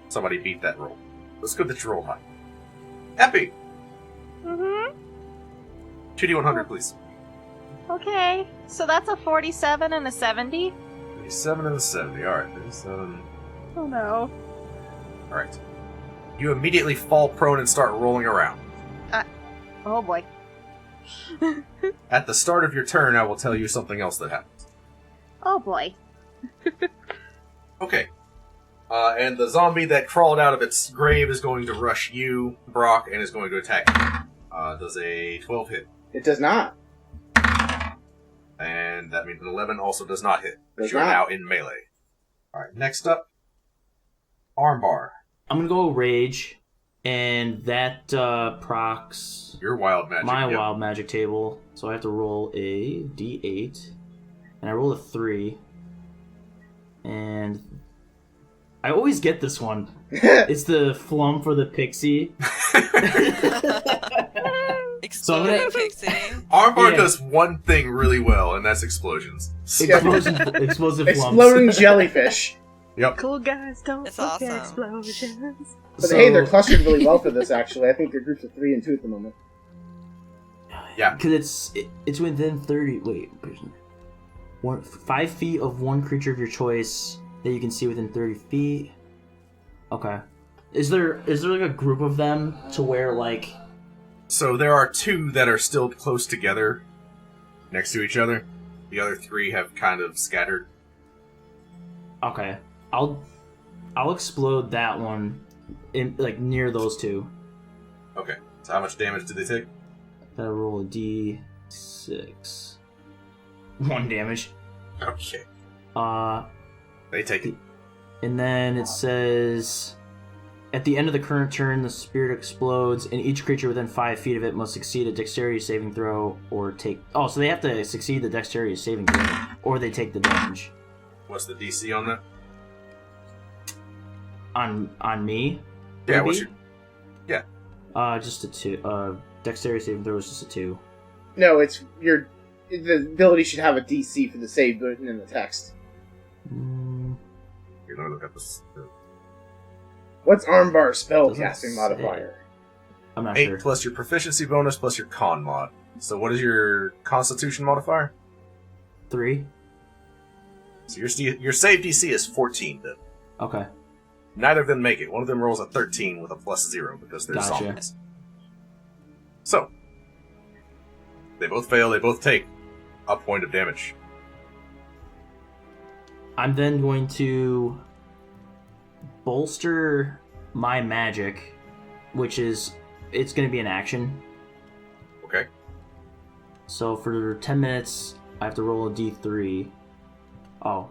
somebody beat that roll. It's good that you rolled high. Epi! Mm-hmm. 2d100, please. Okay. So that's a 47 and a 70. 37 and a 70. Alright, 37. Oh no. Alright. You immediately fall prone and start rolling around. Oh boy. At the start of your turn, I will tell you something else that happens. Oh boy. Okay. And the zombie that crawled out of its grave is going to rush you, Brock, and is going to attack you. Does a 12 hit? It does not. And that means an 11 also does not hit. Does You're not. now in melee. Alright, next up, Armbar. I'm gonna go Rage, and that procs Your wild magic. my yep. wild magic table. So I have to roll a d8, and I roll a 3. And I always get this one. It's the flum for the pixie. Exploding gonna- pixie. Armbar Yeah. does one thing really well, and that's explosions. Explosive flums. Exploding jellyfish. Yep. Cool guys don't It's fuck awesome. explosions. But hey, they're clustered really well for this, actually. I think they're groups of 3 and 2 at the moment. Yeah. Because it's within 30. Wait, 5 feet of one creature of your choice that you can see within 30 feet. Okay. Is there like a group of them to where like? So there are 2 that are still close together, next to each other. The other 3 have kind of scattered. Okay, I'll explode that one in like near those 2. Okay. So how much damage did they take? Then I roll a d6. 1 damage. Okay. They take it. And then it says, at the end of the current turn, the spirit explodes, and each creature within 5 feet of it must succeed a dexterity saving throw or take... Oh, so they have to succeed the dexterity saving throw, or they take the damage. What's the DC on that? On me? Yeah, maybe? what's your... Yeah. Just a 2. Dexterity saving throw is just a 2. No, it's the ability should have a DC for the save button in the text. Here, let me look at this. What's Armbar's spell Doesn't casting say. modifier? I'm not 8 sure. plus your proficiency bonus plus your con mod. So what is your constitution modifier? 3? So your save DC is 14 then. Okay. Neither of them make it. One of them rolls a 13 with a +0 because they're Gotcha. zombies. So, they both fail, they both take a point of damage. I'm then going to bolster my magic, which is... It's going to be an action. Okay. So for 10 minutes, I have to roll a d3. Oh.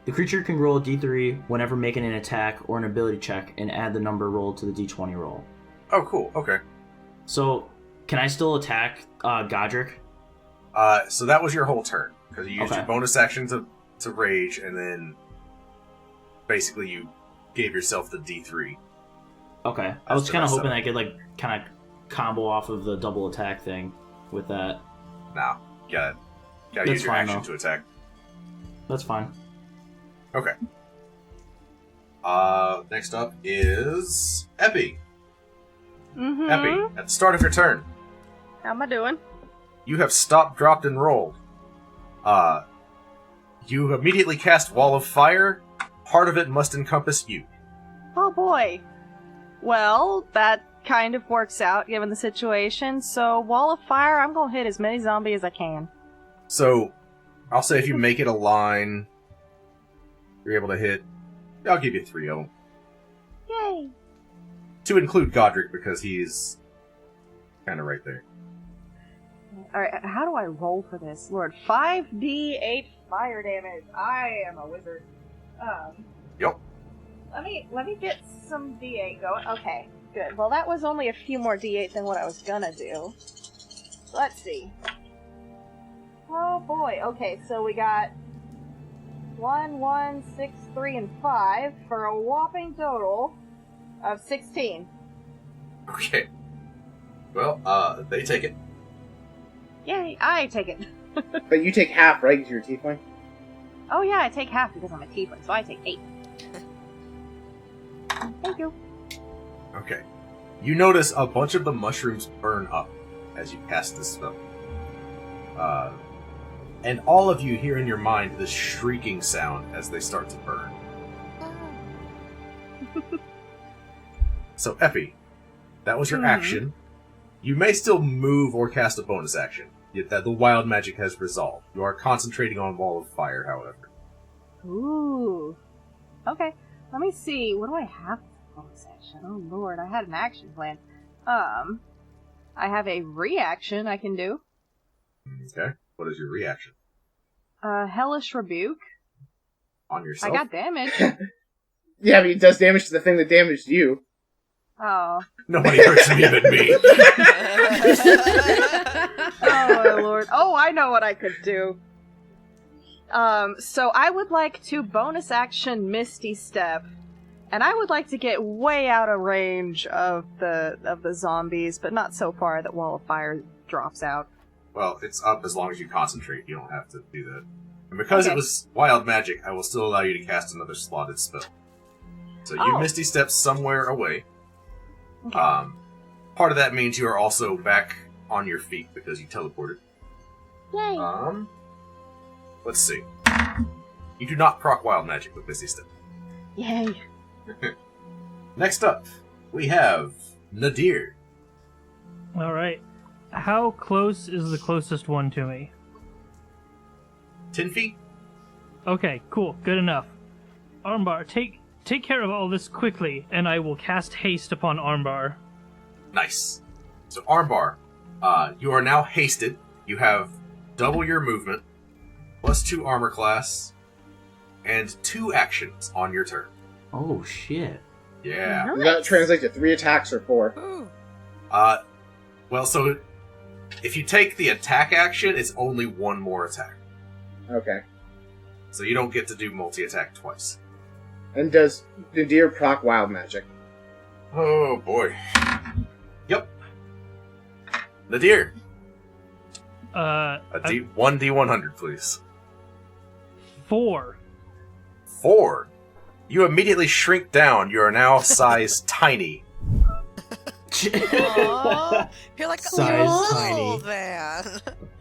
The creature can roll a d3 whenever making an attack or an ability check and add the number rolled to the d20 roll. Oh, cool. Okay. So, can I still attack Godric? So that was your whole turn. Because you used Okay. your bonus action to rage, and then basically you gave yourself the D3. Okay. I was the kind of rest of hoping it. I could, like, kind of combo off of the double attack thing with that. Now, gotta That's use your fine, action though. to attack. That's fine. Okay. Next up is Epi. Mm-hmm. Epi, at the start of your turn, How am I doing? you have stopped, dropped, and rolled. You immediately cast Wall of Fire. Part of it must encompass you. Oh boy. Well, that kind of works out given the situation. So, Wall of Fire, I'm gonna hit as many zombies as I can. So, I'll say if you make it a line, you're able to hit. I'll give you 3 of them. Yay! To include Godric, because he's kind of right there. Alright, how do I roll for this? Lord, 5d8 fire damage. I am a wizard. Yup. Let me get some d8 going. Okay, good. Well, that was only a few more d8 than what I was gonna do. Let's see. Oh boy. Okay, so we got 1, 1, 6, 3, and 5 for a whopping total of 16. Okay. Well, they take it. Yay! I take it. But you take half, right? Because you're a tiefling? Oh yeah, I take half because I'm a tiefling, so I take 8. Thank you. Okay. You notice a bunch of the mushrooms burn up as you cast this spell. And all of you hear in your mind this shrieking sound as they start to burn. So, Epi, that was your action. You may still move or cast a bonus action, yet that the wild magic has resolved. You are concentrating on Wall of Fire, however. Ooh. Okay. Let me see. What do I have for bonus action? Oh lord, I had an action plan. I have a reaction I can do. Okay. What is your reaction? Hellish Rebuke. On yourself? I got damage. Yeah, but it does damage to the thing that damaged you. Oh. Nobody hurts me than me. Oh my lord. Oh, I know what I could do. So I would like to bonus action Misty Step. And I would like to get way out of range of the zombies, but not so far that Wall of Fire drops out. Well, it's up as long as you concentrate. You don't have to do that. And because Okay. it was wild magic, I will still allow you to cast another slotted spell. So you Oh. Misty Step somewhere away. Okay. Part of that means you are also back on your feet because you teleported. Yay! Let's see. You do not proc wild magic with Misty Step. Yay! Next up, we have Nadir. Alright. How close is the closest one to me? 10 feet? Okay, cool. Good enough. Armbar, take care of all this quickly, and I will cast haste upon Armbar. Nice. So, Armbar, you are now hasted. You have double your movement, plus 2 armor class, and 2 actions on your turn. Oh shit. Yeah. That translates to 3 attacks or 4. Ooh. Well, so if you take the attack action, it's only 1 more attack. Okay. So you don't get to do multi-attack twice. And does Nadir proc wild magic? Oh, boy. Yep. Nadir, a 1d100, please. 4. 4. You immediately shrink down. You are now size tiny. Aw, you're like a Size little tiny. man.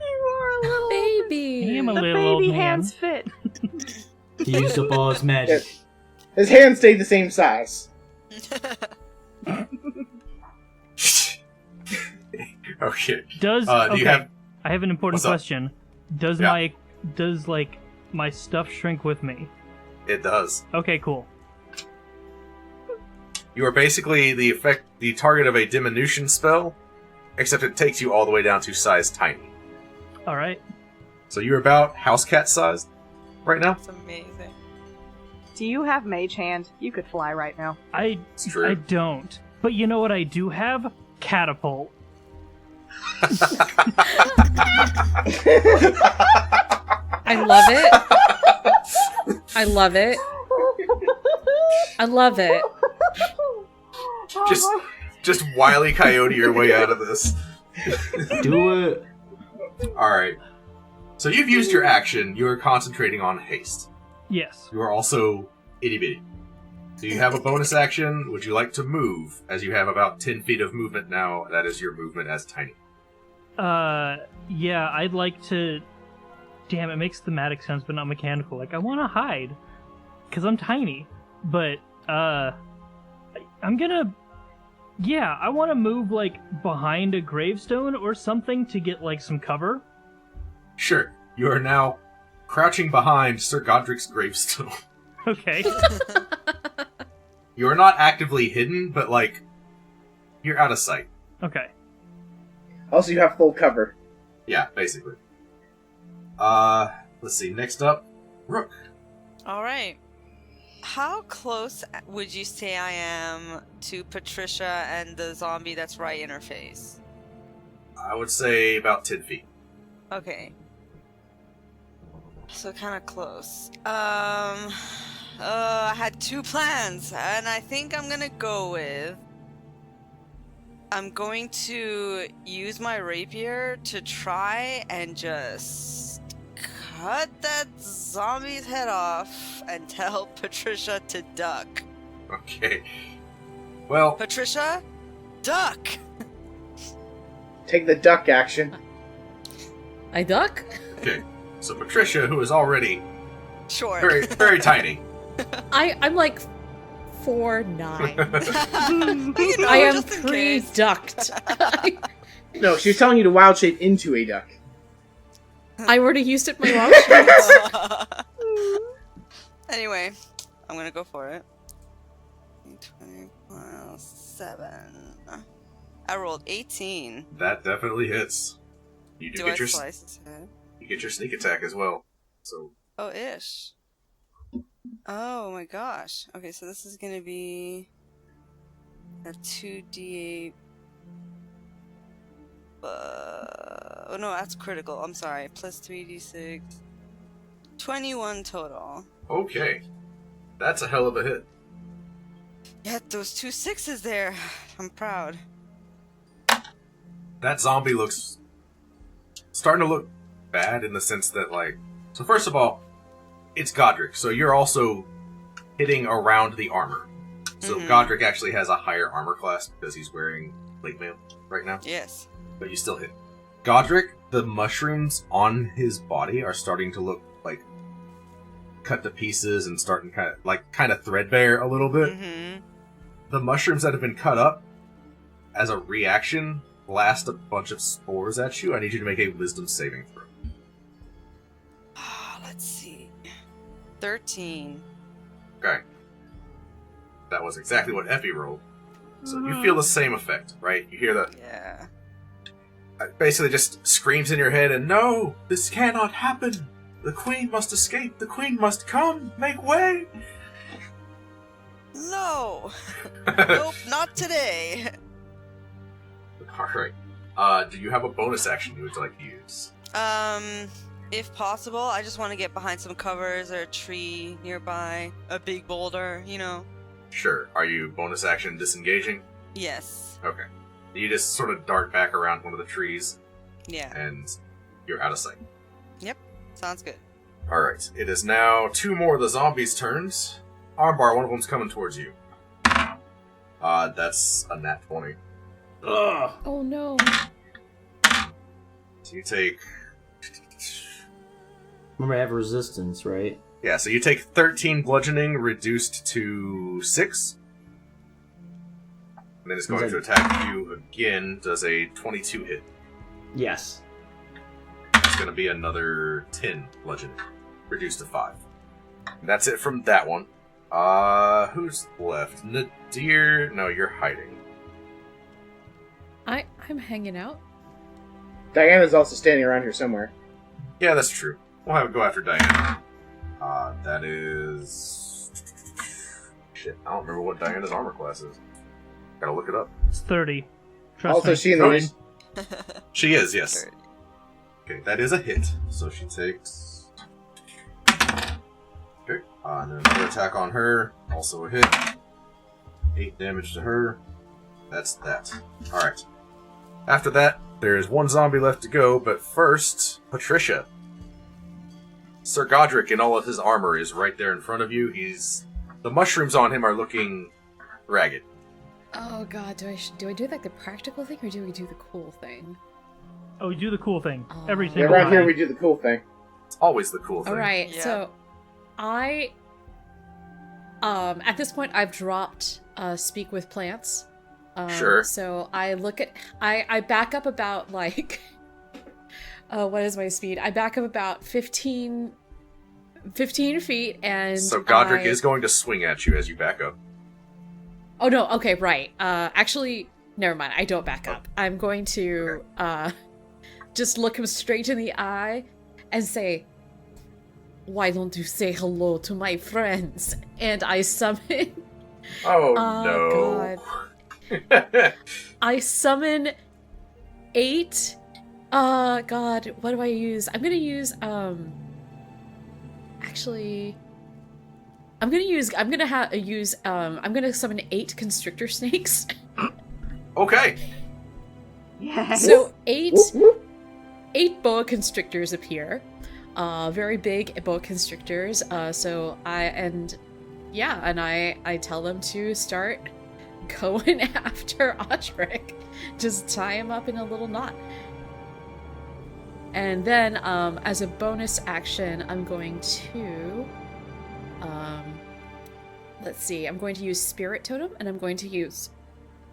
You are a little Baby. I am a The little old baby man. hands fit. He used up all his magic. His hand stayed the same size. Okay. Does Do okay, you have... I have an important What's up? question. Does Yeah. my stuff shrink with me? It does. Okay, cool. You are basically the target of a diminution spell, except it takes you all the way down to size tiny. All right. So you're about house cat sized right now. That's amazing. Do you have Mage Hand? You could fly right now. It's true. I don't. But you know what I do have? Catapult. I love it. I love it. I love it. Just Wile E. Coyote your way out of this. Do it. Alright. So you've used your action. You are concentrating on haste. Yes. You are also itty bitty. So you have a bonus action. Would you like to move? As you have about 10 feet of movement now, that is your movement as tiny. Yeah, I'd like to... Damn, it makes thematic sense, but not mechanical. Like, I want to hide. Because I'm tiny. But, I'm gonna... Yeah, I want to move, like, behind a gravestone or something to get, like, some cover. Sure. You are now crouching behind Sir Godric's gravestone. Okay. You are not actively hidden, but, like, you're out of sight. Okay. Also, you have full cover. Yeah, basically. Let's see. Next up, Rook. All right. How close would you say I am to Patricia and the zombie that's right in her face? I would say about 10 feet. Okay. So kind of close. I had 2 plans, and I think I'm gonna go with... I'm going to use my rapier to try and just cut that zombie's head off and tell Patricia to duck. Okay. Well, Patricia, duck! Take the duck action. I duck? okay. So Patricia, who is already Short. very, very tiny. I'm like 4'9". You know, I am just in case. pre-ducked. No, she was telling you to wild shape into a duck. I already used it in my wild shape. Anyway, I'm gonna go for it. 20 plus 7. I rolled 18. That definitely hits. You do Do get I your slice his head? you get your sneak attack as well. So Oh, ish. Oh my gosh. Okay, so this is gonna be a 2d8. Oh no, that's critical. I'm sorry. Plus 3d6. 21 total. okay, that's a hell of a hit. Yeah, those 2 6s there. I'm proud. That zombie looks starting to look bad in the sense that, like, so first of all, it's Godric, so you're also hitting around the armor. So Godric actually has a higher armor class because he's wearing plate mail right now. Yes. But you still hit. Godric, the mushrooms on his body are starting to look like cut to pieces and starting kind of threadbare a little bit. Mm-hmm. The mushrooms that have been cut up as a reaction blast a bunch of spores at you. I need you to make a wisdom saving throw. Let's see. 13. Okay. That was exactly what Effie rolled. So you feel the same effect, right? You hear the Yeah. basically just screams in your head, and no, this cannot happen. The queen must escape. The queen must come. Make way. No! Nope, not today. All right. Do you have a bonus action you would like to use? If possible, I just want to get behind some covers or a tree nearby, a big boulder, you know. Sure. Are you bonus action disengaging? Yes. Okay. You just sort of dart back around one of the trees, Yeah. and you're out of sight. Yep. Sounds good. Alright. It is now 2 more of the zombies' turns. Armbar, one of them's coming towards you. That's a nat 20. Ugh. Oh no. So you take... Remember, I have resistance, right? Yeah, so you take 13 bludgeoning, reduced to 6. And then it's going to attack you again. Does a 22 hit. Yes. It's going to be another 10 bludgeoning, reduced to 5. And that's it from that one. Who's left? Nadir? No, you're hiding. I'm hanging out. Diana's also standing around here somewhere. Yeah, that's true. We'll have go after Diana. That is... Shit, I don't remember what Diana's armor class is. Gotta look it up. It's 30. Trust Also, me. she in the She is, yes. Okay, that is a hit. So she takes... Okay, and then another attack on her. Also a hit. 8 damage to her. That's that. Alright. After that, there's 1 zombie left to go, but first, Patricia. Sir Godric in all of his armor is right there in front of you. The mushrooms on him are looking ragged. Oh god, do I do like the practical thing or do we do the cool thing? Oh, we do the cool thing. Oh. Every Yeah, single around time. here we do the cool thing. It's always the cool thing. All right, Yeah. so I at this point I've dropped speak with plants. Sure. So I I back up about like what is my speed? I back up about 15 feet and So Godric is going to swing at you as you back up. Oh no, okay, right. Actually, never mind. I don't back up. I'm going to just look him straight in the eye and say, "Why don't you say hello to my friends?" And I summon. Oh, God. I summon 8. God, what do I use? I'm gonna use Actually, I'm gonna summon 8 constrictor snakes. Okay. Yes. So 8 boa constrictors appear. Very big boa constrictors. So I tell them to start going after Audric. Just tie him up in a little knot. And then, as a bonus action, I'm going to, let's see, I'm going to use Spirit Totem, and I'm going to use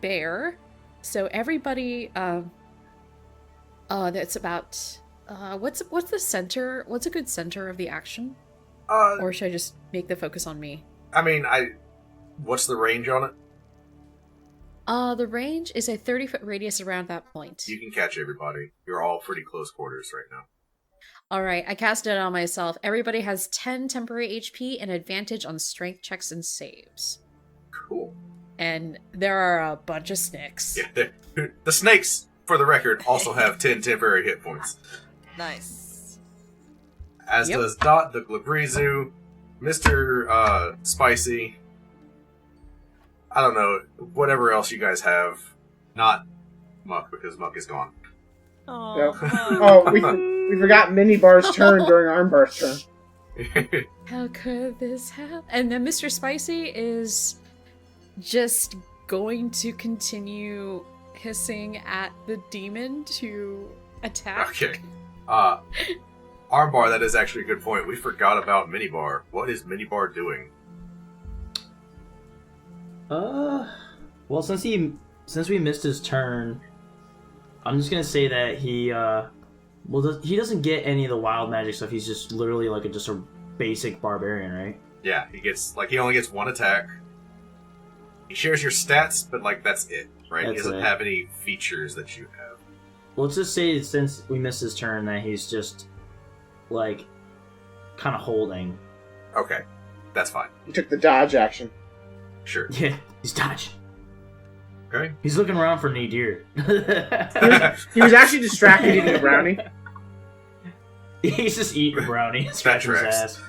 Bear. So everybody, that's about, what's the center, what's a good center of the action? Or should I just make the focus on me? I mean, What's the range on it? The range is a 30-foot radius around that point. You can catch everybody. You're all pretty close quarters right now. Alright, I cast it on myself. Everybody has 10 temporary HP and advantage on strength checks and saves. Cool. And there are a bunch of snakes. Yeah, the snakes, for the record, also have 10 temporary hit points. Nice. As does Dot, the Glabrizu, Mr. Spicy. I don't know, whatever else you guys have. Not Muck, because Muck is gone. Oh, we forgot Minibar's turn during Armbar's turn. How could this happen? And then Mr. Spicy is just going to continue hissing at the demon to attack. Okay. Armbar, that is actually a good point. We forgot about Minibar. What is Minibar doing? Well, since we missed his turn, I'm just gonna say that he he doesn't get any of the wild magic stuff. He's just literally like just a basic barbarian, right? Yeah, he only gets one attack. He shares your stats, but that's it, right? He doesn't have any features that you have. Well, let's just say since we missed his turn that he's just kind of holding. Okay, that's fine. You took the dodge action. Sure. Yeah, he's dodging. Okay. He's looking around for Nadir. He was actually distracted eating a brownie. He's just eating a brownie. Scratching his ass.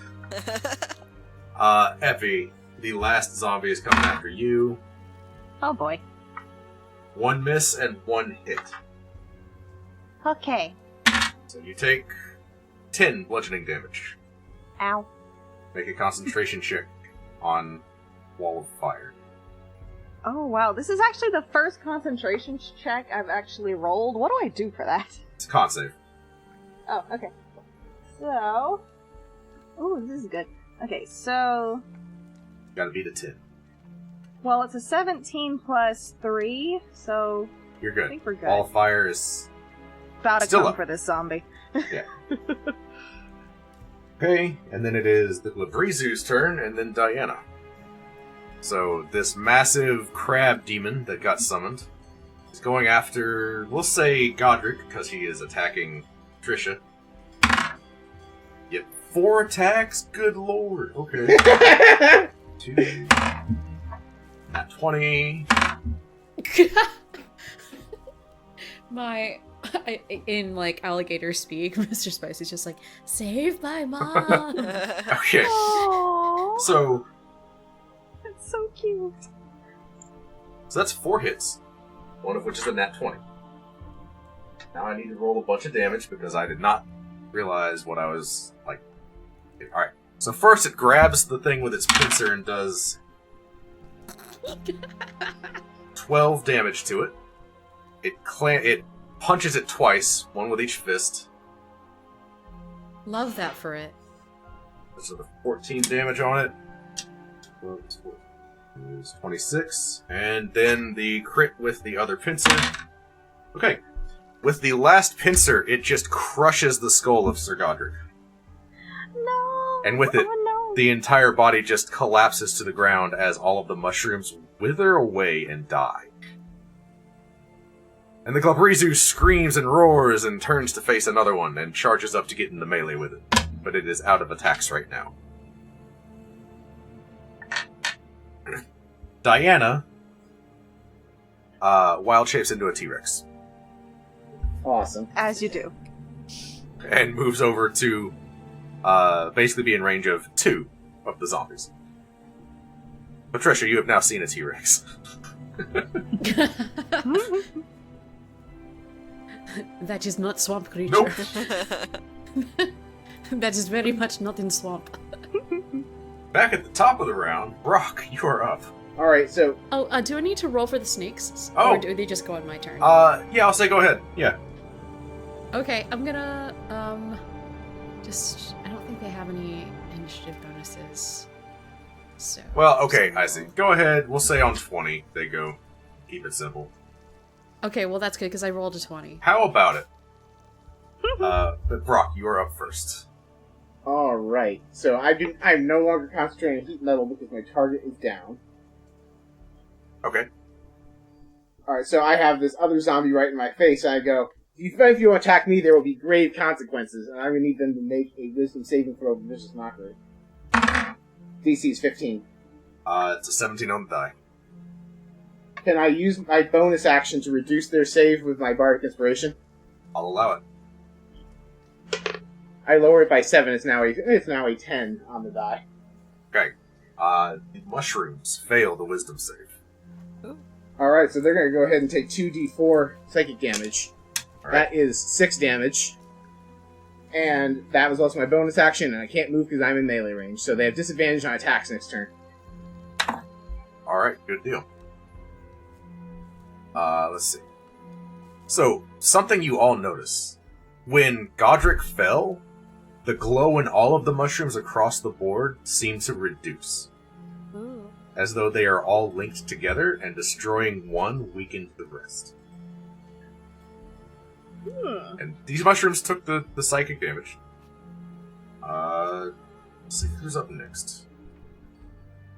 Epi, the last zombie is coming after you. Oh boy. 1 miss and 1 hit. Okay. So you take 10 bludgeoning damage. Ow. Make a concentration check on Wall of Fire. Oh wow, this is actually the first concentration check I've actually rolled. What do I do for that? It's a con save. Oh, okay. So... Ooh, this is good. Okay, so... Gotta beat a 10. Well, it's a 17 plus 3, so... You're good. I think we're good. Wall of Fire is about to still come up for this zombie. Yeah. Okay, and then it is the Glabrizu's turn, and then Diana. So, this massive crab demon that got summoned is going after, we'll say, Godric, because he is attacking Trisha. Yep, 4 attacks? Good lord. Okay. 2. Not 20. In alligator speak, Mr. Spicy's just like, save my mom. Okay. Aww. So That's so cute. that's 4 hits. One of which is a nat 20. Now I need to roll a bunch of damage because I did not realize what I was like. Alright. So first it grabs the thing with its pincer and does 12 damage to it. It punches it twice, one with each fist. Love that for it. So the 14 damage on it. Is 26. And then the crit with the other pincer. Okay. With the last pincer, it just crushes the skull of Sir Godric. No. And with it, no. the entire body just collapses to the ground as all of the mushrooms wither away and die. And the Glabrizu screams and roars and turns to face another one and charges up to get in the melee with it. But it is out of attacks right now. Diana wild shapes into a T-Rex. Awesome. As you do. And moves over to basically be in range of 2 of the zombies. Patricia, you have now seen a T-Rex. That is not swamp creature. Nope. That is very much not in swamp. Back at the top of the round, Brock, you are up. Alright, so... Oh, do I need to roll for the snakes? Oh. Or do they just go on my turn? Yeah, I'll say go ahead. Yeah. Okay, I'm gonna, I don't think they have any initiative bonuses. So... Well, okay, I see. Go ahead. We'll say on 20 they go. Keep it simple. Okay, well that's good, because I rolled a 20. How about it? But Brock, you are up first. Alright, so I'm no longer concentrating on heat metal because my target is down. Okay. Alright, so I have this other zombie right in my face, and I go, if you attack me, there will be grave consequences, and I'm going to need them to make a wisdom saving throw of vicious mockery. DC is 15. It's a 17 on the die. Can I use my bonus action to reduce their save with my Bardic Inspiration? I'll allow it. I lower it by 7, it's now a 10 on the die. Okay. The mushrooms fail the wisdom save. Alright, so they're going to go ahead and take 2d4 psychic damage. All right. That is 6 damage. And that was also my bonus action, and I can't move because I'm in melee range, so they have disadvantage on attacks next turn. Alright, good deal. Let's see. So, something you all notice. When Godric fell, the glow in all of the mushrooms across the board seemed to reduce. Ooh. As though they are all linked together, and destroying one weakened the rest. And these mushrooms took the psychic damage. Let's see who's up next.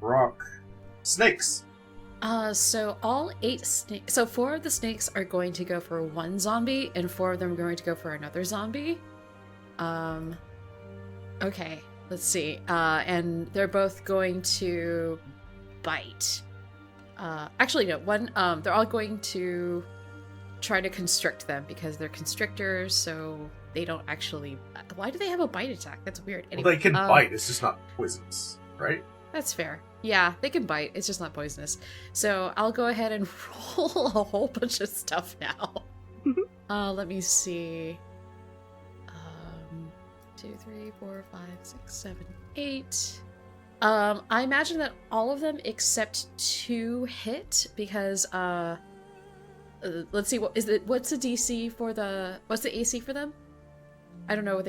Rock. Snakes. So all 8 snakes. So 4 of the snakes are going to go for one zombie, and 4 of them are going to go for another zombie. Okay, let's see. And they're both going to bite. Actually, no. One. They're all going to try to constrict them because they're constrictors, so they don't actually. Why do they have a bite attack? That's weird. Anyway, Well, they can bite. It's just not poisonous, right? That's fair. Yeah, they can bite. It's just not poisonous. So I'll go ahead and roll a whole bunch of stuff now. Let me see. 2, 3, 4, 5, 6, 7, 8. I imagine that all of them except 2 hit because let's see, what's the DC for what's the AC for them? I don't know what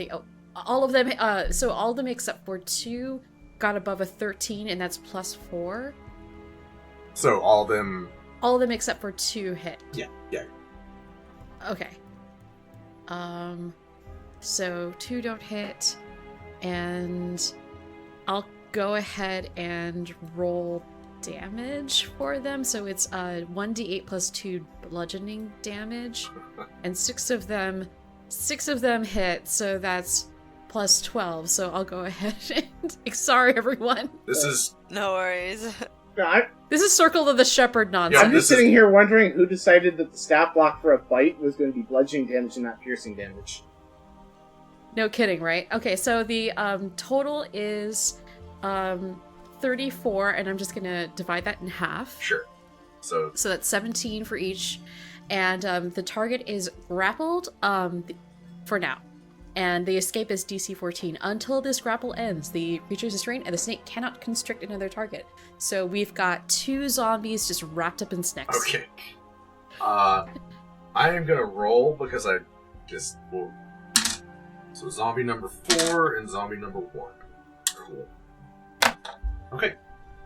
all of them so all of them except for 2 got above a 13, and that's +4. So all of them except for 2 hit. Yeah. Okay. So 2 don't hit, and I'll go ahead and roll damage for them. So it's 1d8 plus 2 bludgeoning damage, and 6 of them hit, so that's +12. So I'll go ahead and sorry everyone. This is No worries. No, This is Circle of the Shepherd nonsense. I'm just sitting here wondering who decided that the stat block for a bite was going to be bludgeoning damage and not piercing damage. No kidding, right? Okay, so the total is 34, and I'm just gonna divide that in half. sure. So So that's 17 for each, and the target is grappled for now. And the escape is DC 14. Until this grapple ends, the creature is restrained, and the snake cannot constrict another target. So we've got 2 zombies just wrapped up in snakes. okay. I am gonna roll because I just will. So zombie number 4 and zombie number 1. Cool. Okay.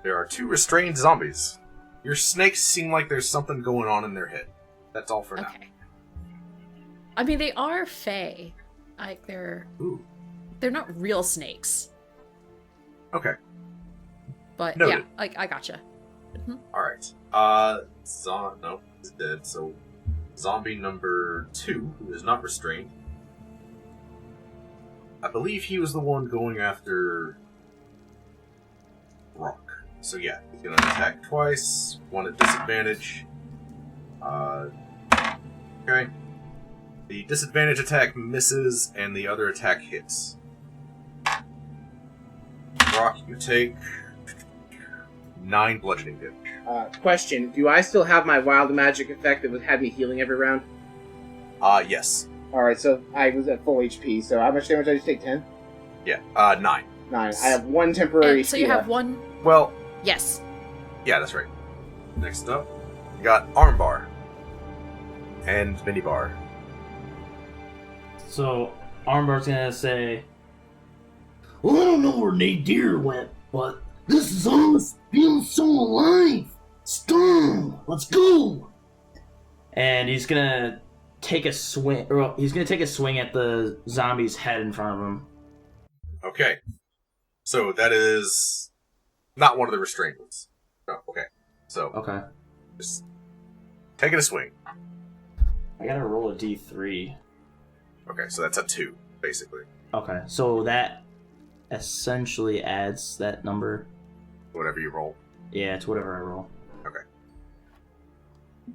There are 2 restrained zombies. Your snakes seem like there's something going on in their head. That's all for now. Okay. I mean, they are fey. Like, they're not real snakes. Okay. But Noted. yeah, I gotcha. Alright. No, he's dead. So, zombie number 2, who is not restrained. I believe he was the one going after Rock. So yeah, he's gonna attack twice, 1 at disadvantage. Okay. The disadvantage attack misses, and the other attack hits. Rock, you take 9 bludgeoning damage. Question, do I still have my wild magic effect that would have me healing every round? Yes. Alright, so I was at full HP, so how much damage did I just take? 10? Yeah, 9. 9. I have 1 temporary And so you HP have left. 1. Well, Yes. yeah, that's right. Next up, we got Armbar. And Minibar. So Armbar's gonna say, Well, I don't know where Nadir went, but this is almost feels so alive. Strong. Let's go. and he's gonna take a swing. Or he's gonna take a swing at the zombie's head in front of him. Okay. So that is not one of the restrained ones. Oh, okay. So Okay. Just taking a swing. I gotta roll a d3. Okay, so that's a 2, basically. Okay, so that essentially adds that number. Whatever you roll. Yeah, it's whatever I roll. Okay.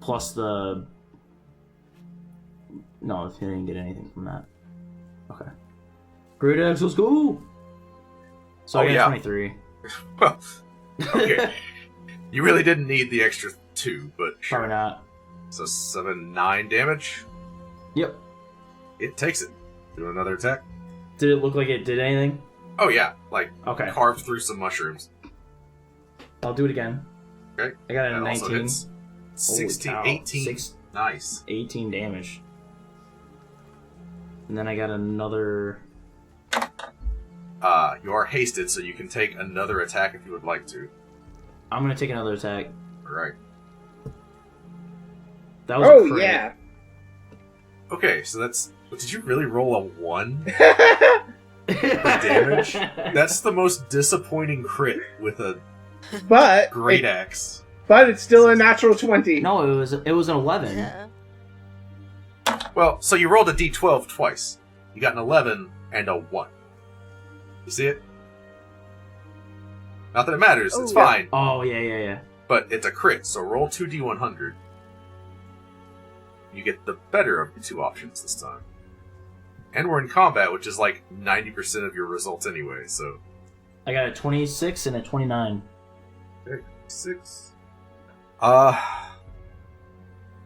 Plus the... No, he didn't get anything from that. Okay. Great X, let's go! So I got 23. Well, okay. You really didn't need the extra 2, but sure. Probably not. So 7, 9 damage. Yep. It takes it. Do another attack. Did it look like it did anything? Oh yeah, like Okay. carved through some mushrooms. I'll do it again. Okay. I got a That also 19. hits. 16, cow. 18. Nice. 18 damage. And then I got another... You are hasted, so you can take another attack if you would like to. I'm gonna take another attack. Alright. That was a crit. yeah. Okay, so that's... Did you really roll a 1 for damage? That's the most disappointing crit with a But great axe. But it's still a natural 20. No, it was an 11. Yeah. Well, so you rolled a d12 twice. You got an 11 and a 1. You see it? Not that it matters, it's fine. Oh, yeah. But it's a crit, so roll 2d100. You get the better of the 2 options this time. And we're in combat, which is like 90% of your results anyway, so... I got a 26 and a 29. Okay, 6.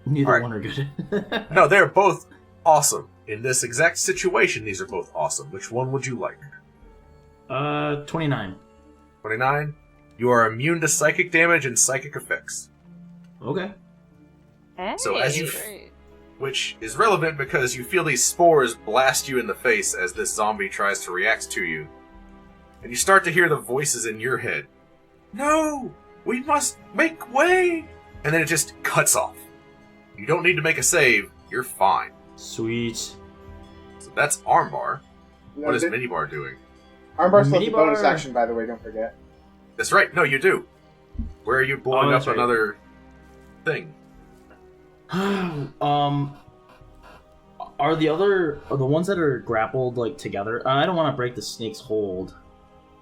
Neither Alright. one are good. No, they're both awesome. In this exact situation, these are both awesome. Which one would you like? 29. 29? You are immune to psychic damage and psychic effects. Okay. So as you... Great. Which is relevant because you feel these spores blast you in the face as this zombie tries to react to you. And you start to hear the voices in your head. No! We must make way! And then it just cuts off. You don't need to make a save. You're fine. Sweet. So that's Armbar. No, What is the- Minibar doing? Armbar still has a Minibar- bonus action, by the way, don't forget. That's right. No, you do. Where are you blowing Oh, up that's right. another thing? Are the ones that are grappled like together? I don't want to break the snake's hold.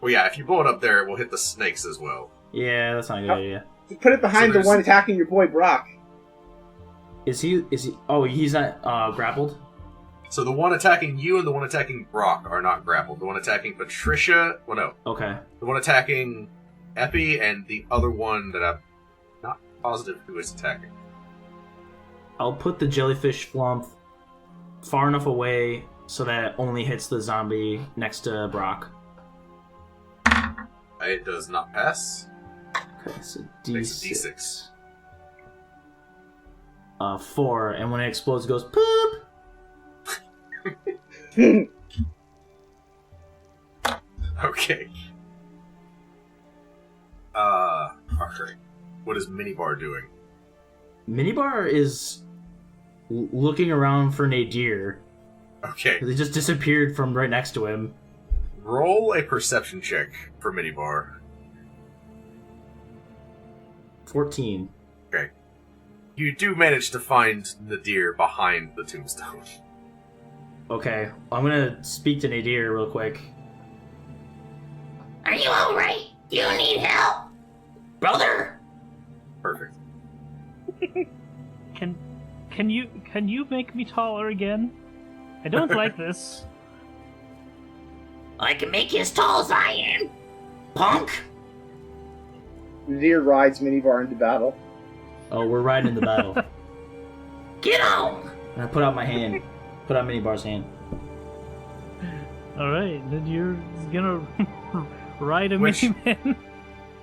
Well, yeah, if you blow it up there, it will hit the snakes as well. Yeah, that's not a good Oh. idea. Just put it behind So the one attacking your boy Brock. Is he? Oh, he's not grappled. So the one attacking you and the one attacking Brock are not grappled. The one attacking Patricia... Well, no. Okay. The one attacking Epi and the other one that I'm not positive who is attacking. I'll put the jellyfish flump far enough away so that it only hits the zombie next to Brock. It does not pass. Okay, so Makes D6. a D6. 4, and when it explodes, it goes poop. Okay. Okay. What is Minibar doing? Minibar is looking around for Nadir. Okay. They just disappeared from right next to him. Roll a perception check for Minibar. 14. Okay. You do manage to find Nadir behind the tombstone. Okay, I'm gonna speak to Nadir real quick. Are you alright? Do you need help? Brother? Perfect. Can you make me taller again? I don't like this. I can make you as tall as I am. Punk? Nadir rides Minibar into battle. Oh, we're riding in the battle. Get on! And I put out my hand. Put out Minibar's hand. Alright, then you're gonna ride a Which- mini-man.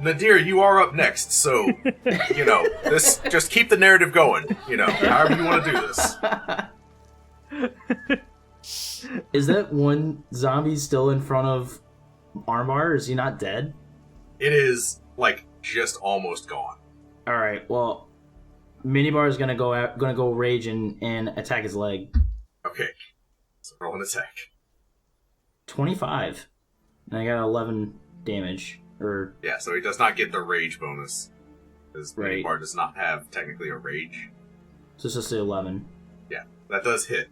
Nadir, you are up next, so, you know, this, just keep the narrative going, you know, however you want to do this. Is that one zombie still in front of Armbar? Is he not dead? It is, like, just almost gone. Alright, well, Minibar is gonna go rage and attack his leg. Okay. So roll an attack. 25. And I got 11 damage. Or Yeah, so he does not get the rage bonus. Because Right. Minibar does not have technically a rage. So it's just 11. Yeah, that does hit.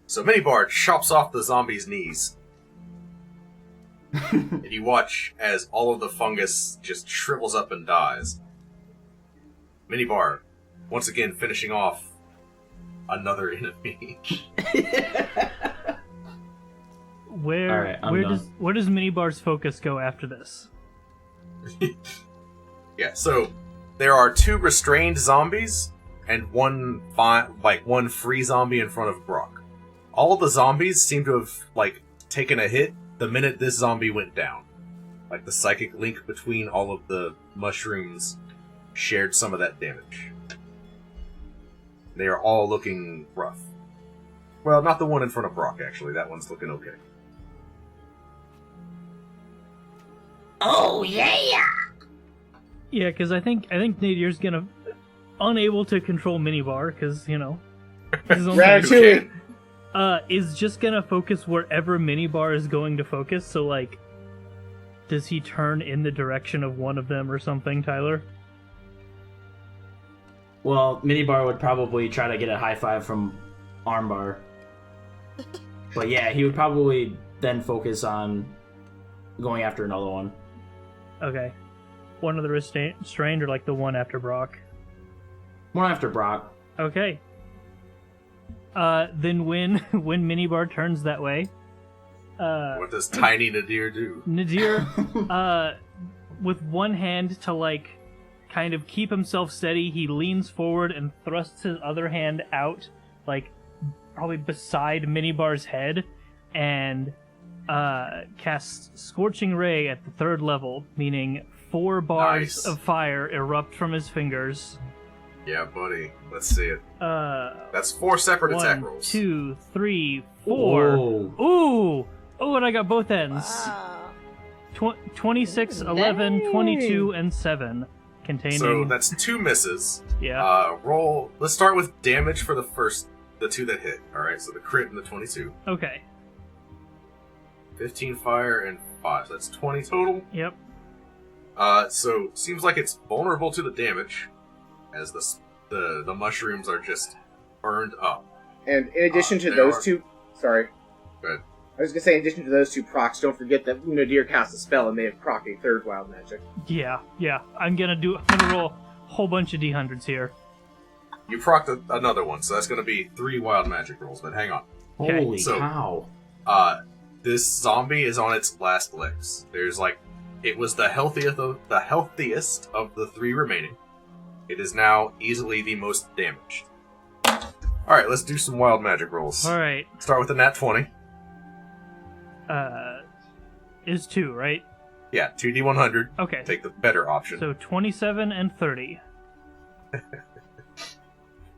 So Minibar chops off the zombie's knees. And you watch as all of the fungus just shrivels up and dies. Minibar, once again finishing off another enemy. Where Alright, I'm where does Minibar's focus go after this? Yeah, so there are 2 restrained zombies and one free zombie in front of Brock. All of the zombies seem to have taken a hit the minute this zombie went down. Like the psychic link between all of the mushrooms shared some of that damage. They are all looking rough. Well, not the one in front of Brock, actually. That one's looking okay. Oh, yeah! Yeah, because I think Nadir's gonna unable to control Minibar because his own Ratatouille. is just gonna focus wherever Minibar is going to focus. So does he turn in the direction of one of them or something, Tyler? Well, Minibar would probably try to get a high five from Armbar. But yeah, he would probably then focus on going after another one. Okay, one of the restrained or the one after Brock. One after Brock. Okay. Then when Minibar turns that way, What does Tiny Nadir do? Nadir, with one hand to kind of keep himself steady, he leans forward and thrusts his other hand out, probably beside Minibar's head, and casts Scorching Ray at the 3rd level, meaning 4 bars Nice. of fire erupt from his fingers. Yeah, buddy. Let's see it. Uh, That's 4 separate attack 1, rolls. 2, 3, 4. Whoa. Ooh! Oh, and I got both ends. Wow. 26, 11, Nice. 22, and 7. Containing... So that's 2 misses. yeah. Roll. Let's start with damage for the 2 that hit. Alright, so the crit and the 22. Okay. 15 fire and 5. So that's 20 total. Yep. So seems like it's vulnerable to the damage, as the mushrooms are just burned up. And in addition to there those are- 2... Sorry. Go ahead. I was going to say, in addition to those 2 procs, don't forget that Nadir cast a spell and they have proc a 3rd wild magic. Yeah. I'm gonna roll a whole bunch of D100s here. You procced another one, so that's going to be 3 wild magic rolls, but hang on. Okay. Holy So- cow. This zombie is on its last legs. There's it was the healthiest of the 3 remaining. It is now easily the most damaged. Alright, let's do some wild magic rolls. Alright. Start with a nat 20. Is 2, right? Yeah, 2d100. Okay. Take the better option. So 27 and 30.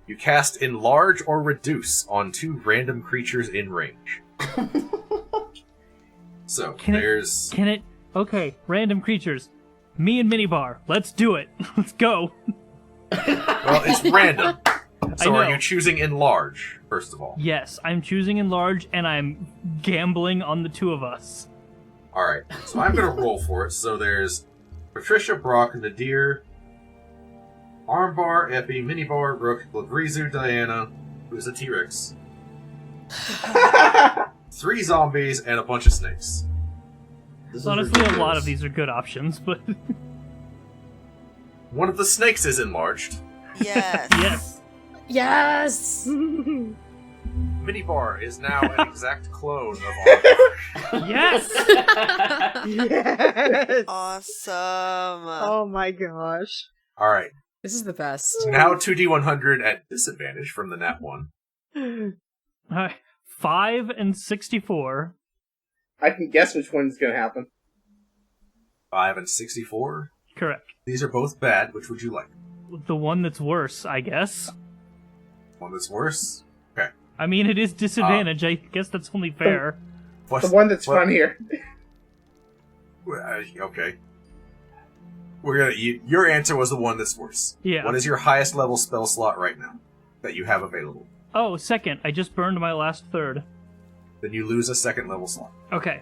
You cast Enlarge or Reduce on 2 random creatures in range. So, Can there's... it... Okay, random creatures. Me and Minibar. Let's do it. Let's go. Well, it's random. So I are know. you choosing Enlarge, first of all? Yes, I'm choosing Enlarge, and I'm gambling on the 2 of us. Alright, so I'm gonna roll for it. So there's Patricia, Brock, Nadir, Armbar, Epi, Minibar, Rook, Glavrizu, Diana, who's a T-Rex, 3 zombies, and a bunch of snakes. This is Honestly, a lot ridiculous. of these are good options, but One of the snakes is enlarged. Yes. yes. Yes! Minibar is now an exact clone of Armbar. Yes! Yes! Awesome. Oh my gosh. Alright, This is the best. now 2d100 at disadvantage from the nat 1. 5 and 64. I can guess which one's going to happen. 5 and 64. Correct. These are both bad. Which would you like? The one that's worse, I guess. One that's worse? Okay. I mean, it is disadvantage. I guess that's only fair. What's, The one that's what- funnier. Okay. We're gonna. Your answer was the one that's worse. Yeah. What is your highest level spell slot right now that you have available? Oh, second. I just burned my last third. Then you lose a second level slot. Okay.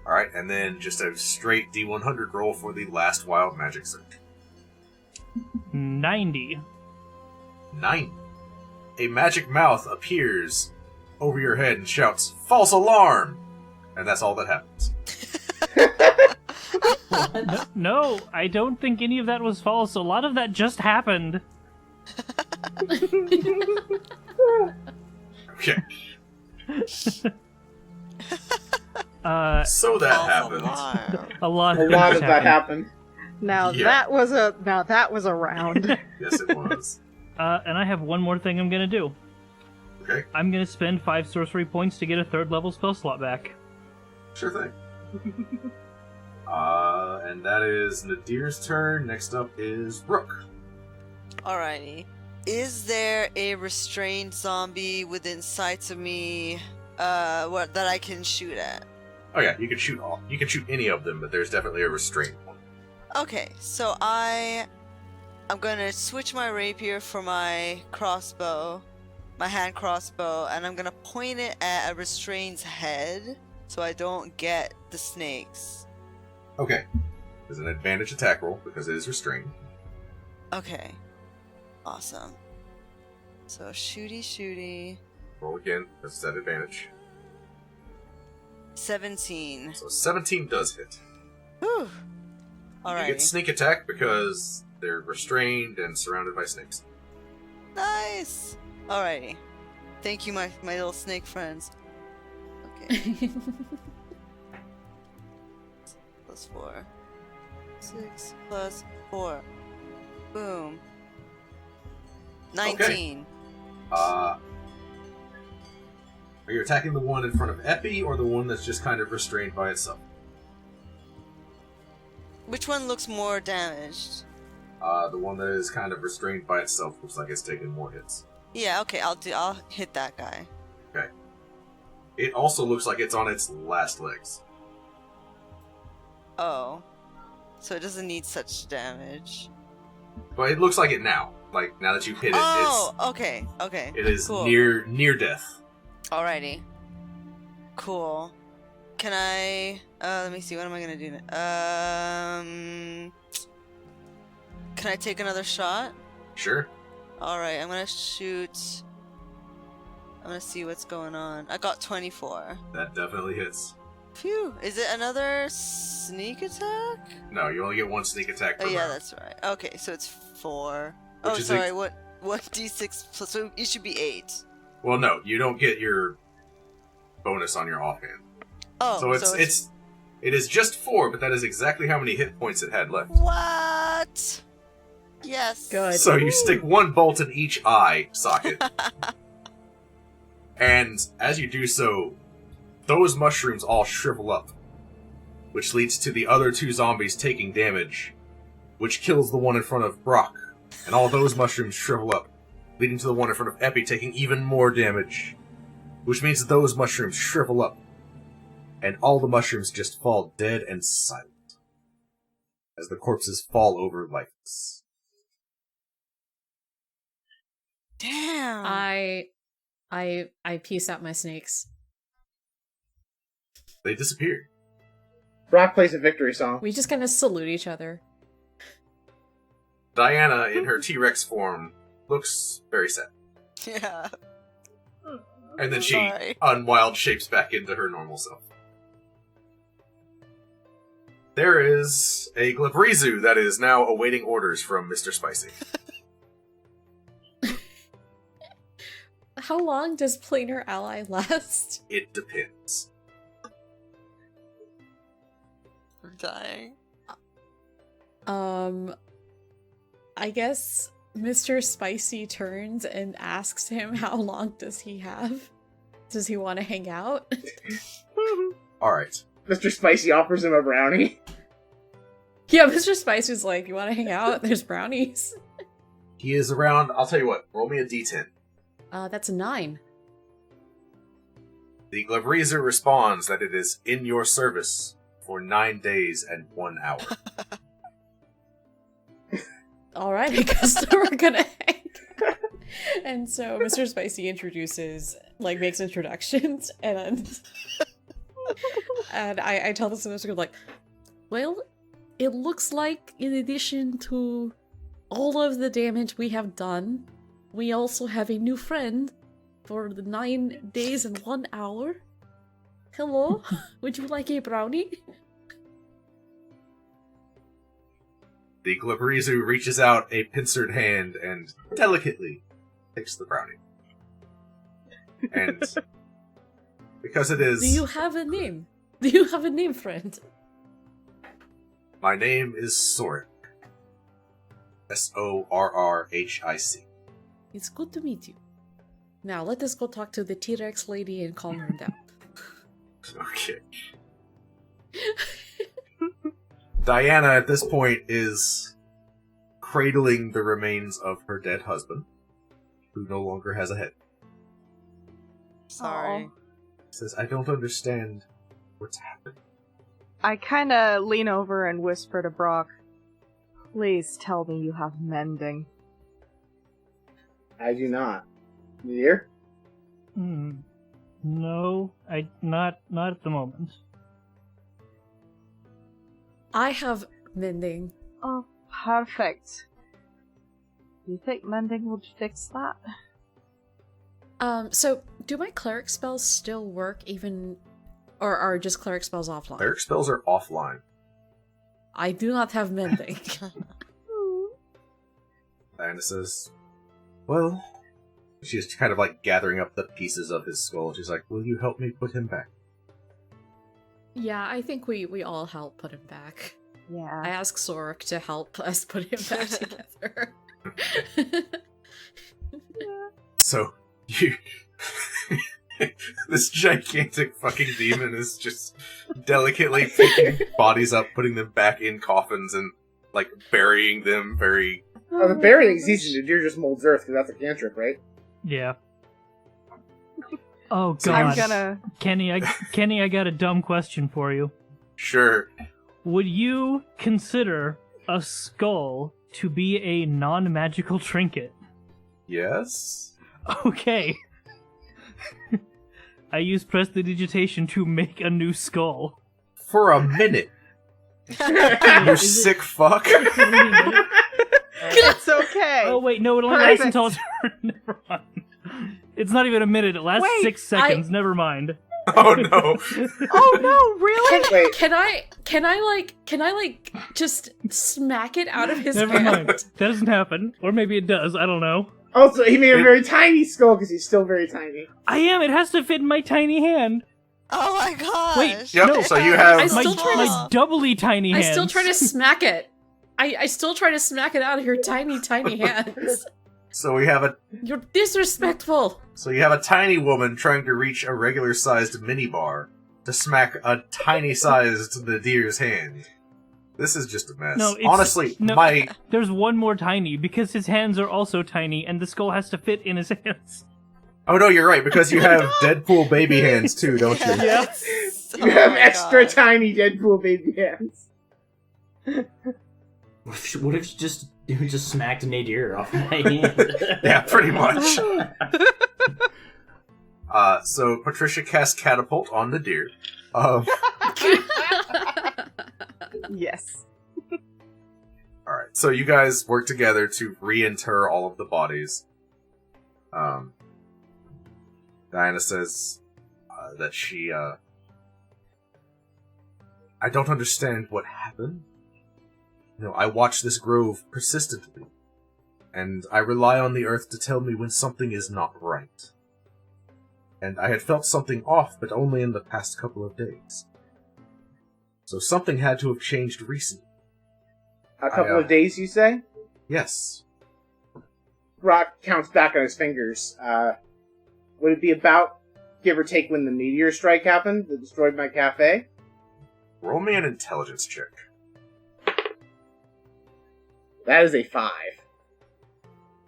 All right, and then just a straight D100 roll for the last wild magic search. 90. 9. A magic mouth appears over your head and shouts, "False alarm!" And that's all that happens. No, I don't think any of that was false. A lot of that just happened. Okay. So that False happened. alarm. A lot A of lot things of that happened. happened. Now Yeah. that was a round. Yes, it was. And I have one more thing I'm gonna do. Okay, I'm gonna spend 5 sorcery points to get a 3rd level spell slot back. sure thing. And that is Nadir's turn. Next up is Rook. Alrighty. Is there a restrained zombie within sight of me that I can shoot at? Oh yeah, you can shoot all. You can shoot any of them, but there's definitely a restraint one. Okay, so I'm gonna switch my rapier for my crossbow, my hand crossbow, and I'm gonna point it at a restrained's head so I don't get the snakes. Okay. There's an advantage attack roll because it is restrained. Okay. Awesome. So shooty. Roll again. That's that advantage. 17. So 17 does hit. Whew. You get Alrighty. sneak attack because they're restrained and surrounded by snakes. Nice. Alrighty. Thank you, my little snake friends. Okay. Plus 4. 6 plus 4. Boom. 19. Are you attacking the one in front of Epi or the one that's just kind of restrained by itself? Which one looks more damaged? The one that is kind of restrained by itself looks like it's taking more hits. Yeah, okay, I'll hit that guy. Okay. It also looks like it's on its last legs. Oh. So it doesn't need such damage. But it looks like it now. Like, now that you've hit it, Oh, okay. it is Cool. near death. Alrighty. Cool. Can I... let me see, what am I gonna do now? Can I take another shot? Sure. Alright, I'm gonna shoot... I'm gonna see what's going on. I got 24. That definitely hits. Phew! Is it another sneak attack? No, you only get one sneak attack per Oh yeah, round. that's right. Okay, so it's 4. Which Oh, is sorry, what 1d6 plus... So it should be 8. Well, no, you don't get your bonus on your offhand. Oh, So it is just 4, but that is exactly how many hit points it had left. What? Yes. Good. So you stick one bolt in each eye socket. And as you do so, those mushrooms all shrivel up, which leads to the other 2 zombies taking damage, which kills the one in front of Brock. And all those mushrooms shrivel up, leading to the one in front of Epi taking even more damage, which means those mushrooms shrivel up, and all the mushrooms just fall dead and silent, as the corpses fall over lifeless. Damn. I piece out my snakes. They disappeared. Brock plays a victory song. We just kind of salute each other. Diana, in her T-Rex form, looks very sad. Yeah. And then she Sorry. unwild shapes back into her normal self. There is a Glabrezu that is now awaiting orders from Mr. Spicy. How long does planar ally last? It depends. I'm dying. I guess Mr. Spicy turns and asks him how long does he have? Does he want to hang out? Alright. Mr. Spicy offers him a brownie. Yeah, Mr. Spicy's like, you want to hang out? There's brownies. He is around. I'll tell you what, roll me a d10. That's a 9. The Glabrezu responds that it is in your service for 9 days and 1 hour. Alright, I guess we're gonna hang out. And so Mr. Spicy makes introductions, and I tell this to Mr. like, well, it looks like in addition to all of the damage we have done, we also have a new friend for the 9 days and 1 hour. Hello, would you like a brownie? The Glabreezu reaches out a pincered hand and delicately takes the brownie. And because it is... Do you have a name? Do you have a name, friend? My name is Soric. Sorrhic. It's good to meet you. Now, let us go talk to the T-Rex lady and calm her down. Okay. Diana, at this point, is cradling the remains of her dead husband, who no longer has a head. Sorry. Aw. Says, I don't understand what's happening. I kind of lean over and whisper to Brock, "Please tell me you have mending." I do not. Nadir? No, not at the moment. I have mending. Oh, perfect. Do you think mending would fix that? So do my cleric spells still work even, or are just cleric spells offline? Cleric spells are offline. I do not have mending. Diana says, well... She's kind of like gathering up the pieces of his skull. She's like, will you help me put him back? Yeah, I think we all help put him back. Yeah. I asked Sorok to help us put him back together. So, you... this gigantic fucking demon is just delicately picking bodies up, putting them back in coffins, and, like, burying them very... Oh, the burying's easy. Nadir just molds earth, because that's a cantrip, right? Yeah. Oh So god. I'm gonna... Kenny, I got a dumb question for you. Sure. Would you consider a skull to be a non-magical trinket? Yes? Okay. I use prestidigitation to make a new skull. For a minute. You sick fuck. It's okay. Oh wait, no, it only lasts Perfect. until a turn. Never mind. It's not even a minute, it lasts Wait, 6 seconds, never mind. Oh no. Oh no, really? Wait. Can I just smack it out of his Never hand? mind. That doesn't happen. Or maybe it does, I don't know. Also, he made a very tiny skull, because he's still very tiny. I am, it has to fit in my tiny hand. Oh my gosh! Wait, Yep, no, so you have... I My, still try to- my doubly tiny I hands. still try to smack it. I still try to smack it out of your tiny, tiny hands. So we have a... You're disrespectful. So you have a tiny woman trying to reach a regular-sized minibar to smack a tiny-sized Nadir's hand. This is just a mess. No, it's- Honestly, no. my... There's one more tiny, because his hands are also tiny, and the skull has to fit in his hands. Oh no, you're right, because you have Deadpool baby hands too, don't you? Yes. You have Oh my extra God. tiny Deadpool baby hands. What if you just smacked Nadir off my hand? Yeah, pretty much. So Patricia casts Catapult on Nadir. Yes. Alright, so you guys work together to reinter all of the bodies. Diana says that she, I don't understand what happened. You know, I watch this grove persistently, and I rely on the earth to tell me when something is not right. And I had felt something off, but only in the past couple of days. So something had to have changed recently. A couple of days, you say? Yes. Rock counts back on his fingers. Would it be about, give or take, when the meteor strike happened that destroyed my cafe? Roll me an intelligence check. That is a 5.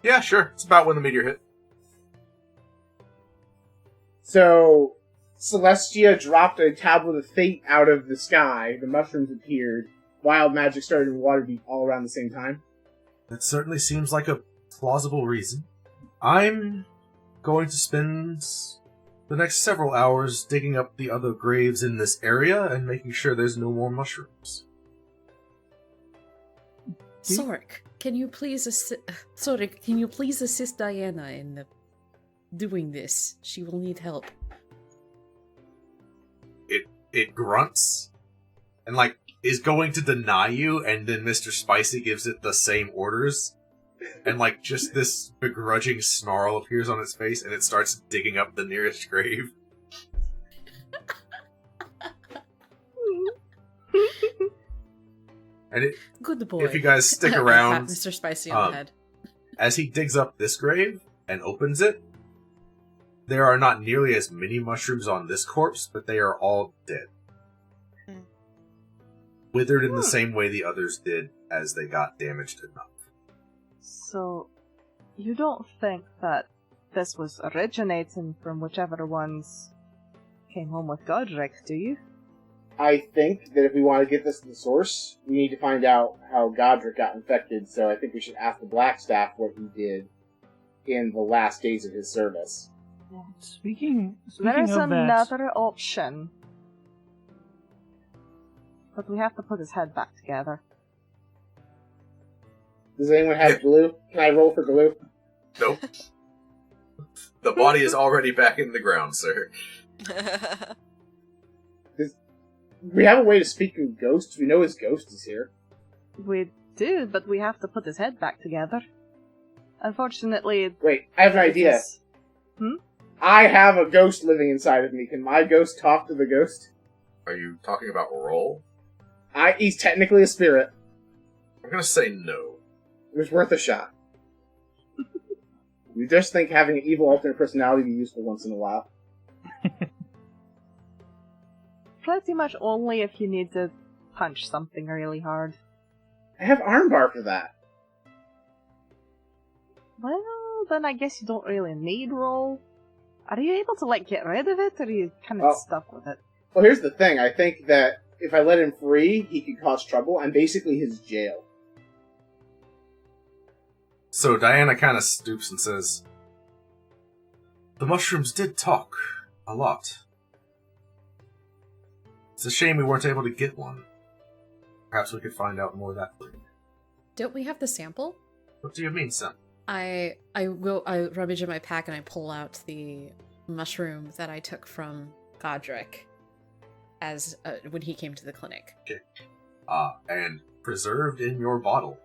Yeah, sure. It's about when the meteor hit. So, Celestia dropped a tablet of fate out of the sky, the mushrooms appeared, wild magic started and water beat all around the same time. That certainly seems like a plausible reason. I'm going to spend the next several hours digging up the other graves in this area and making sure there's no more mushrooms. Sork, can you please assist Diana in doing this? She will need help. It grunts and like is going to deny you, and then Mr. Spicy gives it the same orders, and like just this begrudging snarl appears on its face, and it starts digging up the nearest grave. And Good boy. if you guys stick around, Mr. Spicy on the head. as he digs up this grave and opens it, there are not nearly as many mushrooms on this corpse, but they are all dead. Withered in the same way the others did as they got damaged enough. So, you don't think that this was originating from whichever ones came home with Godric, do you? I think that if we want to get this to the source, we need to find out how Godric got infected, so I think we should ask the Blackstaff what he did in the last days of his service. Speaking There's of that, another option. But we have to put his head back together. Does anyone have glue? Can I roll for glue? Nope. The body is already back in the ground, sir. We have a way to speak to ghosts. We know his ghost is here. We do, but we have to put his head back together. Unfortunately... Wait, I have an idea. I have a ghost living inside of me. Can my ghost talk to the ghost? Are you talking about roll? He's technically a spirit. I'm gonna say no. It was worth a shot. You just think having an evil alternate personality would be useful once in a while. Pretty much only if you need to punch something really hard. I have armbar for that. Well, then I guess you don't really need roll. Are you able to, get rid of it, or are you kind of stuck with it? Well, here's the thing. I think that if I let him free, he could cause trouble. I'm basically his jail. So Diana kind of stoops and says, "The mushrooms did talk. A lot. It's a shame we weren't able to get one. Perhaps we could find out more that way." Don't we have the sample? What do you mean, Sam? I rummage in my pack and I pull out the mushroom that I took from Godric as when he came to the clinic. Okay. And preserved in your bottle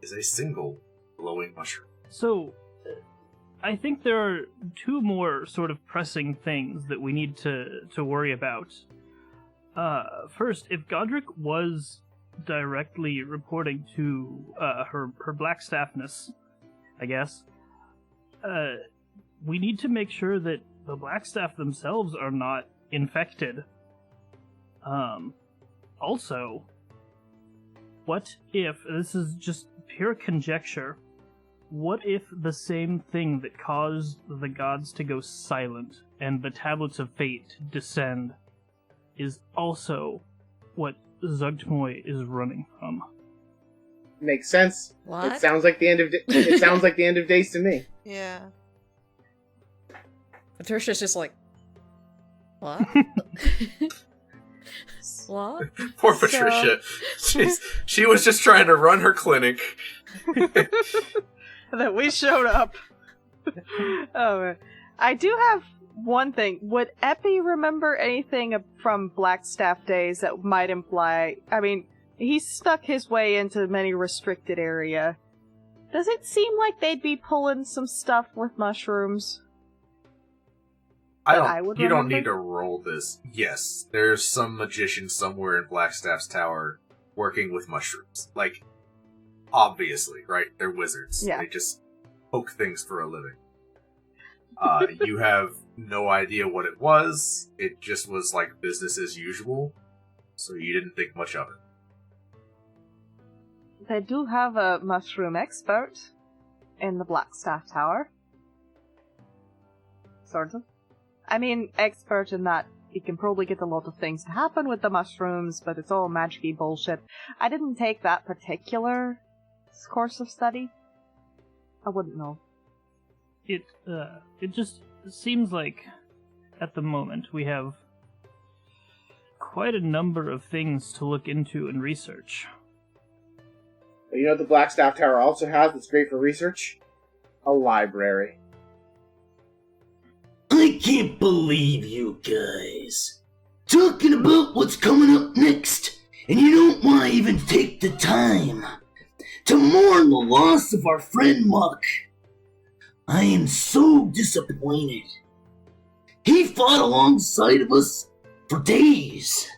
is a single glowing mushroom. so I think there are two more sort of pressing things that we need to worry about. First, if Godric was directly reporting to her Blackstaffness, I guess, we need to make sure that the Blackstaff themselves are not infected. Also, what if, this is just pure conjecture, what if the same thing that caused the gods to go silent and the tablets of fate to descend is also what Zugtmoy is running from? Makes sense. What? It sounds like the end of it sounds like the end of days to me. Yeah. Patricia's just like, what? What? Poor Patricia. She was just trying to run her clinic. That we showed up. Oh, I do have one thing. Would Epi remember anything from Blackstaff days that might imply... I mean, he stuck his way into many restricted area. Does it seem like they'd be pulling some stuff with mushrooms? You don't need to roll this. Yes, there's some magician somewhere in Blackstaff's tower working with mushrooms. Like, obviously, right? They're wizards. Yeah. They just poke things for a living. You have no idea what it was. It just was like business as usual, so you didn't think much of it. They do have a mushroom expert in the Blackstaff Tower. Sort of. I mean, expert in that he can probably get a lot of things to happen with the mushrooms, but it's all magic-y bullshit. I didn't take that particular course of study. I wouldn't know. It just seems like, at the moment, we have quite a number of things to look into and research. But you know what the Blackstaff Tower also has that's great for research? A library. I can't believe you guys. Talking about what's coming up next, and you don't want to even take the time to mourn the loss of our friend Muck. I am so disappointed. He fought alongside of us for days.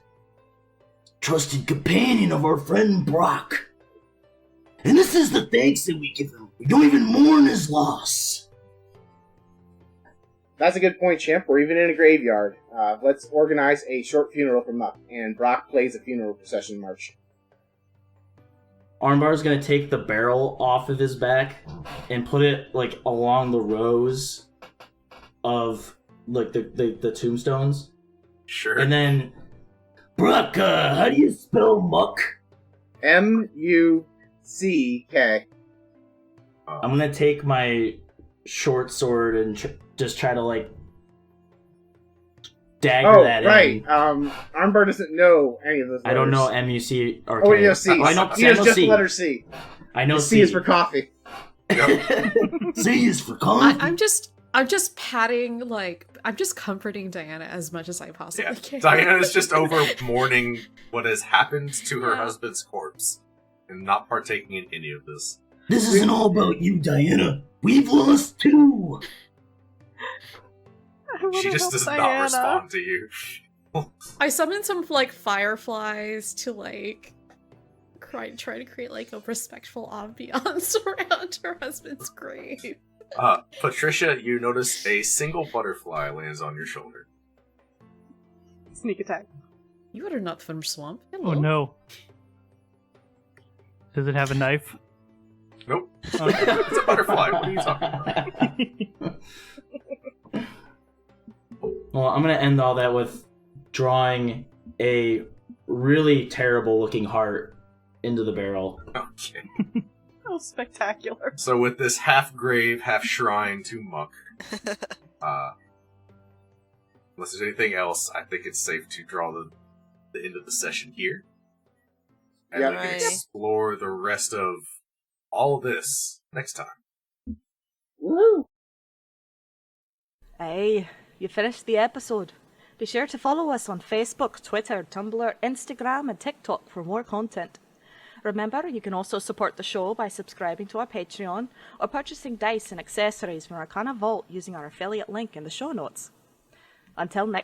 Trusted companion of our friend Brock. And this is the thanks that we give him. We don't even mourn his loss. That's a good point, Chimp. We're even in a graveyard. Let's organize a short funeral for Muck, and Brock plays a funeral procession march. Armbar's gonna take the barrel off of his back and put it like along the rows of like the tombstones. Sure. And then Brock, how do you spell Muck? M-U-C-K. I'm gonna take my short sword and just try to like dagger Oh, that right. in. Armbar doesn't know any of those letters. I don't know MUC or Oh, he knows C. Oh, I know, He knows just C. the letter C. I know The C. C is for coffee. C is for coffee. I'm just patting, like, I'm just comforting Diana as much as I possibly Yeah. can. Diana's just over mourning what has happened to her husband's corpse and not partaking in any of this. This isn't all about you, Diana. We've lost two. She just does not respond to you. I summoned some, like, fireflies to, like, try to create, like, a respectful ambiance around her husband's grave. Patricia, you notice a single butterfly lands on your shoulder. Sneak attack. You are not from swamp. Oh Hello. no. Does it have a knife? Nope. Okay. It's a butterfly. What are you talking about? Well, I'm gonna end all that with drawing a really terrible looking heart into the barrel. Okay. Oh, spectacular. So with this half grave, half shrine to Muck, unless there's anything else, I think it's safe to draw the end of the session here. And we can Right. explore the rest of all of this next time. Woo! Hey, you finished the episode. Be sure to follow us on Facebook, Twitter, Tumblr, Instagram, and TikTok for more content. Remember, you can also support the show by subscribing to our Patreon or purchasing dice and accessories from our Arcana Vault using our affiliate link in the show notes. Until next